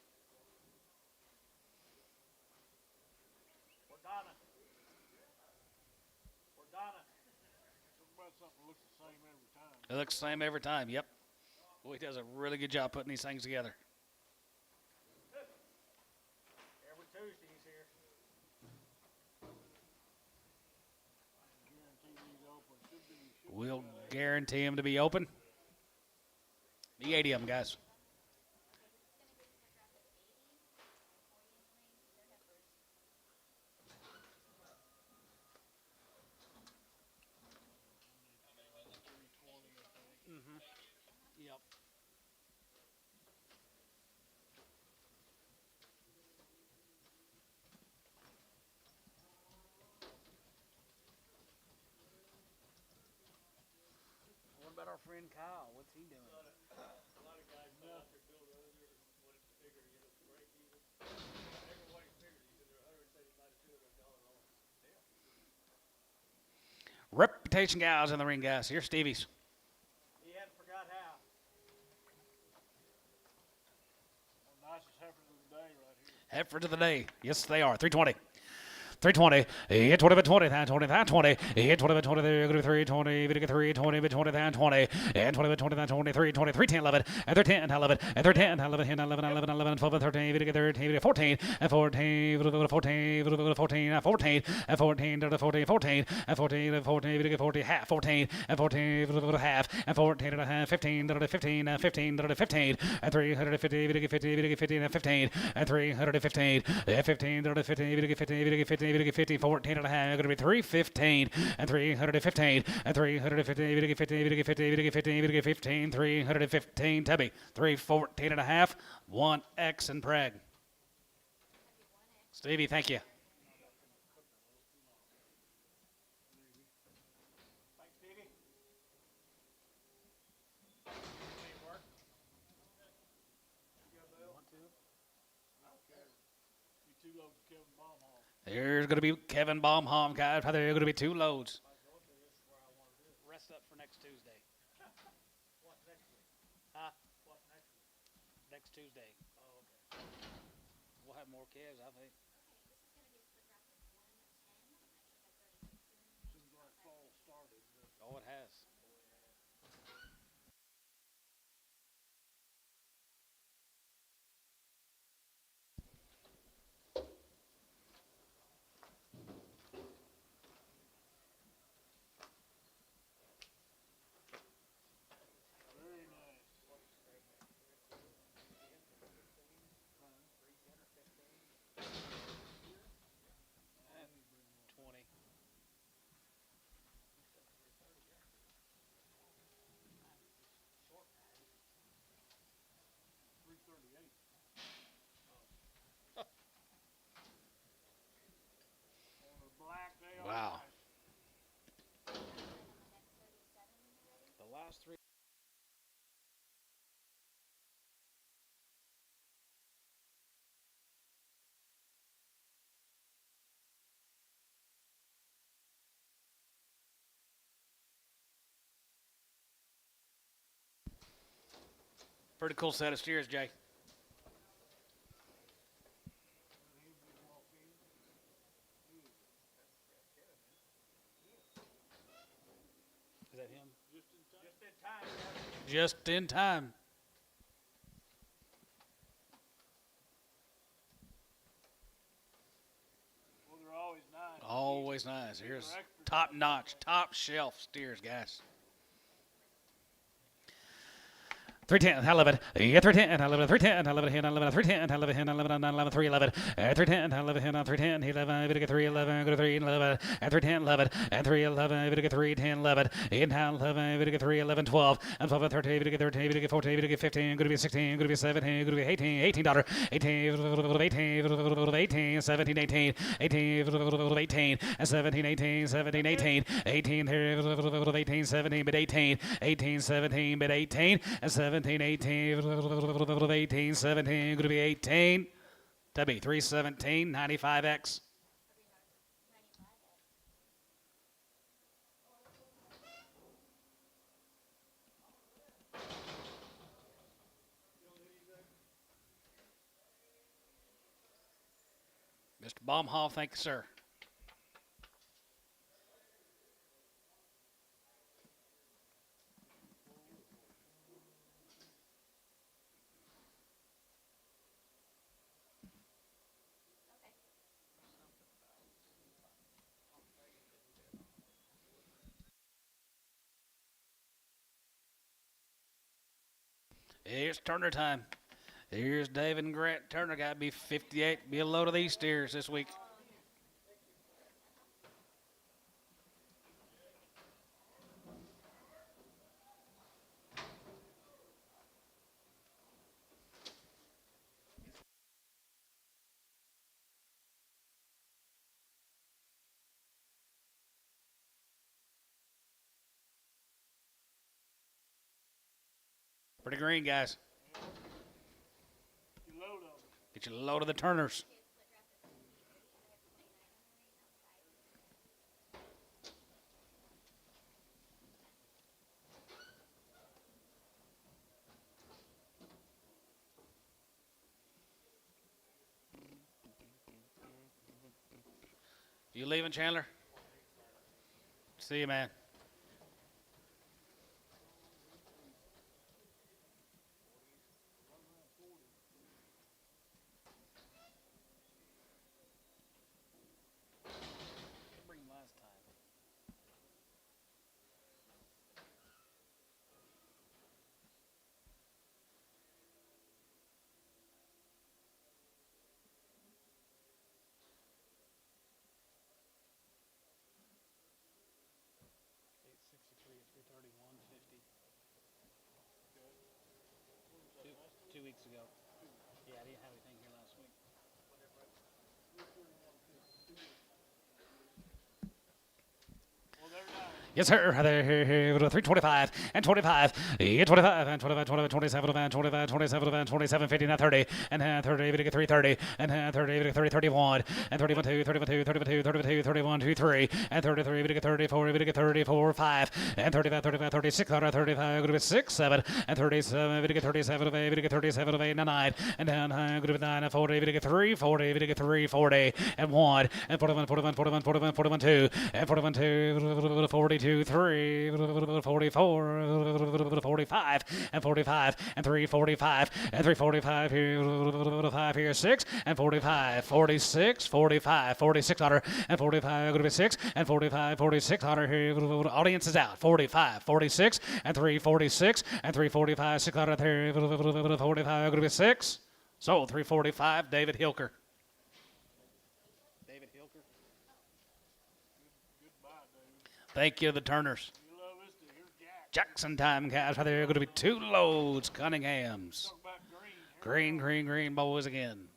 It looks the same every time, yep. Boy, he does a really good job putting these things together. Every Tuesday he's here. We'll guarantee him to be open. The 80 of them, guys. Yep. What about our friend Kyle? What's he doing? A lot of guys know. Reputation gals in the ring, guys. Here's Stevie's. He hadn't forgot how. Well, nicest heifer of the day right here. Heifers of the day. Yes, they are. 320. 320, hit 20 by 20, that 20, that 20, hit 20 by 20, there, go to 320, we get 320 by 20, that 20, and 20 by 20, that 20, 320, 310, 11, and 310, 11, and 310, 11, 11, 11, 11, 12, and 13, we get 13, we get 14, and 14, 14, 14, and 14, and 14, 14, 14, and 14, and 14, we get 40, half, 14, and 14, half, and 14 and a half, 15, 15, and 15, 15, and 350, we get 50, we get 15, and 15, and 315, and 15, 15, we get 50, we get 50, 50, 14 and a half, going to be 315, and 315, and 350, we get 50, we get 50, we get 50, we get 15, 315, Tubby, 314 and a half, 1X and Prague. Stevie, thank you. Thanks, Stevie. You 2 loads of Kevin Baumhall. There's going to be Kevin Baumholm, guys. There's going to be 2 loads. Rest up for next Tuesday. What's next week? Huh? What's next week? Next Tuesday. Oh, okay. We'll have more calves, I think. Seems like fall started. Oh, it has. Very nice. And 20. Black, they are Wow. nice. The last 3. Pretty cool set of steers, Jay. Is that him? Just in time. Just in time. Well, they're always nice. Always nice. Here's These are extra top nice. notch, top shelf steers, guys. 310, 11, 310, 11, 310, 11, 11, 310, 11, 11, 11, 311, 310, 11, 310, 11, we get 311, go to 311, and 310, 11, and 311, we get 310, 11, in town 11, we get 311, 12, and 12, 13, we get 13, we get 14, we get 15, go to be 16, go to be 17, go to be 18, $18, 18, 18, 17, 18, 18, 18, and 17, 18, 17, 18, 18, 18, 17, but 18, 18, 17, but 18, and 17, 18, 18, 17, going to be 18. Tubby, 317, 95X. Mr. Baumhoff, thank you, sir. It's Turner time. Here's David and Grant Turner. Got to be 58. Be a load of these steers this week. Pretty green, guys. You load them. Get you a load of the Turners. You leaving, Chandler? See you, man. Bring last time. Two weeks ago. Yeah, I didn't have anything here last week. Yes, sir. 325 and 25, 25 and 25, 25, 27 and 25, 27 and 27, 50 and 30 and 30, 330 and 30, 30, 31 and 31, 2, 31, 2, 32, 32, 31, 2, 3 and 33, 34, 34, 5 and 35, 35, 36, 35, 6, 7 and 37, 37, 37, 8, 9 and 9, 40, 3, 40, 3, 40 and 1 and 41, 41, 41, 41, 41, 2 and 41, 2, 42, 3, 44, 45 and 45 and 345 and 345 here, 5 here, 6 and 45, 46, 45, 46 on her and 45, going to be 6 and 45, 46 on her here. Audience is out. 45, 46 and 346 and 345, 6 on her there. 45, going to be 6. So 345, David Hilker. David Hilker. Thank you, the Turners. Jackson time, guys. Right there, going to be 2 loads. Cunningham's. Green, green, green boys again.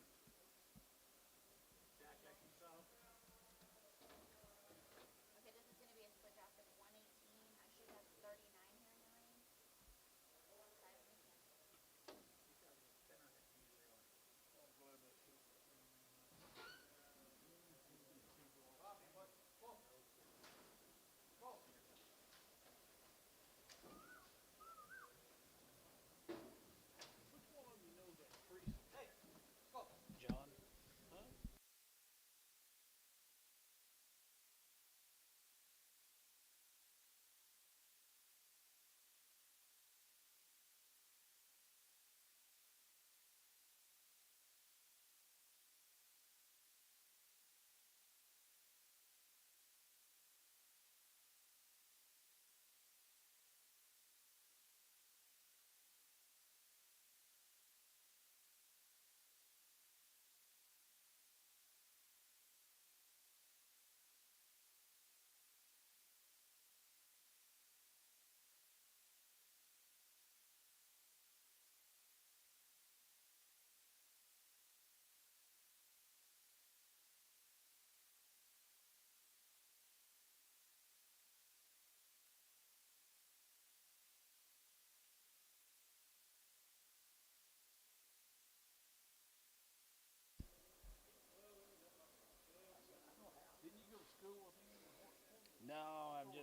No, I've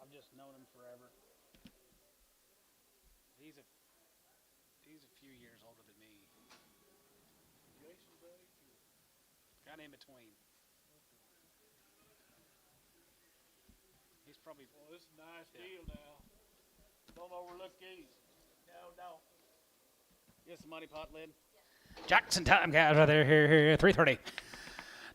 just known him forever. He's a few years older than me. Kind of in between. He's probably. Well, this is a nice deal now. Don't overlook these. No. Yes, the money pot lid. Jackson time, guys, right there, here, 330.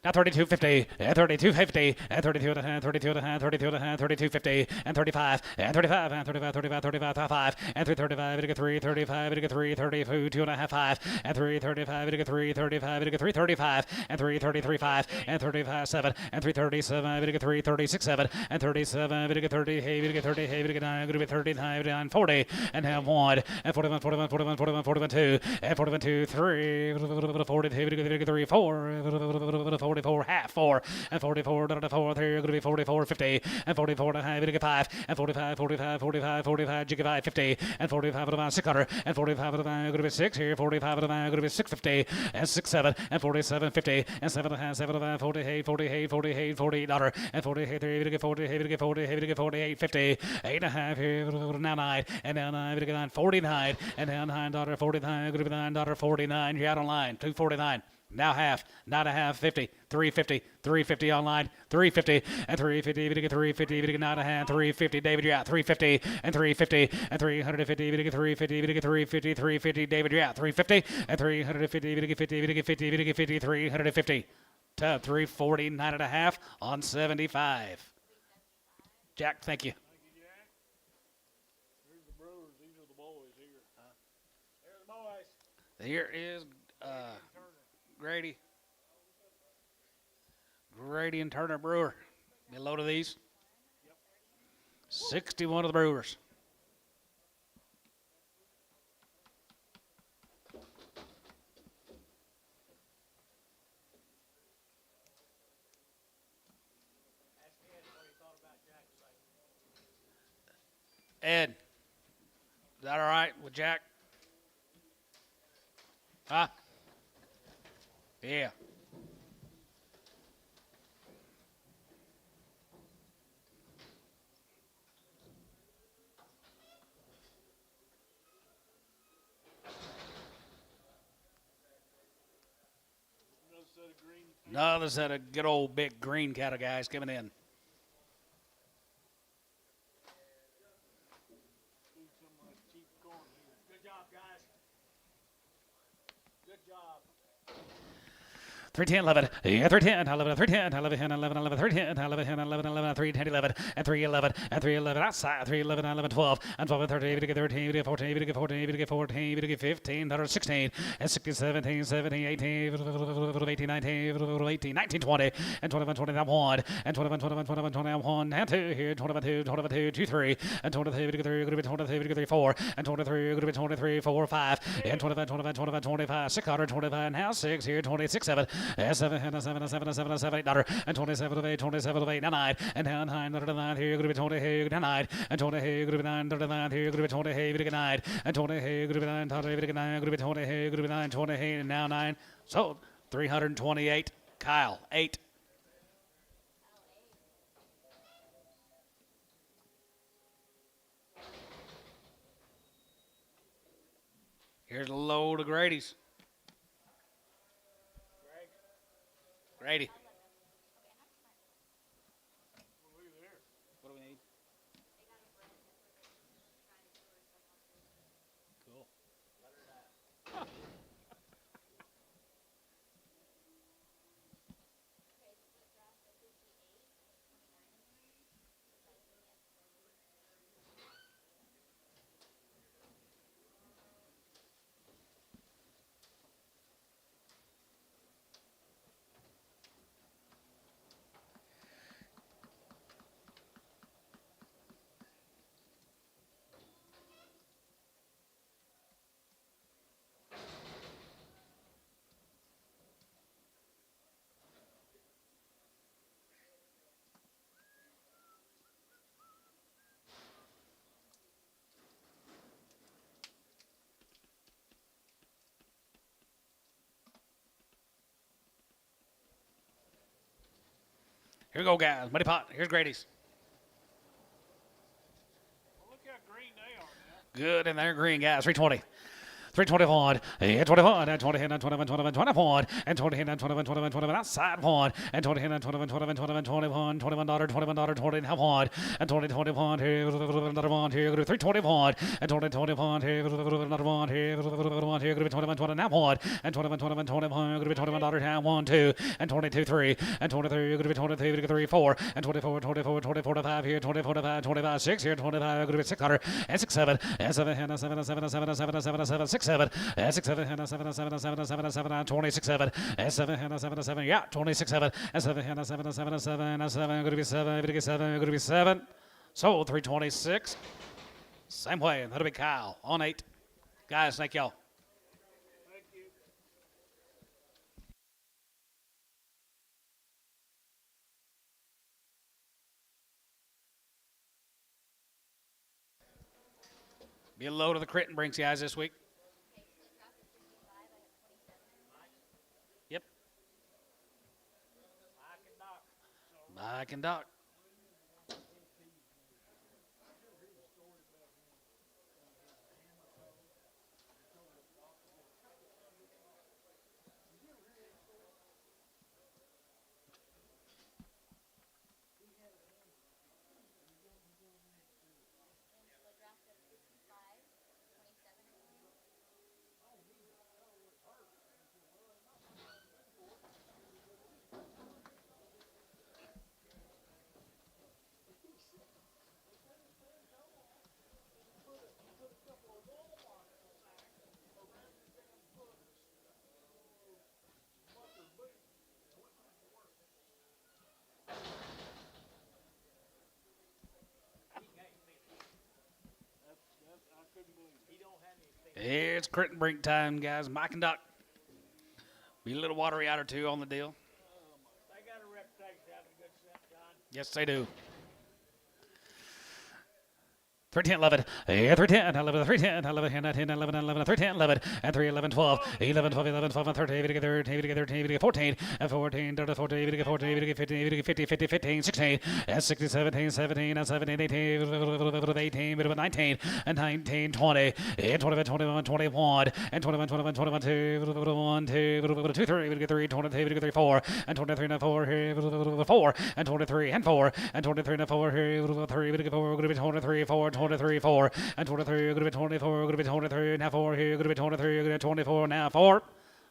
Now 32.50, and 32.50, and 32 and a half, 32 and a half, 32 and a half, 32.50, and 35, and 35, and 35, 35, 35, 5, and 335, it get 335, it get 332, 2 and a half, 5, and 335, it get 335, it get 335, and 333, 5, and 35, 7, and 337, it get 336, 7, and 37, it get 30, hey, it get 30, hey, it get 9, going to be 39, 40, and have 1, and 41, 41, 41, 41, 41, 2, and 41, 2, 3, 40, hey, it get 3, 4, 44, half 4, and 44, 4, there, going to be 44, 50, and 44 and a half, it 5, and 45, 45, 45, 45, jiggy 5, 50, and 45 and about 600, and 45 and about going to be 6 here, 45 and about going to be 650, and 6, 7, and 47, 50, and 7 and a half, 7 and a half, 48, 48, 48, 48, $, and 48, there, it get 40, it get 40, it get 48, 50, 8 and a half here, now 9, and now 9, it get 9, 49, and now $9, 49, going to be $9, 49, you're out on line, 249. Now half, not a half, 50, 350, 350 online, 350, and 350, Vidiga 350, Vidiga not a hand, 350, David, you're out, 350, and 350, and 350, Vidiga 350, Vidiga 350, 350, David, you're out, 350, and 350, Vidiga 50, Vidiga 50, Vidiga 50, 350, to 349 and a half on 75. Jack, thank you. Thank you, Jack. Here's the Brewers. These are the boys here. Here's the boys. Here is Grady. Grady and Turner Brewer. Be a load of these. 61 of the Brewers. Ed, is that all right with Jack? Huh? Yeah. Another set of green. Another set of good old big green cattle guys coming in. Do some cheap corn here. Good job, guys. Good job. 310, 11, yeah, 310, 11, 310, 11, 11, 11, 310, 11, 11, 11, 310, 11, and 311, and 311 outside, 311, 11, 12, and 12, and 13, 13, 14, 14, 14, 15, 16, and 16, 17, 17, 18, 18, 19, 18, 19, 20, and 21, 21, 1, and 21, 21, 21, 21, 1, and 2 here, 21, 2, 21, 2, 3, and 23, 3, 23, 4, and 23, 23, 4, 5, and 25, 25, 25, 25, 625, now 6 here, 26, 7, and 7, and 7, and 7, and 7, and 7, 8, daughter, and 27 of 8, 27 of 8, 9, and 9, 9, here, you're going to be 20, here, you're going to be 9, and 20, here, you're going to be 9, 39, here, you're going to be 20, here, you're going to be 9, and 20, here, you're going to be 9, 20, here, you're going to be 9, you're going to be 20, here, you're going to be 9, 20, here, and now 9, sold, 328, Kyle, 8. Here's a load of Grady's. Grady. What do we need? Cool. Here we go, guys. Muddy pot. Here's Grady's. Well, look how green they are now. Good in there, green, guys. 320. 321, and 21, and 20, and 21, 21, 21, and 20, and 21, 21, 21, outside 1, and 20, and 21, 21, 21, 21, 21, daughter, 21, daughter, 20, and 1, and 20, 21, here, another 1, here, 321, and 20, 21, here, another 1, here, 1, here, 21, 20, now 1, and 21, 21, 21, 21, daughter, down 1, 2, and 22, 3, and 23, 22, 3, 4, and 24, 24, 24, 5, here, 24, 5, 25, 6, here, 25, 600, and 6, 7, and 7, and 7, and 7, and 7, and 7, and 7, and 7, 6, 7, and 6, 7, and 7, and 7, and 7, and 7, and 7, and 26, 7, and 7, and 7, and 7, yeah, 26, 7, and 7, and 7, and 7, and 7, and 7, going to be 7, going to be 7, going to be 7, sold 326, same way, that'll be Kyle on 8, guys, thank y'all. Thank you. Be a load of the Critton Brinks guys this week. Yep. Mike and Doc. It's crit and brink time, guys. Mike and Doc. Be a little watery out or two on the deal. They got a reputation of having a good scent, John. Yes, they do. 310, 11, 310, 11, 310, 11, 10, 11, 11, 310, 11, and 3, 11, 12, 11, 12, 11, 12, 13, 13, 14, and 14, 14, 14, 15, 50, 50, 15, 16, and 16, 17, 17, and 17, 18, 18, 19, and 19, 20, and 21, 21, 21, and 21, 21, 21, 2, 1, 2, 2, 3, 3, 23, 3, 4, and 23, and 4, 4, and 23, and 4, and 23, and 4, 3, 4, 23, 4, 23, 4, and 23, going to be 24, going to be 23, now 4 here, going to be 23, going to be 24, now 4.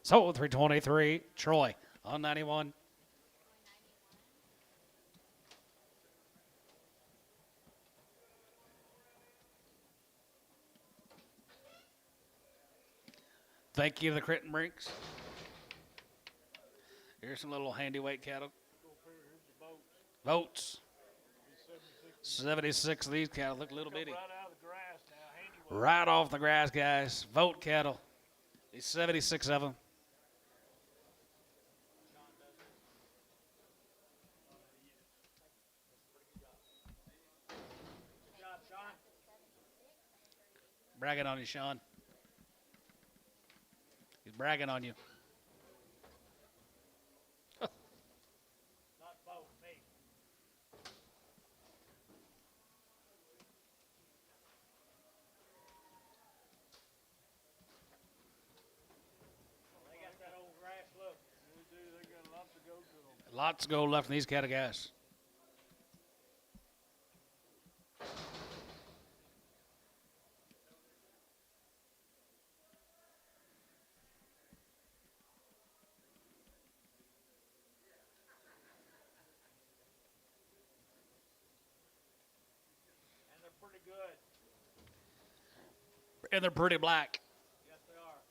So 323, Troy on 91. Thank you to the Crit and Brinks. Here's some little handy weight cattle. Votes. 76 of these cattle look a little bitty. Right out of the grass now. Right off the grass, guys. Vote cattle. These 76 of them. Good job, Sean. Bragging on you, Sean. He's bragging on you. Not vote me. They got that old grass look. They do. They got lots to go to them. Lots to go left in these cattle, guys. And they're pretty good. And they're pretty black. Yes, they are.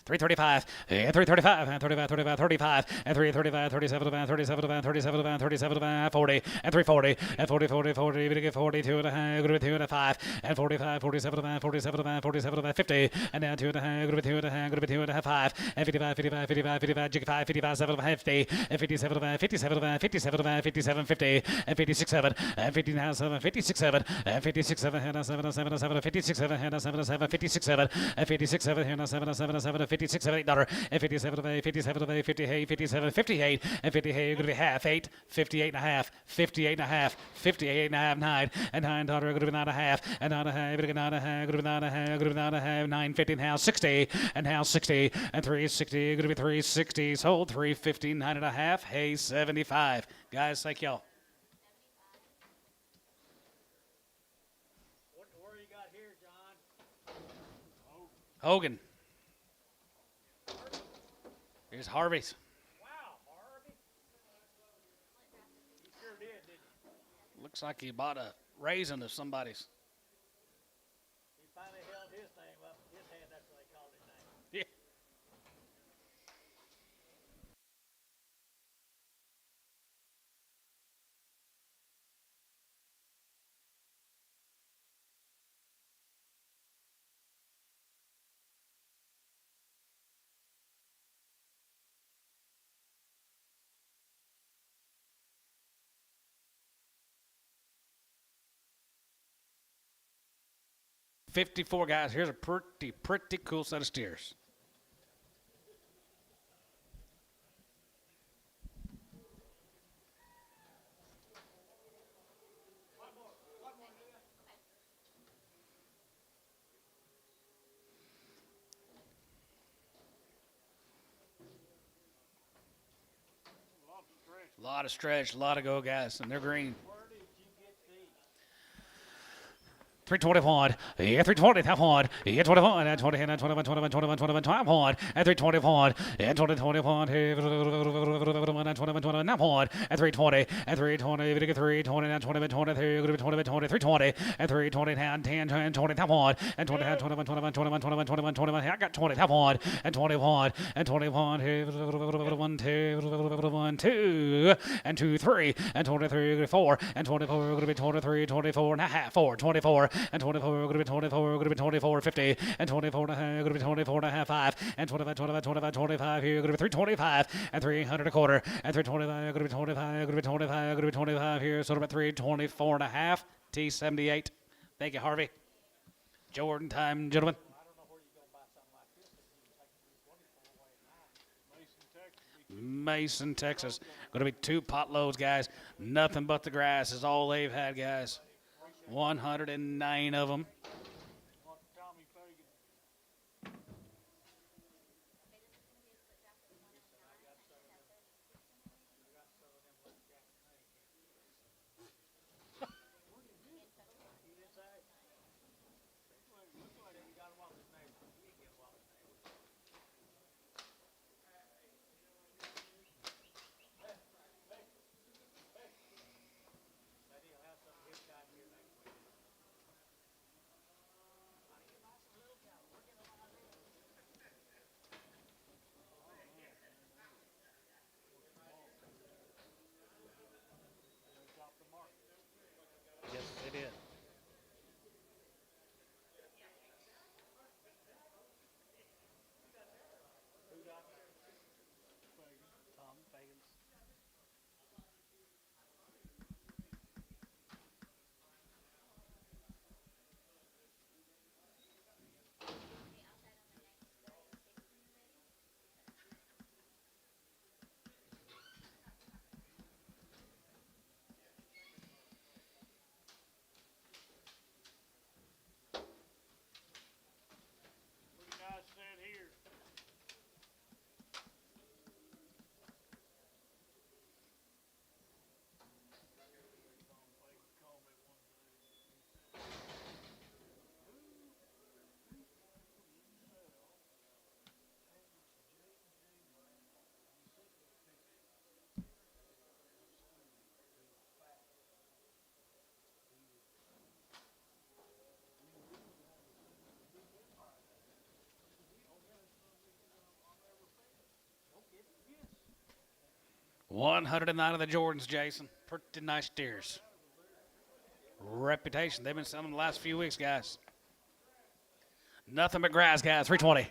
335, and 335, and 35, 35, 35, and 335, 37, 37, 37, 37, 40, and 340, and 40, 40, 40, we get 42 and a half, good with 2 and a 5, and 45, 47, 47, 47, 50, and now 2 and a half, good with 2 and a half, good with 2 and a half, 5, and 55, 55, 55, 55, 55, 55, 7, 50, and 57, 57, 57, 57, 50, and 56, 7, and 59, 7, 56, 7, and 56, 7, and 7, 7, 7, 56, 7, and 7, 7, 56, 7, and 56, 7, and 7, 7, 7, 56, 7, $8, and 57 of 8, 57 of 8, 58, 57, 58, and 58, going to be half, 8, 58 and a half, 58 and a half, 58 and a half, 9, and $9, going to be 9 and a half, and 9 and a half, going to be 9 and a half, going to be 9 and a half, going to be 9 and a half, 9, 50 and a half, 60, and now 60, and 360, going to be 360, sold 350, 9 and a half, hay 75. Guys, thank y'all. Where you got here, John? Hogan. Here's Harvey's. Wow, Harvey. He sure did, didn't he? Looks like he bought a raisin of somebody's. He finally held his name up. His hand, that's what they called his name. Yeah. $54, guys. Here's a pretty cool set of steers. A lot of stretch, a lot of go, guys, and they're green. Where did you get these? 321, yeah, 320, top one, yeah, 21, and 20, and 21, 21, 21, 21, top one, and 321, and 20, 21, and 21, 21, top one, and 320, and 320, 320, and 20, 23, 20, 20, 320, and 320, and 10, and 20, top one, and 20, 21, 21, 21, 21, 21, 21, I got 20, top one, and 21, and 21, 1, 2, and 2, 3, and 23, 4, and 24, going to be 23, 24 and a half, 4, 24, and 24, going to be 24, going to be 24, 50, and 24 and a half, going to be 24 and a half, 5, and 25, 25, 25, 25, here, going to be 325, and 300 a quarter, and 325, going to be 25, going to be 25, going to be 25 here, so about 324 and a half, T78. Thank you, Harvey. Jordan time, gentlemen. Mason, Texas. Going to be 2 pot loads, guys. Nothing but the grass is all they've had, guys. 109 of them. Yes, they did. Tom Fagans. $109 of the Jordans, Jason. Pretty nice steers. Reputation. They've been selling the last few weeks, guys. Nothing but grass, guys. 320.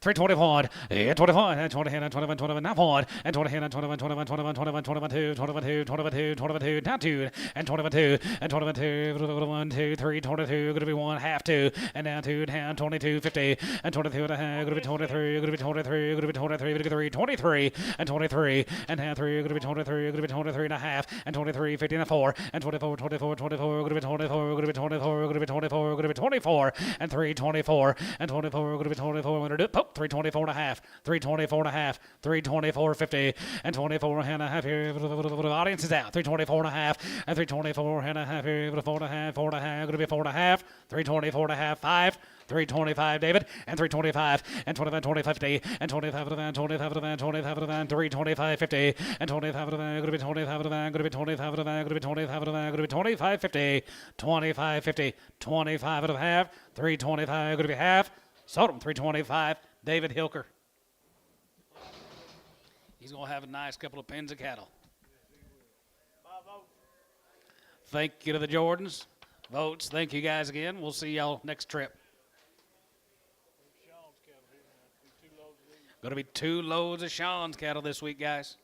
321, and 21, and 20, and 21, 21, not 1, and 20, and 21, 21, 21, 21, 21, 2, 21, 2, 21, 2, 21, 2, down 2, and 21, 2, and 21, 2, 1, 2, 3, 22, going to be 1, half 2, and down 2, down 22, 50, and 22 and a half, going to be 23, going to be 23, going to be 23, going to be 3, 23, and 23, and down 3, going to be 23, going to be 23 and a half, and 23, 50 and a 4, and 24, 24, 24, going to be 24, going to be 24, going to be 24, going to be 24, and 3, 24, and 24, going to be 24, going to do, 324 and a half, 324 and a half, 324, 50, and 24 and a half here. The audience is out. 324 and a half, and 324 and a half here. 4 and a half, 4 and a half, going to be 4 and a half, 324 and a half, 5, 325, David, and 325, and 25, 25, 50, and 25 of the van, 25 of the van, 25 of the van, 325, 50, and 25 of the van, going to be 25 of the van, going to be 25 of the van, going to be 25 of the van, going to be 25, 50, 25, 50, 25 of the half, 325, going to be half, sold him 325, David Hilker. He's going to have a nice couple of pens of cattle. Thank you to the Jordans. Votes. Thank you guys again. We'll see y'all next trip. Going to be 2 loads of Sean's cattle this week, guys.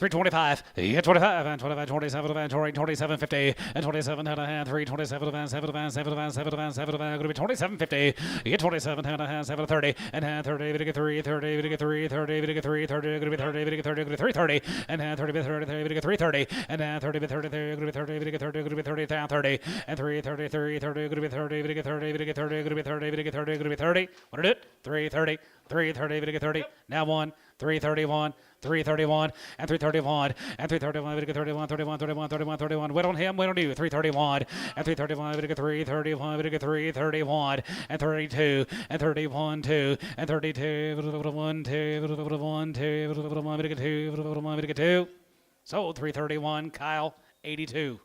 325, yeah, 25, and 25, 27, and 27, 50, and 27 and a half, 327, and 7, and 7, and 7, and 7, and going to be 27, 50, yeah, 27 and a half, 7, 30, and half 30, to get 3, 30, to get 3, 30, to get 3, 30, going to be 30, to get 30, to get 330, and half 30, 30, to get 330, and half 30, 30, going to be 30, to get 30, going to be 30, down 30, and 3, 30, 30, 30, going to be 30, to get 30, to get 30, going to be 30, to get 30, going to be 30, want to do it? 330, 330, to get 30, now 1, 331, 331, and 331, and 331, we get 31, 31, 31, 31, 31. Wait on him, wait on you. 331, and 331, we get 331, we get 331, and 32, and 31, 2, and 32, 1, 2, 1, 2, 1, we get 2, 1, we get 2. So 331, Kyle, 82.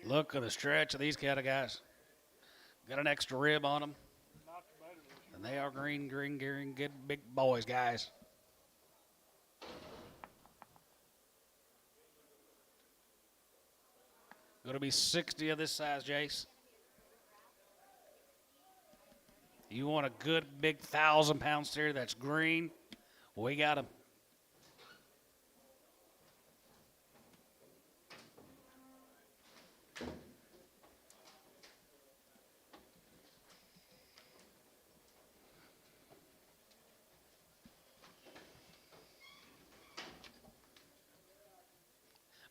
Look at the stretch of these cattle guys. Got an extra rib on them. And they are green, good big boys, guys. Going to be 60 of this size, Jace. You want a good big 1,000-pound steer that's green? We got them.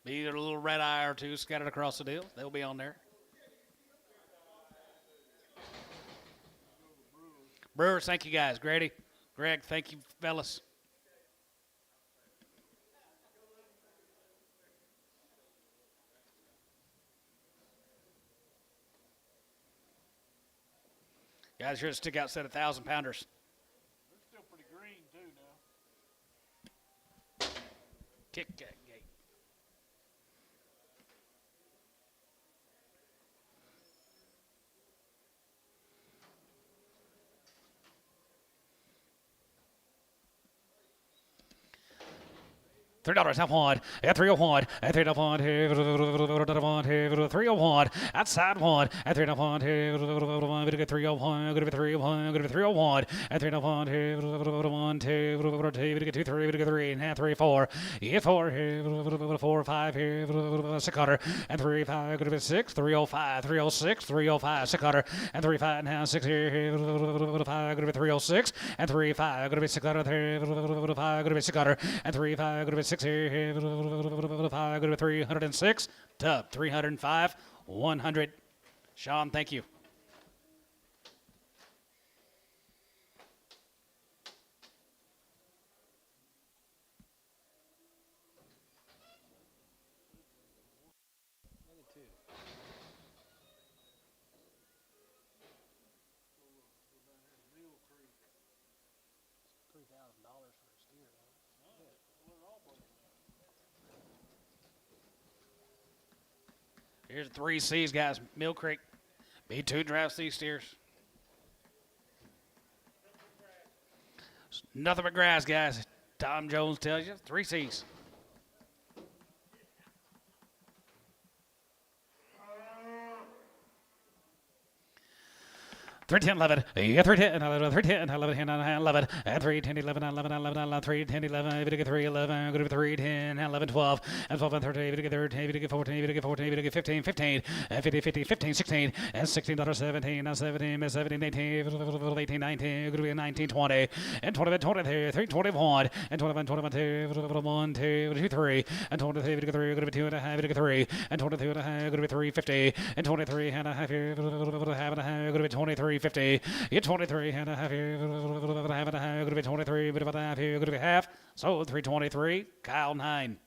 Be either a little red eye or two scattered across the deal. They'll be on there. Brewers, thank you guys. Grady, Greg, thank you, fellas. Guys, here to stick out set of 1,000-pounders. They're still pretty green, too, now. Kick that gate. $3 half one, at 301, at 301, 301, outside one, at 301, we get 301, going to be 301, going to be 301, at 301, 1, 2, we get 2, 3, we get 3, and half 3, 4, yeah, 4, 4, 5, 600, and 3, 5, going to be 6, 305, 306, 305, 600, and 3, 5, and half 6 here, 5, going to be 306, and 3, 5, going to be 600, 5, going to be 600, and 3, 5, going to be 6 here, 5, going to be 306, Tub, 305, 100. Sean, thank you. Here's the 3 C's, guys. Mill Creek. B2 drafts these steers. Nothing but grass, guys. Tom Jones tells you. 3 C's. 310, 11, yeah, 310, 11, 310, 11, 11, and 310, 11, 11, 11, 11, 310, 11, we get 3, 11, go to 310, 11, 12, and 12, and 13, we get 13, we get 14, we get 14, we get 15, 15, and 50, 50, 15, 16, and $16, 17, now 17, 17, 18, 18, 19, go to 19, 20, and 20, 23, 3, 21, and 21, 21, 2, 1, 2, 3, and 23, we get 3, go to 2 and a half, we get 3, and 22 and a half, go to 350, and 23 and a half, half and a half, go to 23. 50, you 23 and a half here, half and a half, going to be 23, bit of a half here, going to be half. So 323, Kyle 9.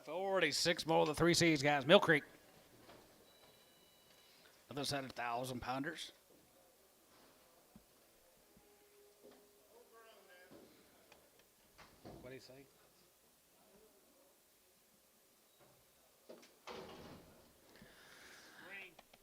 46 more of the 3 C's, guys. Mill Creek. Other side of 1,000 pounders. What do you say?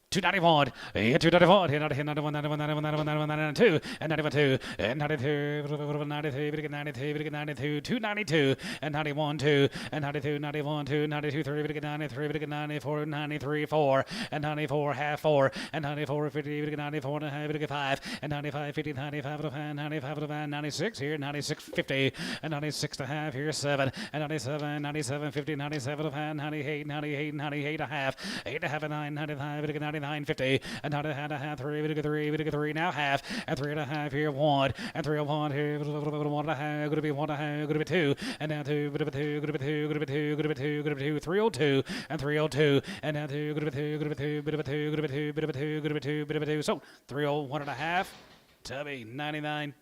291, 291, 91, 91, 91, 91, 92, and 91, and 92, 93, 92, 92, 292, and 91, 2, and 92, 91, 2, 92, 3, 93, 94, 93, 4, and 94, half 4, and 94, 50, 94, and a half, 5, and 95, 50, 95, 95, 96 here, 96, 50, and 96 and a half here, 7, and 97, 97, 50, 97, 98, 98, 98 and a half, 8 and a half, and 9, 95, 99, 50, and 9 and a half, 3, now half, and 3 and a half here, 1, and 3 and 1 here, 1 and a half, going to be 1 and a half, going to be 2, and now 2, going to be 2, going to be 2, going to be 2, going to be 2, going to be 2, 302, and 302, and now 2, going to be 2, going to be 2, bit of a 2, going to be 2, bit of a 2, going to be 2, bit of a 2, so 301 and a half, Tubby, 99.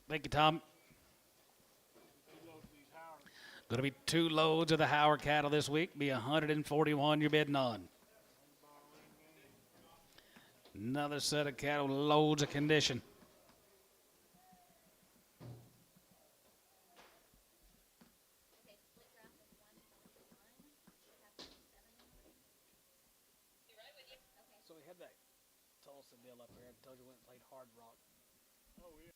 Thank you, Tom. Going to be 2 loads of the Howard cattle this week. Be 141 you're bidding on. Another set of cattle, loads of condition. So we had that Tulsa deal up here. I told you we went and played Hard Rock. Oh, yeah.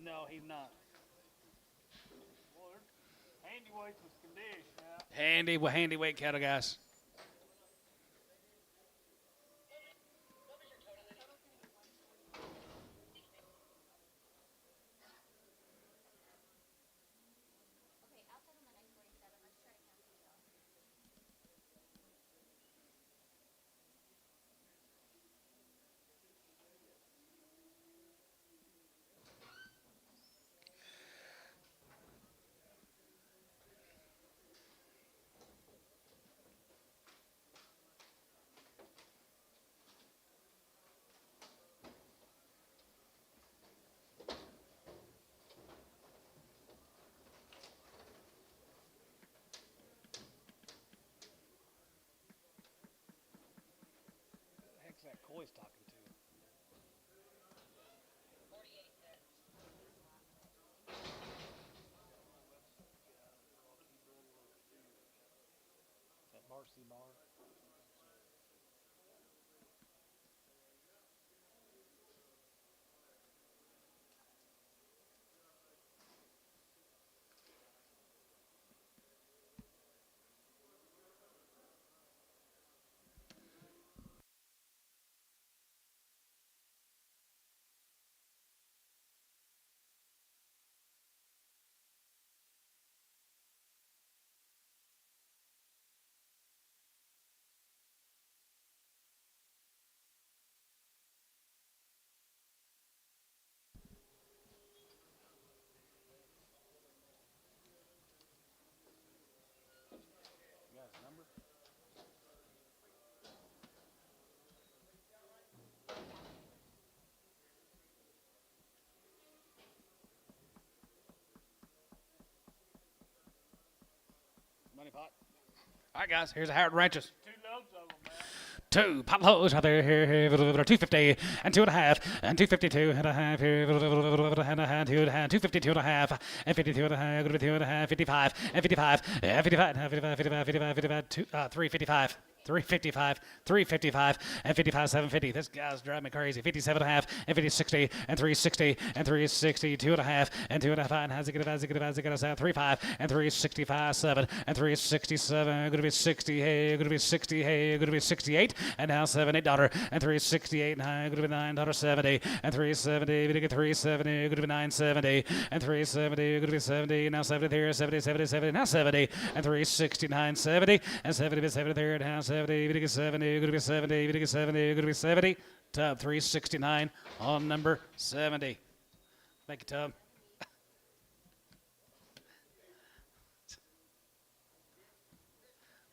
No, he's not. Well, they're handy weights with condition now. Handy weight cattle, guys. What's that Coy's talking to? That Marcy bar. You got his number? Money pot. All right, guys. Here's the Howard Ranches. 2 loads of them, man. 2 pot loads out there, here, 250 and 2 and a half, and 252 and a half, here, and a half, 2 and a half, 252 and a half, and 52 and a half, going to be 2 and a half, 55, and 55, and 55, 55, 55, 55, 55, 355. 355, 355, and 55, 750. This guy's driving me crazy. 57 and a half, and 50, 60, and 360, and 360, 2 and a half, and 2 and a half, and has it get a 35, and 365, 7, and 367, going to be 60, hey, going to be 60, hey, going to be 68, and now $7, and 368, going to be $9.70, and 370, going to get 370, going to be 970, and 370, going to be 70, now 70 there, 70, 70, 70, now 70, and 369, 70, and 70, 70 there, now 70, going to get 70, going to be 70, going to get 70, going to be 70, Tub 369 on number 70. Thank you, Tub.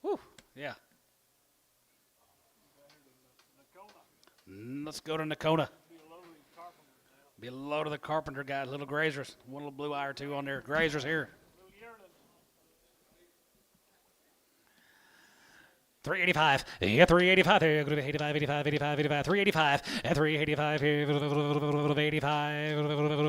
Woo, yeah. Let's go to Nakona. Be a load of the carpenter guys, little grazers. One little blue eye or two on there. Grazers here. 385. Yeah, 385 there. Going to be 85, 85, 85, 85, 385, and 385 here. 85,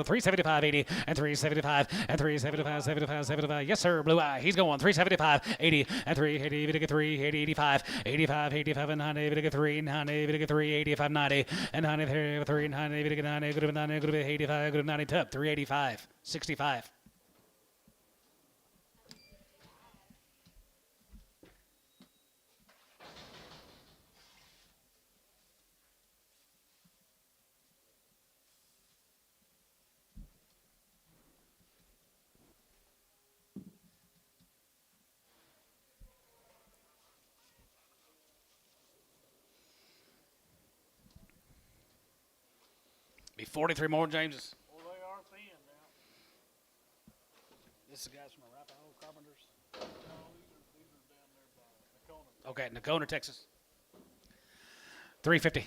375, 80, and 375, and 375, 75, 75. Yes, sir, blue eye. He's going 375, 80, and 380, 380, 85, 85, 85, and 90, 3, 90, 3, 85, 90, and 90 there, 3, 90, 90, good to be 90, good to be 85, good to be 90, top 385, 65. Be 43 more Jameses. Well, they are thin now. This is guys from Arapahoe Carpenters. No, these are down there by Nakona. Okay, Nakona, Texas. 350.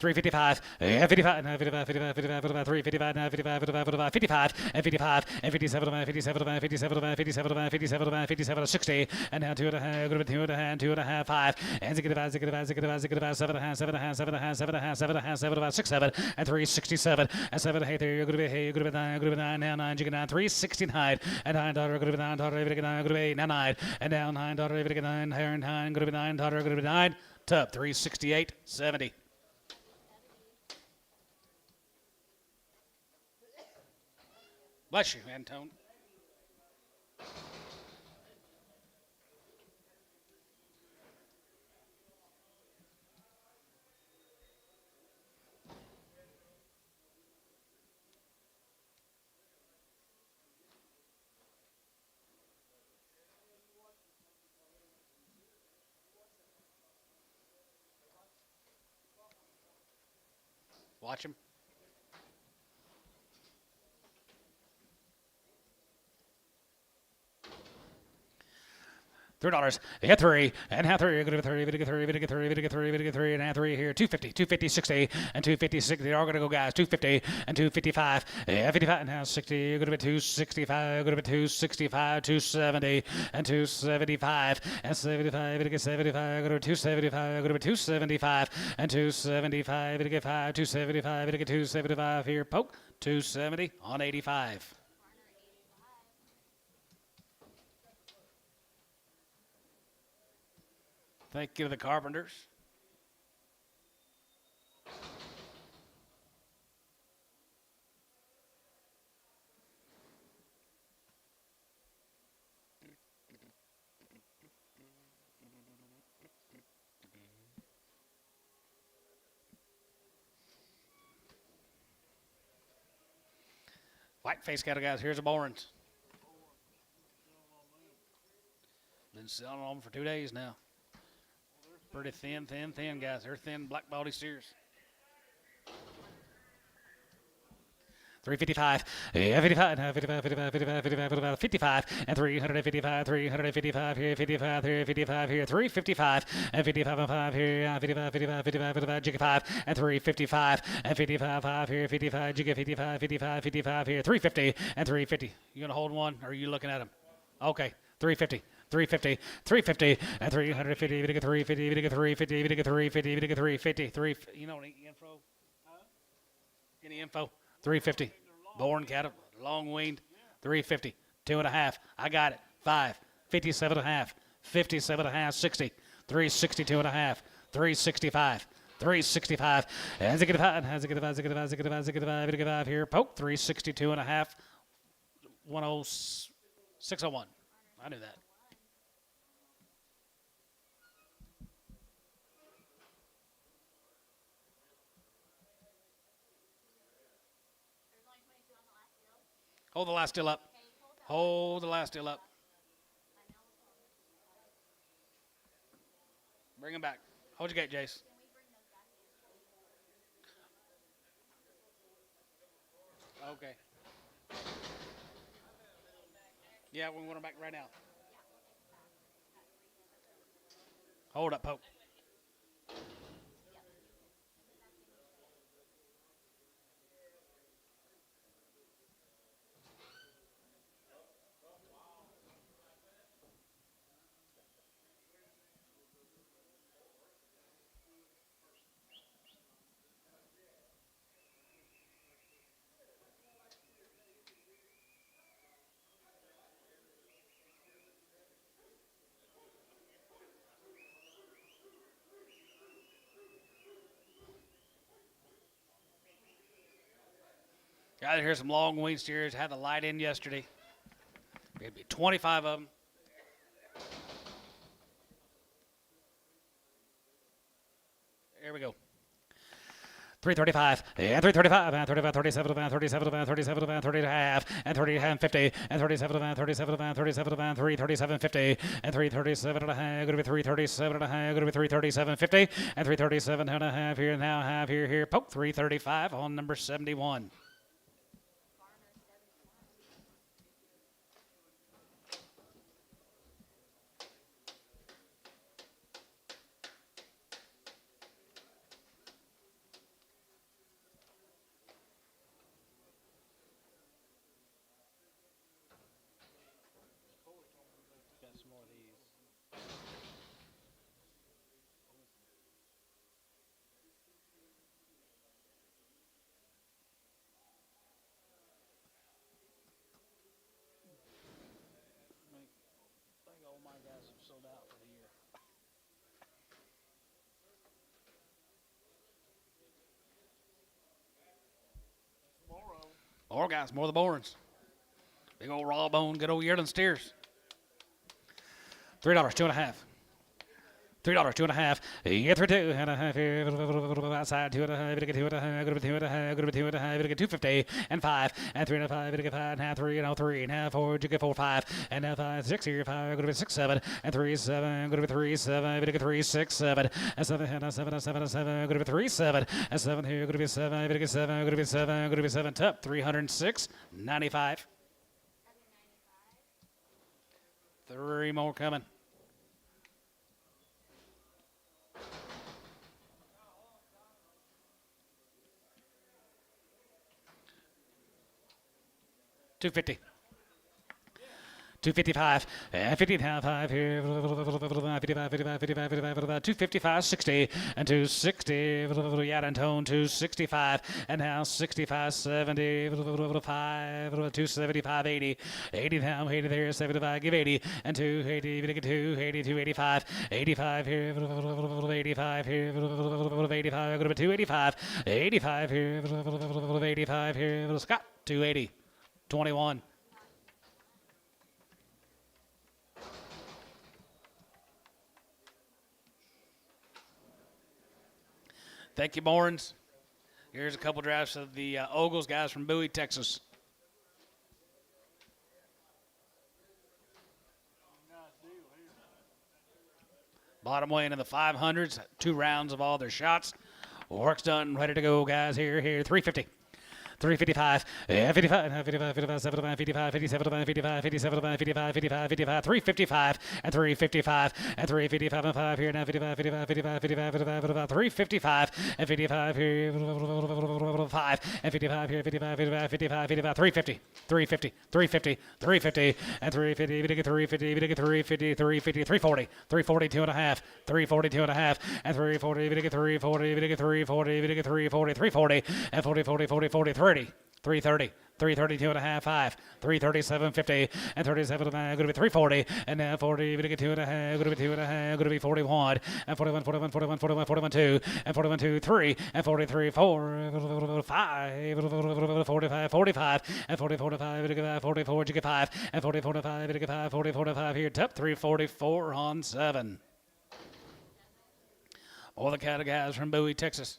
355, yeah, 55, 55, 55, 55, 55, 355, 55, 55, 55, and 55, and 57, 57, 57, 57, 57, 57, 60, and now 2 and a half, 2 and a half, 2 and a half, 5, and 65, 65, 65, 65, 7 and a half, 7 and a half, 7 and a half, 7 and a half, 7 and a half, 7 and a half, 6, 7, and 367, and 7, hey, there, you're going to be, hey, you're going to be 9, going to be 9, now 9, you get 9, 369, and $9, going to be 9, $9, going to be 8, now 9, and now $9, going to be 9, here and 9, going to be 9, $9, going to be 9, Tub 368, 70. Bless you, Antone. Watch him. $3. Yeah, 3 and half 3. You're going to be 30. Going to get 3. Going to get 3. Going to get 3. Going to get 3 and half 3 here. 250. 250, 60 and 250, 60. They are going to go, guys. 250 and 255. Yeah, 55 and half 60. You're going to be 265. You're going to be 265, 270 and 275 and 75. Going to get 75. Going to be 275. Going to be 275 and 275. Going to get 5. 275. Going to get 275 here. Poke. 270 on 85. Thank you to the Carpenters. Whiteface cattle, guys. Here's the Borans. Been selling on them for 2 days now. Pretty thin, guys. They're thin black body steers. 355, yeah, 55, 55, 55, 55, 55, 55, and 355, 355 here, 55 here, 55 here, 355, and 55 and 5 here, 55, 55, 55, 55, jiggy 5, and 355, and 55, 5 here, 55, jiggy 55, 55, 55 here, 350, and 350. You gonna hold one, or are you looking at them? Okay, 350. 350, 350, and 350, we get 350, we get 350, we get 350, we get 350, 3, you know any info? Any info? 350, born cattle, long weaned, 350, 2 and a half, I got it, 5, 57 and a half, 57 and a half, 60, 362 and a half, 365. 365. As it get five here. Poke 362 and a half. 601. I knew that. Hold the last still up. Hold the last still up. Bring him back. Hold your gate, Jace. Okay. Yeah, we want him back right now. Hold up, Poke. Guys, here's some long wing steers. Had the light in yesterday. It'd be 25 of them. Here we go. 335, and 335, and 35, 37, and 37, and 37, and 30 and a half, and 30 and 50, and 37, and 37, and 37, and 337, 50, and 337 and a half, going to be 337 and a half, going to be 337, 50, and 337 and a half here, now half here, poke 335 on number 71. More guys, more of the Borns. Big old raw bone, good old yearling steers. $3, 2.5. $3, 2.5. Yeah, 3, 2.5 here. Outside 2.5. Bit of 2.5. Good bit 2.5. Good bit 2.5. Bit of 250 and 5 and 3.5. Bit of 5.5. 3 and 3 and 5. 4. You get 4, 5 and 5, 6 here. 5. Good bit 6, 7 and 3, 7. Good bit 3, 7. Bit of 3, 6, 7 and 7 and 7 and 7 and 7. Good bit 3, 7 and 7 here. Good bit 7. Bit of 7. Good bit 7. Good bit 7. Top 306.95. 3 more coming. $250. 255 and 55 here, 55, 55, 55, 55, 255, 60 and 260, Yad and Tone 265 and now 65, 70, 5, 275, 80, 80 now, 80 there, 75, give 80 and 280, 280, 285, 85 here, 85 here, 85, go to 285, 85 here, 85 here, Scott 280, 21. Thank you, Borns. Here's a couple drafts of the Ogles guys from Bowie, Texas. Bottom weighing in the 500s, 2 rounds of all their shots. Work's done, ready to go, guys. Here, 350. 355, 55, 55, 55, 75, 55, 57, 55, 57, 55, 55, 55, 355, and 355, and 355, and 5 here now, 55, 55, 55, 55, 55, 55, 355, and 55 here, 5, and 55 here, 55, 55, 55, 55, 350, 350, 350, 350, and 350, 350, 350, 350, 340, 340, 2.5, 340, 2.5, and 340, 340, 340, 340, 340, 340, and 40, 40, 40, 43. 330, 330. 332 and a half, 5, 337.50, and 37 going to be 340, and now 40, going to get 2 and a half, going to be 2 and a half, going to be 41, and 41, 41, 41, 41, 41, 2, and 41, 2, 3, and 43, 4, 5, 45, 45, and 40, 45, going to get 44, you get 5, and 40, 45, going to get 5, 40, 45 here, top 344 on 7. All the cattle guys from Bowie, Texas.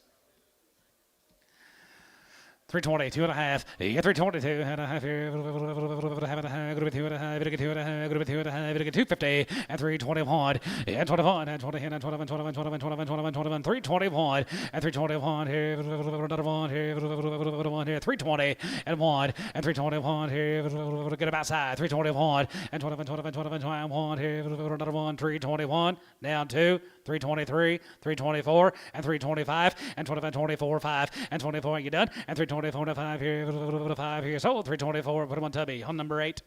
320, 2 and a half, yeah, 322 and a half here, half and a half, going to be 2 and a half, going to get 2 and a half, going to be 2 and a half, going to get 250, and 321, and 21, and 20, and 21, 21, 21, 21, 21, 21, 321, and 321 here, another one here, 320, and 1, and 321 here, get him outside, 321, and 21, 21, 21, 21 here, another one, 321, down 2, 323, 324, and 325, and 25, 24, 5, and 24, you done, and 324 to 5 here, 5 here, so 324, put him on Tubby, on number 8.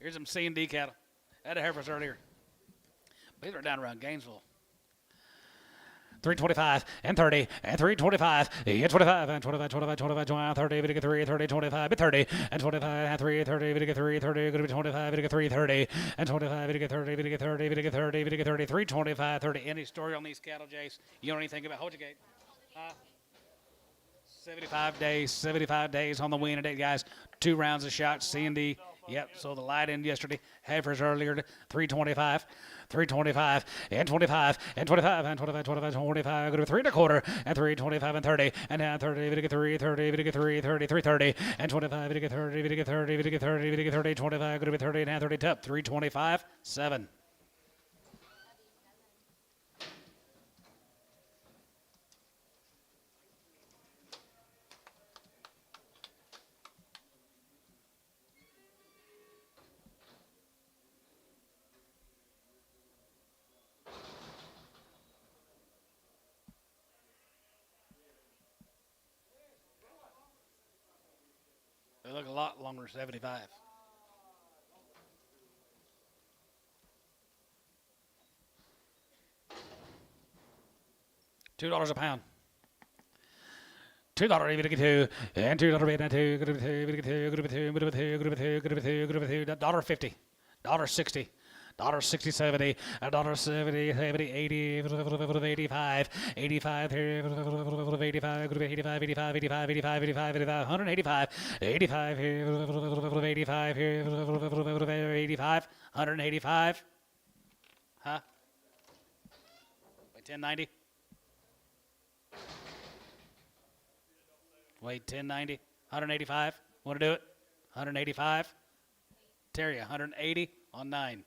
Here's some C&D cattle. Had a heifers earlier. These are down around Gainesville. 325 and 30 and 325 and 25 and 25 25 25 25 30 we get 3 30 25 30 and 25 and 3 30 we get 3 30 going to be 25 we get 3 30 and 25 we get 30 we get 30 we get 30 we get 30 325 30. Any story on these cattle, Jace? You know anything about hold your gate? 75 days on the winning date, guys. 2 rounds of shots, C&D. Yep, so the light in yesterday. Heifers earlier, 325, 325, and 25, and 25, and 25, 25, 25, go to 3 1/4, and 325 and 30, and now 30, we get 3, 30, we get 3, 30, 330, and 25, we get 30, we get 30, we get 30, we get 30, 25, go to be 30, and now 30 top, 325, 7. They look a lot longer than 75. $2 a pound. $2 even to get 2, and $2 bid and 2, good to be 2, good to be 2, good to be 2, good to be 2, good to be 2, good to be 2, good to be 2, $1.50, $1.60. $60, 70, $70, 70, 80, 85, 85 here, 85, 85, 85, 85, 85, 85, 85, 185, 85 here, 85 here, 85, 185, huh? Wait, 1090. Wait, 1090, 185. Want to do it? 185. Terry, 180 on 9.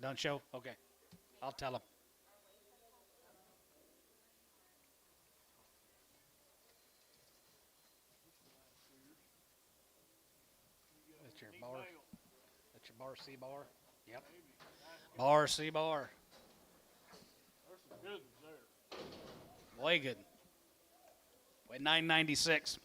Don't show? Okay. I'll tell him. That's your bar. That's your bar, C bar. Yep. Bar, C bar. There's some good ones there. Way good. Way 996.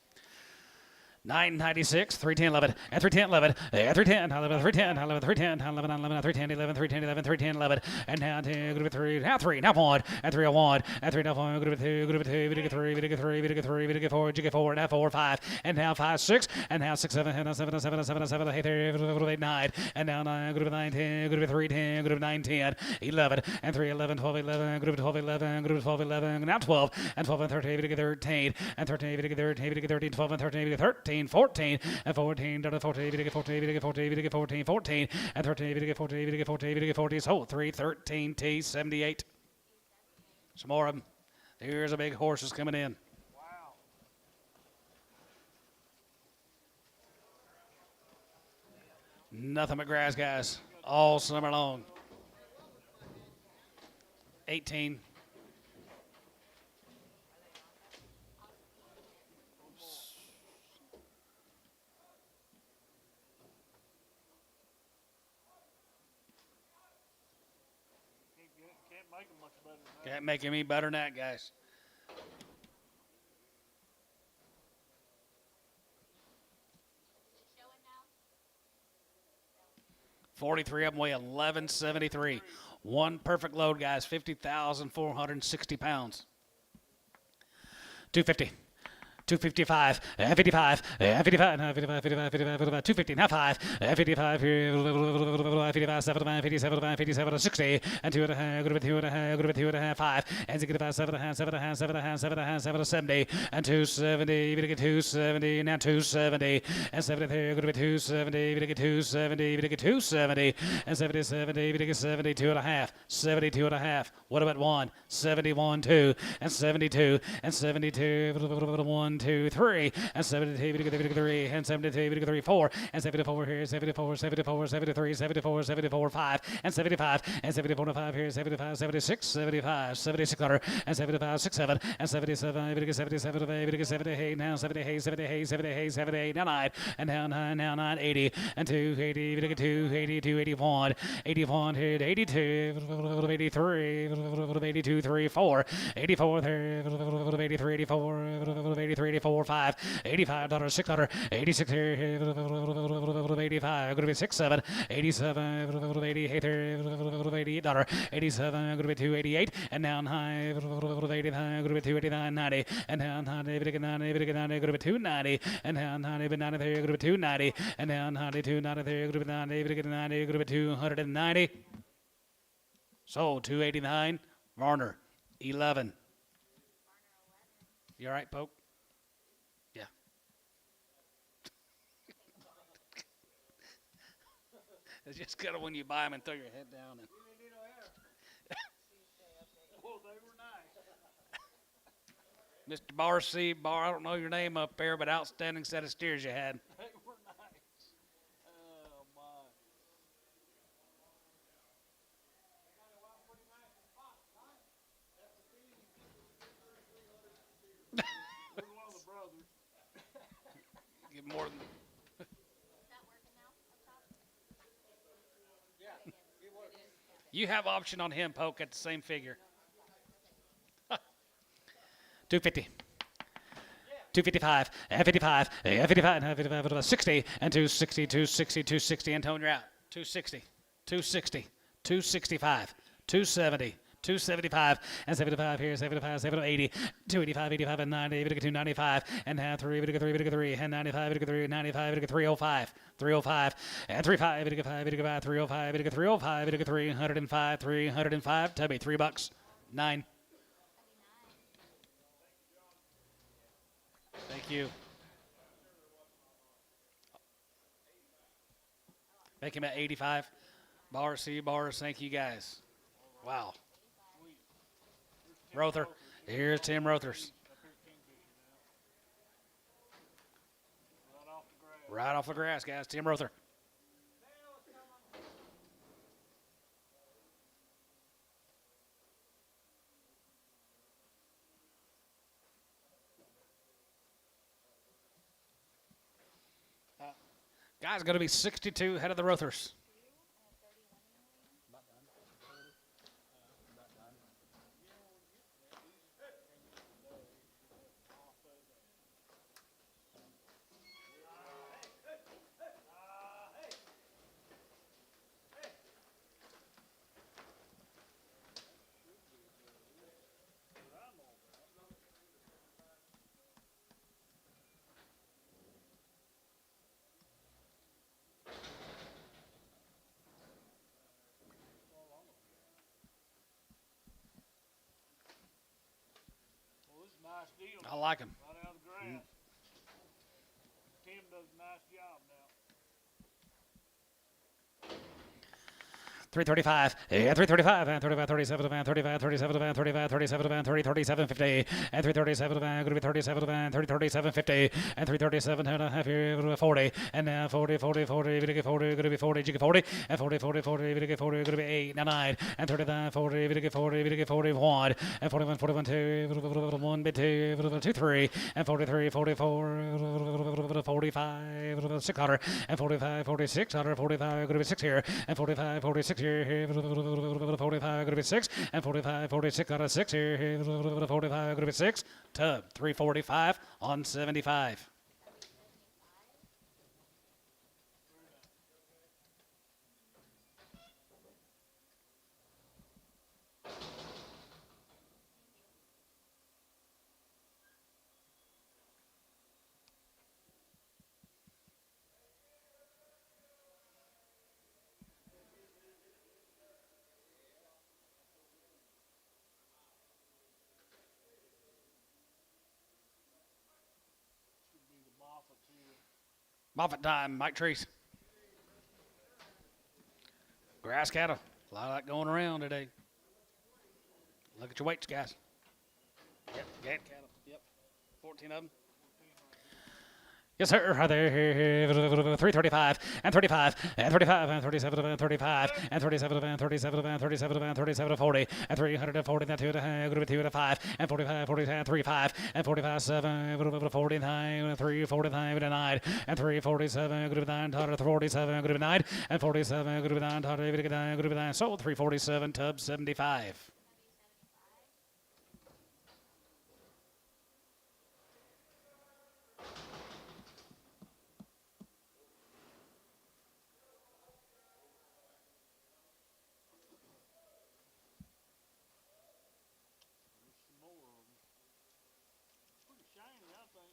996, 310, 11, and 310, 11, and 310, 11, 310, 11, 310, 11, 11, 310, 11, 310, 11, 310, 11, and now 2, good to be 3, now 3, now 1, and 301, and 3 now 1, good to be 2, good to be 2, we get 3, we get 3, we get 3, we get 4, you get 4, now 4, 5, and now 5, 6, and now 6, 7, and now 7, 7, 7, 7, 8, 8, 9, and now 9, good to be 9, 10, good to be 3, 10, good to be 9, 10, 11, and 3, 11, 12, 11, good to be 12, 11, good to be 12, 11, now 12, and 12, and 13, we get 13, and 13, we get 13, we get 13, 12, and 13, we get 13, 14, and 14, down to 14, we get 14, we get 14, we get 14, 14, and 13, we get 14, we get 14, we get 14, so 3, 13, T, 78. Some more of them. Here's a big horses coming in. Wow. Nothing but grass, guys, all summer long. 18. Can't make them much better than that. Can't make him any better than that, guys. Showing now? 43 of them weigh 1173. One perfect load, guys. 50,460 pounds. 250. 255, 55, 55, 55, 55, 55, 250, now 5, 55, 55, 75, 57, 57, 60, and 2 and a half, good with 2 and a half, good with 2 and a half, 5, and 65, 7 and a half, 7 and a half, 7 and a half, 7 and a half, 7 and 70, and 270, we get 270, now 270, and 73, good with 270, we get 270, we get 270, and 77, we get 72 and a half, 72 and a half, what about 1, 71, 2, and 72, and 72, 1, 2, 3, and 72, we get 3, and 72, we get 3, 4, and 74 here, 74, 74, 73, 74, 74, 5, and 75, and 74 and 5 here, 75, 76, 75, 7600, and 75, 6, 7, and 77, we get 77, we get 78, now 78, 78, 78, 78, now 9, and now 9, now 9, 80, and 280, we get 280, 281, 81 here, 82, 83, 82, 3, 4, 84 there, 83, 84, 83, 84, 5, 85, $600, 86 here, 85, going to be 6, 7, 87, 88 there, $88, 87, going to be 288, and now 9, 85, going to be 289, 90, and now 90, 90, 90, going to be 290, and now 90, 90 there, going to be 290, and now 92, 90 there, going to be 90, 90, going to be 290. So 289, Varner, 11. You all right, Pope? Yeah. It's just kind of when you buy them and throw your head down. And Oh, they were nice. Mr. Bar C, Bar, I don't know your name up there, but outstanding set of steers you had. They were nice. Oh, my. They're one of the brothers. Get more than. Is that working now up top? You have option on him, Poke, at the same figure. 250. 255, 55, 55, 55, 60, and 260, 260, 260, Antonio, you're out. 260, 260, 265, 270, 275, and 75 here, 75, 80, 285, 85, and 90, 295, and now 3, 3, and 95, 3, 95, 305, 305, and 35, 5, 305, 305, 305, 305, Tubby, $3, 9. Thank you. Make him at 85. Bars, see you, bars. Thank you, guys. Wow. Rother. Here's Tim Rothers. Right off the grass, guys. Tim Rother. Guys, going to be 62 head of the Rothers. Nice deal. I like him. Right out of the grass. Tim does a nice job now. 335, and 335, and 35, 37, and 35, 37, and 35, 37, and 30, 37, 50, and 337, and going to be 37, and 30, 37, 50, and 337, and a half here, 40, and now 40, 40, 40, going to get 40, going to be 40, jiggy 40, and 40, 40, 40, going to get 40, going to be 8, now 9, and 39, 40, going to get 40, going to get 41, and 41, 41, 2, 1, bit 2, 2, 3, and 43, 44, 45, 600, and 45, 46, 45, going to be 6 here, and 45, 46 here, 45, going to be 6, and 45, 46 out of 6 here, 45, going to be 6, tub, 345 on 75. Should be the Moffat here. Moffat time, Mike Treese. Grass cattle, a lot of that going around today. Look at your weights, guys. Yep, gant cattle. Yep, 14 of them. Yes, sir. Right there. 335 and 35 and 35 and 37 and 35 and 37 and 37 and 37 and 37 and 40 and 340 and 2 and 2 and 5 and 45, 45 and 35 and 45, 7, 49 and 3, 49 and 9 and 347 good 9 total 47 good 9 and 47 good 9 total good 9 good 9 sold 347 tub 75. There's some more of them. Pretty shiny, I think.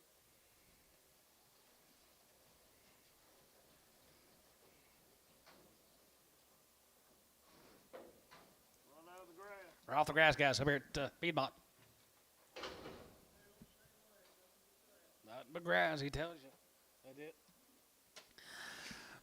Run out of the grass. We're off the grass, guys. Up here at Piedmont. Not but grass, he tells you. That's it.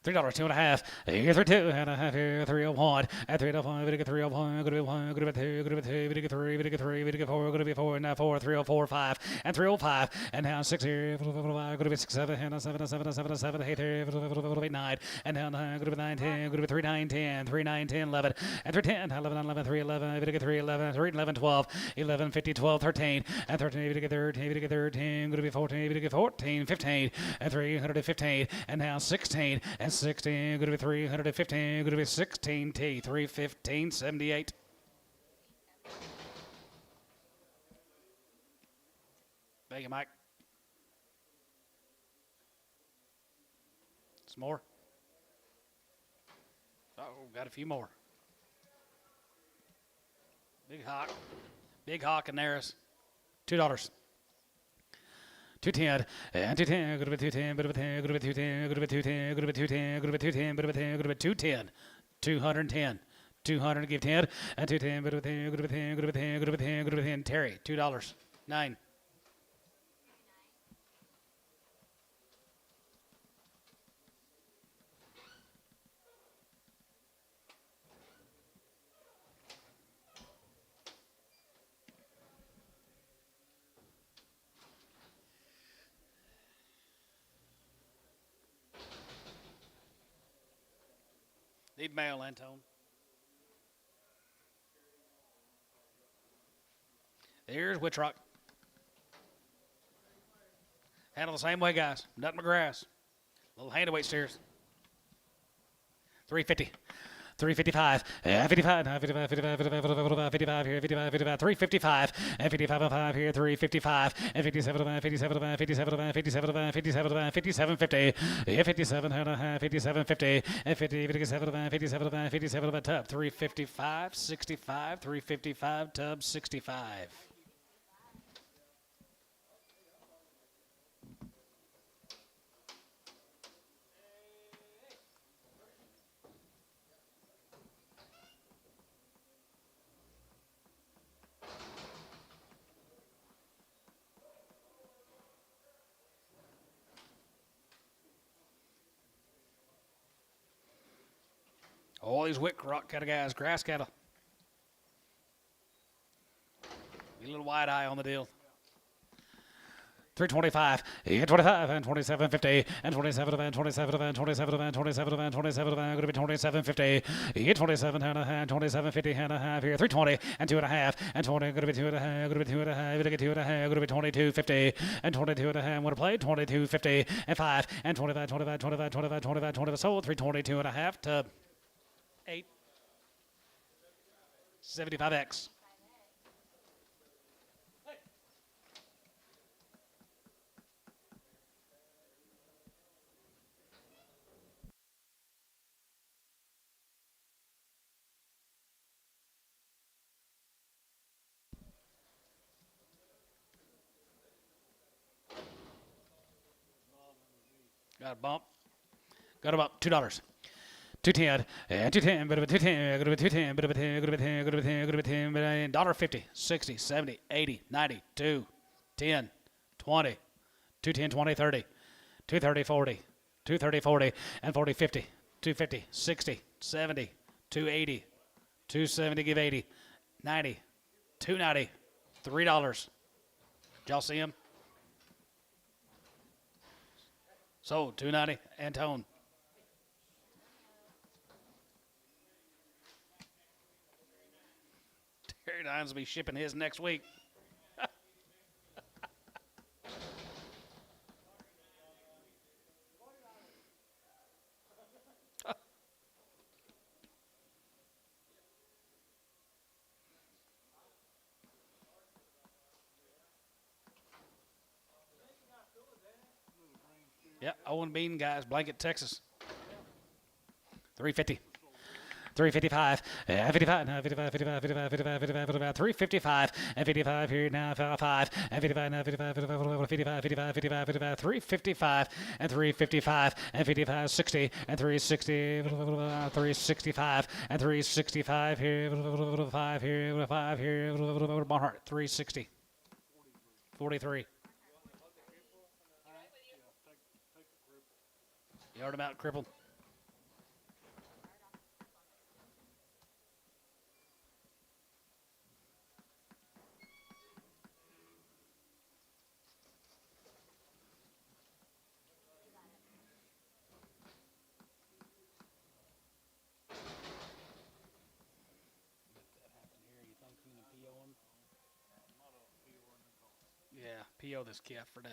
$3, 2.5. Here's 2 and a half here, 301, and 305, we get 301, going to be 1, going to be 2, going to be 2, we get 3, we get 3, we get 4, going to be 4, now 4, 304, 5, and 305, and now 6 here, going to be 6, 7, and 7, 7, 7, 7, 8 here, 9, and now 9, going to be 9, 10, going to be 3, 9, 10, 3, 9, 10, 11, and 3, 10, 11, 11, 3, 11, we get 3, 11, 3, 11, 12, 11, 50, 12, 13, and 13, we get 13, we get 13, going to be 14, we get 14, 15, and 315, and now 16, and 16, going to be 315, going to be 16 T, 315, 78. Thank you, Mike. Some more. Oh, got a few more. Big hawk and there's $2. 210 and 210, go to be 210, go to be 10, go to be 210, go to be 210, go to be 210, go to be 210, go to be 10, go to be 210, 210, 200 give 10 and 210, go to be 10, go to be 10, go to be 10, go to be 10, go to be 10. Terry, $2, 9. Need mail, Antone. Here's Witch Rock. Handle the same way, guys. Nut McGrass. Little hand weight steers. 350. 355, 55, 55, 55, 55, 55 here, 55, 55, 355, and 55 5 here, 355, and 57, 57, 57, 57, 57, 57, 50, 57 and a half, 57, 50, and 50, 57, 57, 57, tub, 355, 65, 355, tub, 65. All these wick rock cattle guys, grass cattle. Be a little wide eye on the deal. 325, 25, and 27.50, and 27 and 27 and 27 and 27 and 27 and going to be 27.50, 27 and a half, 27.50 and a half here, 320 and 2.5, and 20 going to be 2.5, going to be 2.5, going to get 2.5, going to be 22.50, and 22 and a half. Want to play 22.50 and 5 and 25, 25, 25, 25, 25, 25. Sold 322 and a half to 8, 75x. Got a bump. Got him up $2. 210 and 210, bit of a 210, good of a 210, bit of a 10, good of a 10, good of a 10, good of a 10, but $1.50, 60, 70, 80, 90, 2, 10, 20, 210, 20, 30, 230, 40, 230, 40, and 40, 50, 250, 60, 70, 280, 270, give 80, 90, 290, $3. Did y'all see him? Sold, 290, Antone. Terry Dines will be shipping his next week. Yeah, Owen Bean guys, Blanket, Texas. 350. 355, 55, 55, 55, 55, 55, 55, 55, 355, and 55 here now, 5, and 55, now 55, 55, 55, 55, 55, 55, 355, and 355, and 55, 60, and 360, 365, and 365 here, 5 here, 5 here, Barnhart, 360, 43. Yard amount crippled. Yeah, PO this calf for now.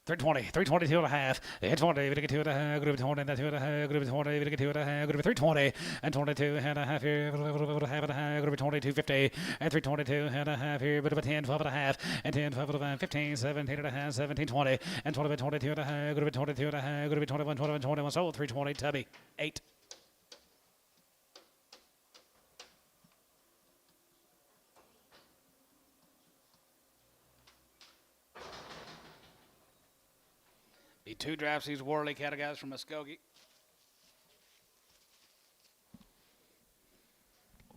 $320, 322 and a half, and 20, we get 2 and a half, group 20, and 2 and a half, group 20, we get 2 and a half, group 320, and 22 and a half here, half and a half, group 22.50, and 322 and a half here, bit of a 10, 12 and a half, and 10, 12 and a half, 15, 17 and a half, 17, 20, and 20 by 22 and a half, group 22 and a half, group 21, 21, 21, sold, 320, Tubby, 8. Be 2 drafts, these Worley cattle guys from Muskogee.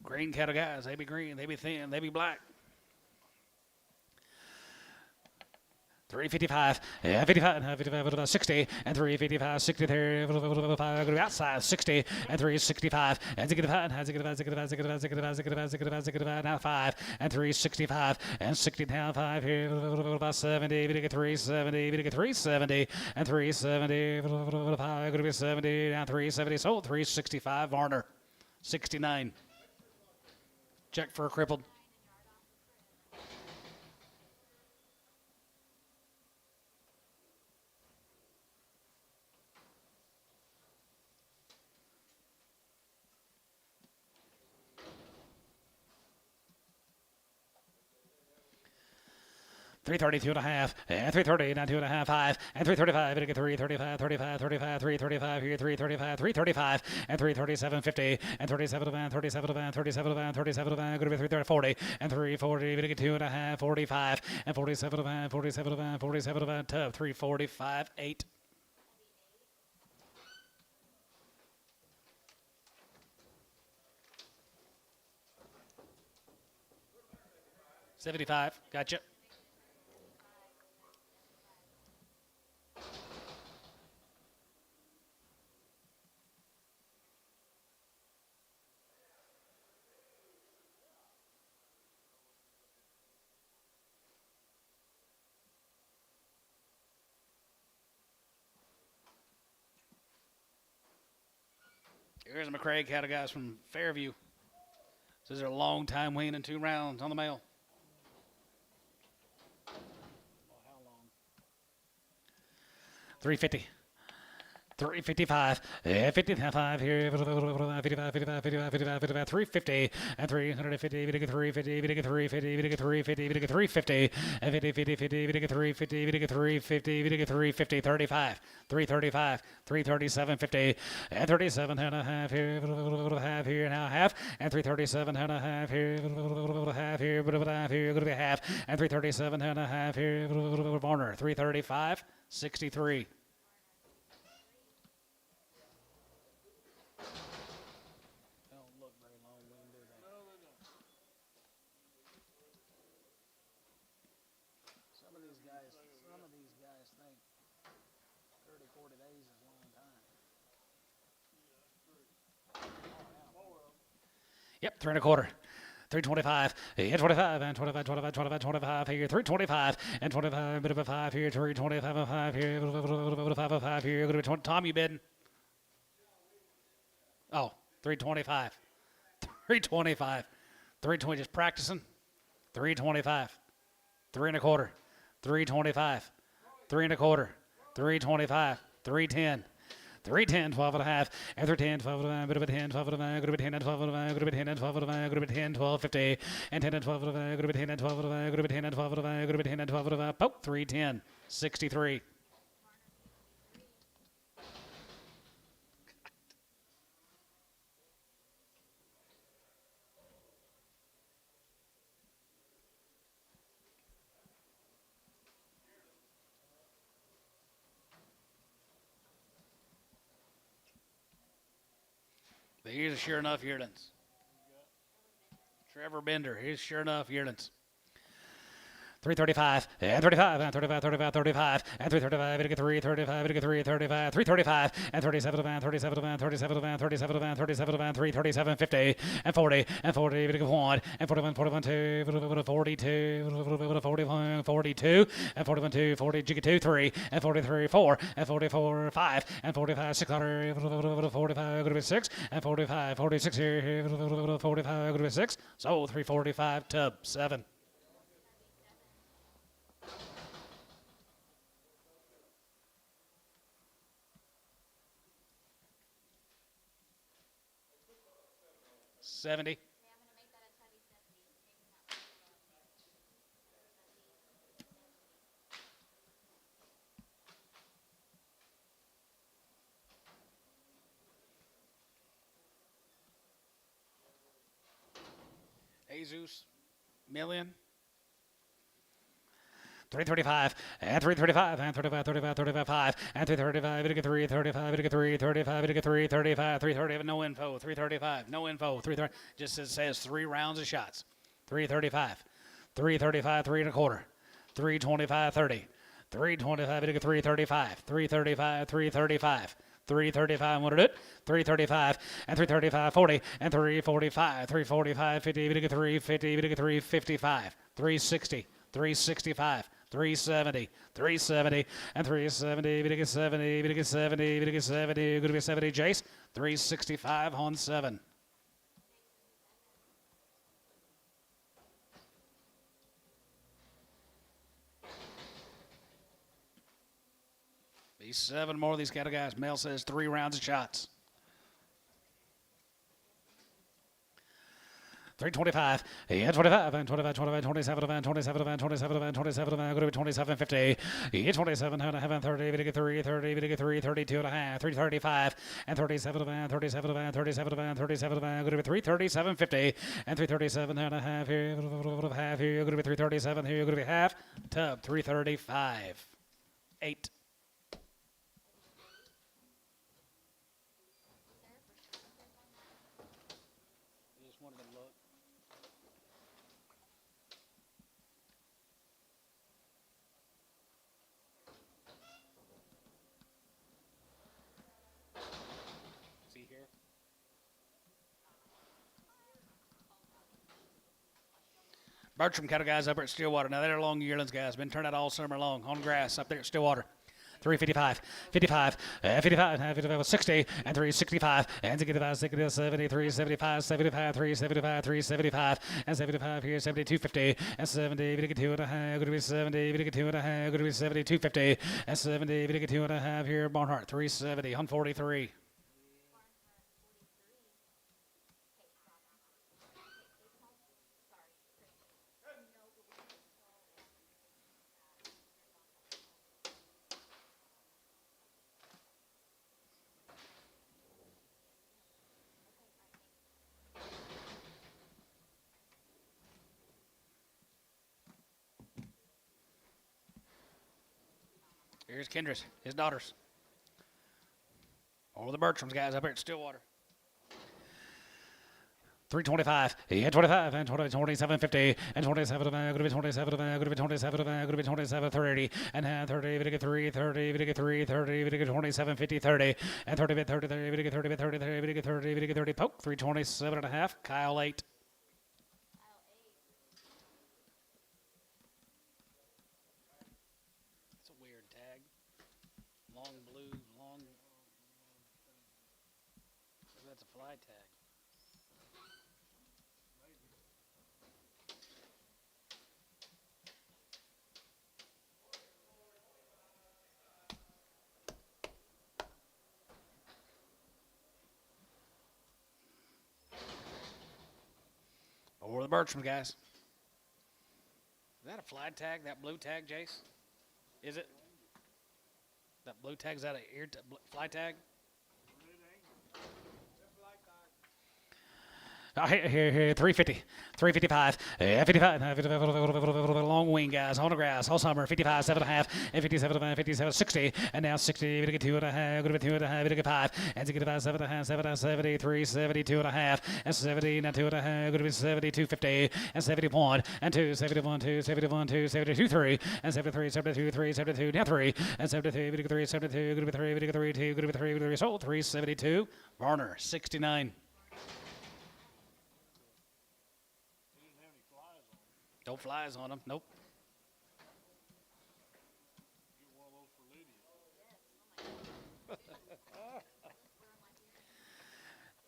Green cattle guys, they be green, they be thin, they be black. 355, 55, 55, 60, and 355, 60 there, 5, outside 60, and 365, and 65, now 5, and 365, and 60 down 5 here, 70, we get 370, we get 370, and 370, 5, going to be 70, now 370, sold 365, Varner, 69. Check for a crippled. 332 and a half, and 330, down 2.5, 5, and 335, gonna get 335, 35, 35, 335 here, 335, 335, and 337.50, and 37 to van, 37 to van, 37 to van, 37 to van, gonna be 330, 40, and 340, gonna get 2.5, 45, and 47 to van, 47 to van, 47 to van, tub, 345, 8. $75, gotcha. Here's a McCraig cattle guys from Fairview. Says they're a long time win in 2 rounds on the mail. Oh, how long? 350. 355, 55 here, 55, 55, 55, 55, 55, 350, and 350, 350, 350, 350, 350, and 50, 50, 50, 350, 350, 350, 35, 335, 337, 50, and 37 and a half here, half here, now half, and 337 and a half here, half here, half here, going to be half, and 337 and a half here, Varner, 335, 63. They don't look very long, we can do that. No, they don't. Some of these guys think 30, 40 days is a long time. Yep, 3 1/4. 325, and 25, and 25, 25, 25, 25 here, 325, and 25, bit of a 5 here, 325, a 5 here, bit of a 5, a 5 here, going to be 20. Tom, you bidding? Oh, 325. 325. 320, just practicing. 325. 3 1/4. 325. 3 1/4. 325. 310. 310, 12 and a half, and 310, 12 and a half, bit of a 10, 12 and a half, going to be 10 and 12 and a half, going to be 10 and 12 and a half, going to be 10, 12, 50, and 10 and 12 and a half, going to be 10 and 12 and a half, going to be 10 and 12 and a half, going to be 10 and 12 and a half, oh, 310, 63. Here's a sure enough yearlings. Trevor Bender, here's sure enough yearlings. 335, and 35, and 35, 35, 35, and 335, and 335, and 335, 335, and 37 to van, 37 to van, 37 to van, 37 to van, 37 to van, 337, 50, and 40, and 40, and 1, and 41, 41, 2, 42, 41, 42, and 41, 2, 40, jiggy 2, 3, and 43, 4, and 44, 5, and 45, 600, 45, go to be 6, and 45, 46 here, 45, go to be 6, so 345, tub 7. $70. Okay, I'm gonna make that a tubby 70. Jesus, million. 335, and 335, and 35, 35, 35, 5, and 335, it'll get 335, it'll get 335, it'll get 335, 330, no info, 335, no info, 330, just says 3 rounds of shots. 335, 335, 3 1/4, 325, 30, 325, it'll get 335, 335, 335. 335, what did it? 335, and 335, 40, and 345, 345, 50, it'll get 350, it'll get 355, 360, 365, 370, 370, and 370, we get 70, we get 70, we get 70, going to be 70, Jace, 365 on 7. These 7 more of these cattle guys. Mel says 3 rounds of shots. 325. Yeah, 25 and 25, 25, 27 and 27 and 27 and 27 and going to be 27.50. Yeah, 27 and a half and 30, we get 3, 30, we get 3, 32 and a half, 335 and 37 and 37 and 37 and 37 and going to be 337.50 and 337 and a half here, half here, going to be 337 here, going to be half tub 335. 8. Just wanted to look. See here? Bertram cattle guys up there at Stillwater. Now they're long yearlings guys. Been turned out all summer long on grass up there at Stillwater. 355, 55, 55, 55, 60, and 365, and 65, 60, 73, 75, 75, 375, 375, and 75 here, 72.50, and 70, we get 2 and a half, going to be 70, we get 2 and a half, going to be 72.50, and 70, we get 2 and a half here, Barnhart, 370, 143. Here's Kendris, his daughters. All the Bertrams guys up here at Stillwater. 325, yeah, 25, and 27.50, and 27, going to be 27, going to be 27, going to be 27, 30, and 30, we get 3, 30, we get 3, 30, we get 27, 50, 30, and 30, 30, 30, we get 30, 30, 30, we get 30, we get 30, poke, 327 and a half, Kyle 8. It's a weird tag. Long blue, long. Maybe that's a fly tag. Over the Bertram guys. Is that a fly tag? That blue tag, Jace? Is it? That blue tag, is that a fly tag? Here, 350, 355, 55, long wing guys on the grass all summer, 55, 7.5, and 57, 57, 60, and now 60, we get 2 and a half, going to be 2 and a half, we get 5, and 65, 7.5, 73, 72 and a half, and 70, now 2 and a half, going to be 72, 50, and 71, and 2, 71, 2, 71, 2, 72, 3, and 73, 72, 3, 72, now 3, and 73, we get 3, 72, going to be 3, we get 3, 2, going to be 3, we get 3, sold, 372, Varner, 69. No flies on them. Nope.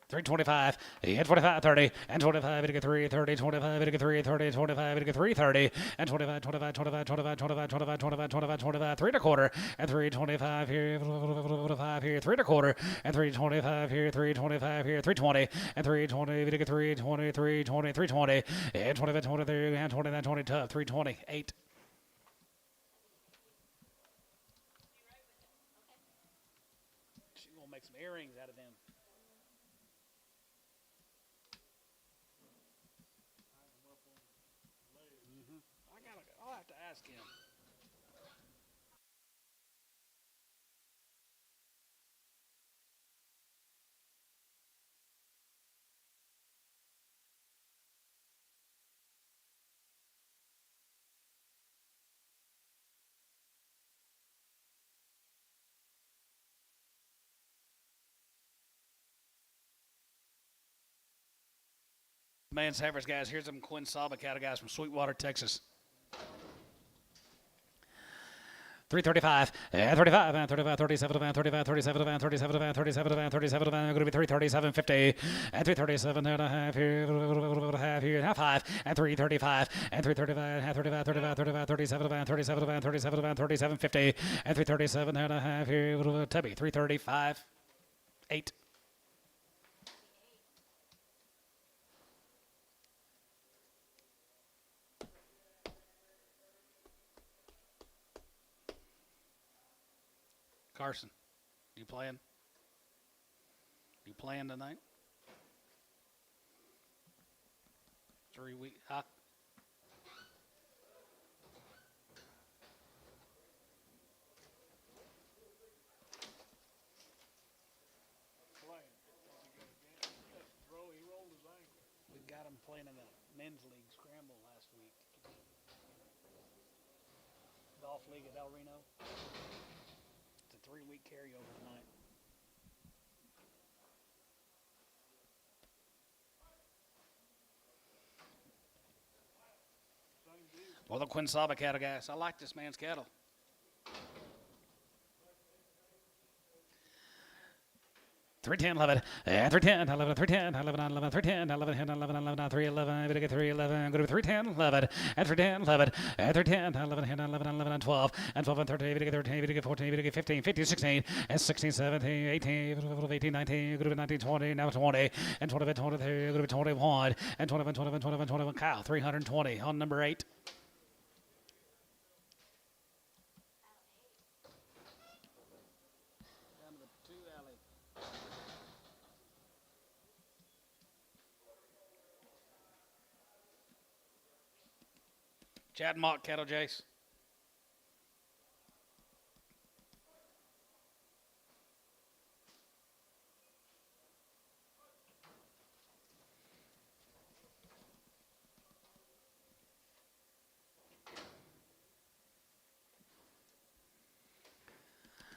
325, yeah, 25, 30, and 25, we get 3, 30, 25, we get 3, 30, 25, we get 3, 30, and 25, 25, 25, 25, 25, 25, 25, 25, 25, 3 1/4, and 325 here, 5 here, 3 1/4, and 325 here, 325 here, 320, and 320, we get 320, 320, 320, and 25, 23, and 29, 20, tough, 320, 8. She's going to make some earrings out of them. I'll have to ask him. Man Savers guys, here's some Quinn Saba cattle guys from Sweetwater, Texas. 335, 35, 35, 37, 35, 37, 37, 37, 37, going to be 337.50, and 337 and a half here, half here, half 5, and 335, and 335, half 35, 35, 35, 37, 37, 37, 37.50, and 337 and a half here, Tubby, 335, 8. Carson, you playing? You playing tonight? 3 week, huh? We got him playing in the men's league scramble last week. Golf league at El Reno. It's a 3-week carryover tonight. Well, the Quinnsaba cattle guys. I like this man's cattle. Three ten, 11, and 310, 11, 310, 11, 11, 310, 11, 11, 11, 311, we get 311, go to 310, 11, and 310, 11, and 310, 11, 11, 11, 12, and 12, and 13, we get 13, we get 14, we get 15, 15, 16, and 16, 17, 18, 18, 19, go to 19, 20, now 20, and 20, 23, go to 21, and 21, 21, 21, 21, Kyle, 320 on number 8. Down to the 2 alley. Chad Mock cattle, Jace.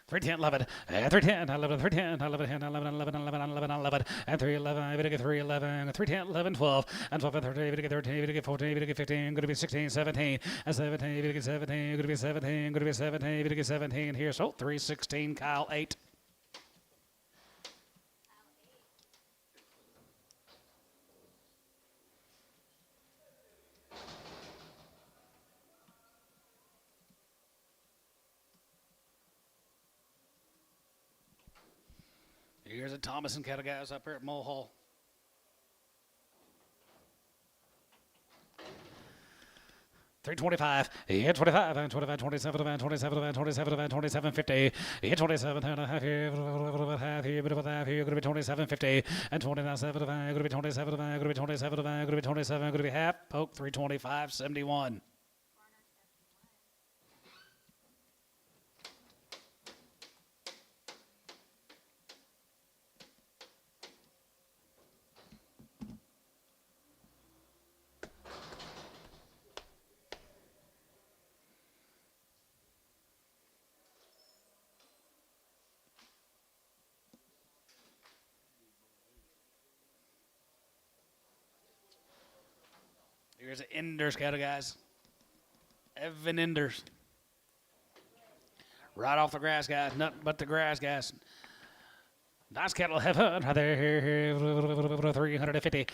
Three ten, 11, and 310, 11, 310, 11, 11, 11, 11, 11, 11, and 311, we get 311, 310, 11, 12, and 12, and 13, we get 13, we get 14, we get 15, going to be 16, 17, and 17, we get 17, going to be 17, going to be 17, we get 17 here, so 316, Kyle 8. Here's a Thomas and cattle guys up here at Mulhall. Three 25, 25, and 25, 27, and 27, and 27, and 27, 50, 27 and a half here, half here, bit of a half here, going to be 27, 50, and 29, 75, going to be 27, going to be 27, going to be 27, going to be half, poke, 325, 71. Here's an Enders cattle guys. Evan Enders. Right off the grass, guys. Nothing but the grass, guys. Nice cattle have right there, 350.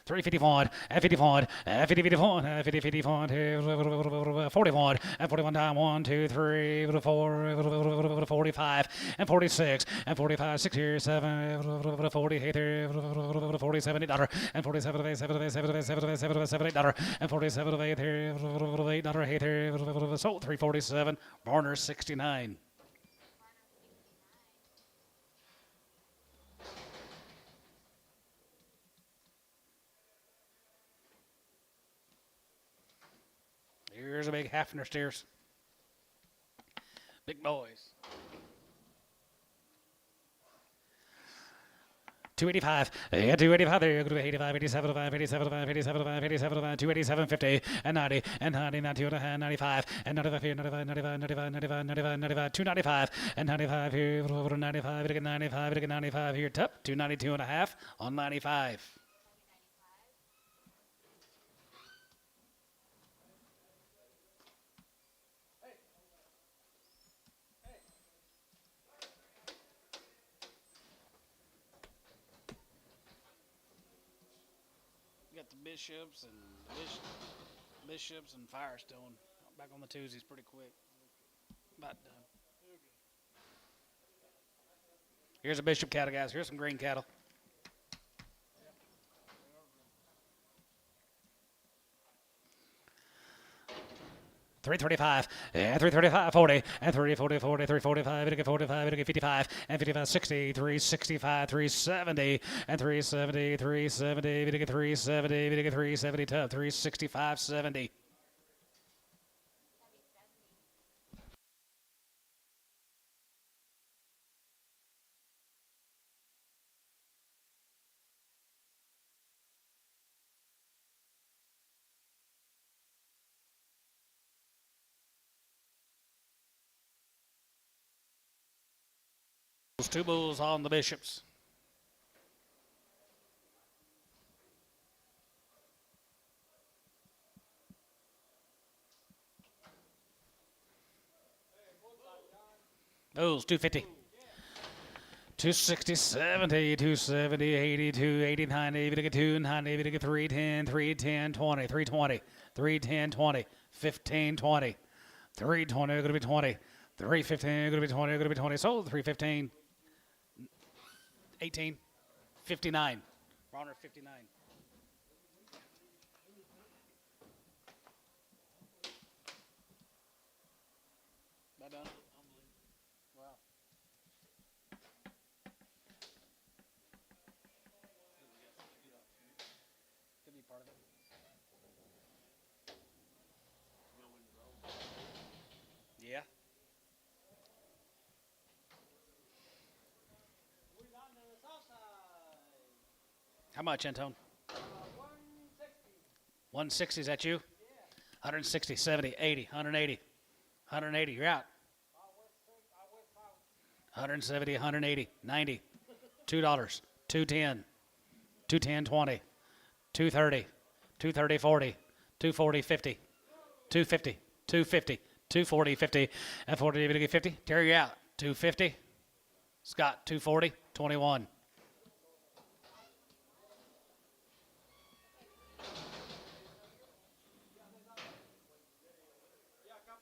351, and 51, and 50, 51, and 50, 51, 41, and 41 down, 1, 2, 3, 4, 45, and 46, and 45, 6 here, 7, 48 there, 47 $8, and 47 of 8, 7 of 8, 7 of 8, 7 of 8, 7 of 8, $7 $8, and 47 of 8 here, $8 8 there, so 347, Barner 69. Here's a big Hafner steers. Big boys. 285, and 285 there, going to be 85, 87, 87, 87, 87, 287, 50, and 90, and 90, 95, and 95 here, 95, 95, 95, 95, 95, 95, 295, and 95 here, 95, we get 95, we get 95 here, top, 292 and a half on 95. Got the Bishops and Bishops and Firestone. Back on the twosies pretty quick. About done. Here's a Bishop cattle, guys. Here's some green cattle. 335, and 335, 40, and 30, 40, 40, 345, it'll get 45, it'll get 55, and 55, 60, 365, 370, and 370, 370, it'll get 370, it'll get 370, tough, 365, 70. Those two bulls on the bishops. Bulls 250. 260, 70, 270, 80, 280, 90, we get 290, we get 310, 310, 20, 320, 310, 20, 15, 20, 320, going to be 20, 315, going to be 20, going to be 20, sold 315, 18, 59, Ronner 59. About done? Wow. Could be part of it. Yeah. How much, Antone? 160, is that you? 160, 70, 80, 180. 180, you're out. 170, 180, 90, $2, 210, 210, 20, 230, 230, 40, 240, 50, 250, 250, 240, 50, and 40, to get 50. Terry, you out. 250. Scott, 240, 21. Yes, ma'am.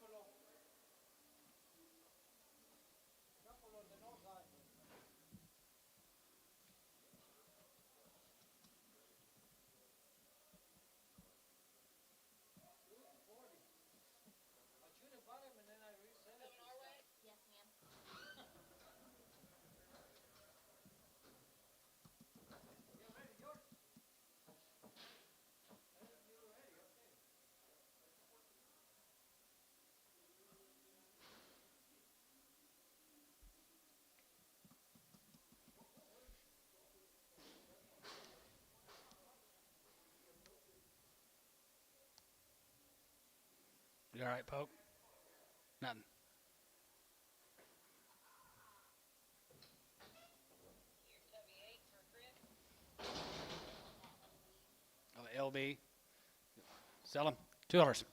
You all right, Poke? Nothing. Oh, LB. Sell them. $2.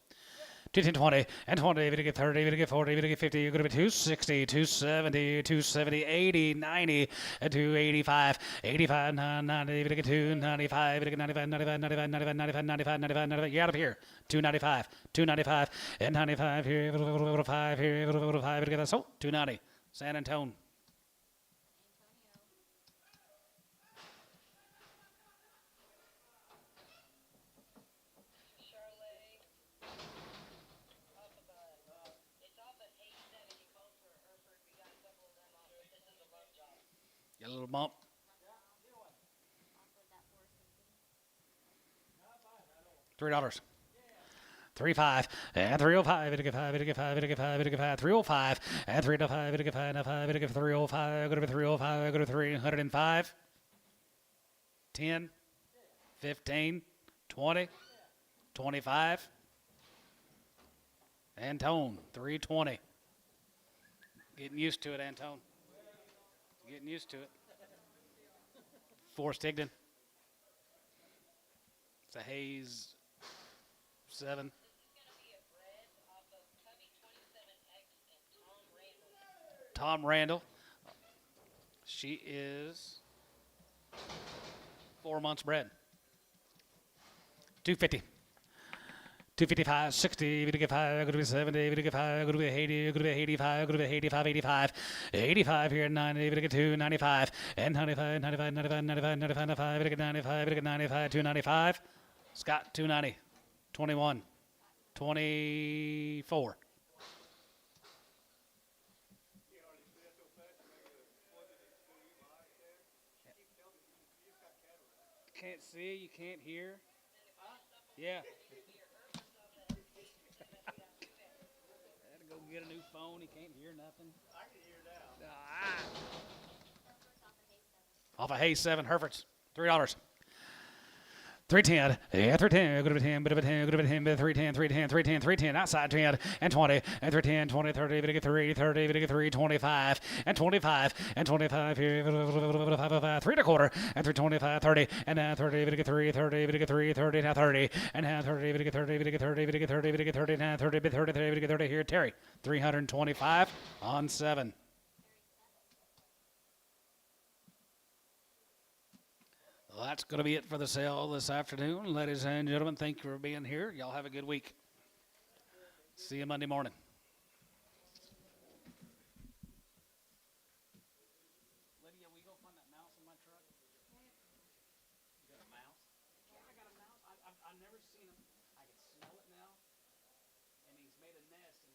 210, 20, and 20, we get 30, we get 40, we get 50, you're going to be 260, 270, 270, 80, 90, and 285, 85, 90, we get 295, we get 95, 95, 95, 95, 95, 95, 95, 95, you're out of here. 295, 295, and 95 here, 5 here, 5, we get that, so 290, San Antonio. Get a little bump. $3. 35 and 305, it'll get 5, it'll get 5, it'll get 5, it'll get 5, 305 and 305, it'll get 5, 5, it'll get 305, go to 305, go to 305, 10, 15, 20, 25, Antone, 320. Getting used to it, Antone. Getting used to it. Forrest Higdon. It's a Hayes 7. Tom Randall. She is 4 months bred. 250. 255, 60, we get 5, go to be 70, we get 5, go to be 80, go to be 85, go to be 85, 85, 85 here, 90, we get 2, 95, and 95, 95, 95, 95, 95, 95, we get 95, we get 95, 295. Scott, 290, 21. 24. Can't see, you can't hear. Yeah. Had to go get a new phone. He can't hear nothing. I can hear now. Off of Hayes 7, Herefords, $3. 310, yeah, 310, good of a 10, bit of a 10, good of a 10, bit of 310, 310, 310, 310, outside 10, and 20, and 310, 20, 30, bit of 3, 30, bit of 3, 25, and 25, and 25, here, 5, 3 and a quarter, and 325, 30, and now 30, bit of 3, 30, bit of 3, 30, now 30, and now 30, bit of 30, bit of 30, bit of 30, bit of 30, now 30, bit 30, 30, bit of 30, here, Terry, 325 on 7. Well, that's going to be it for the sale this afternoon. Ladies and gentlemen, thank you for being here. Y'all have a good week. See you Monday morning. Lydia, will you go find that mouse in my truck? You got a mouse? Yeah, I got a mouse. I've never seen him. I can smell it now. And he's made a nest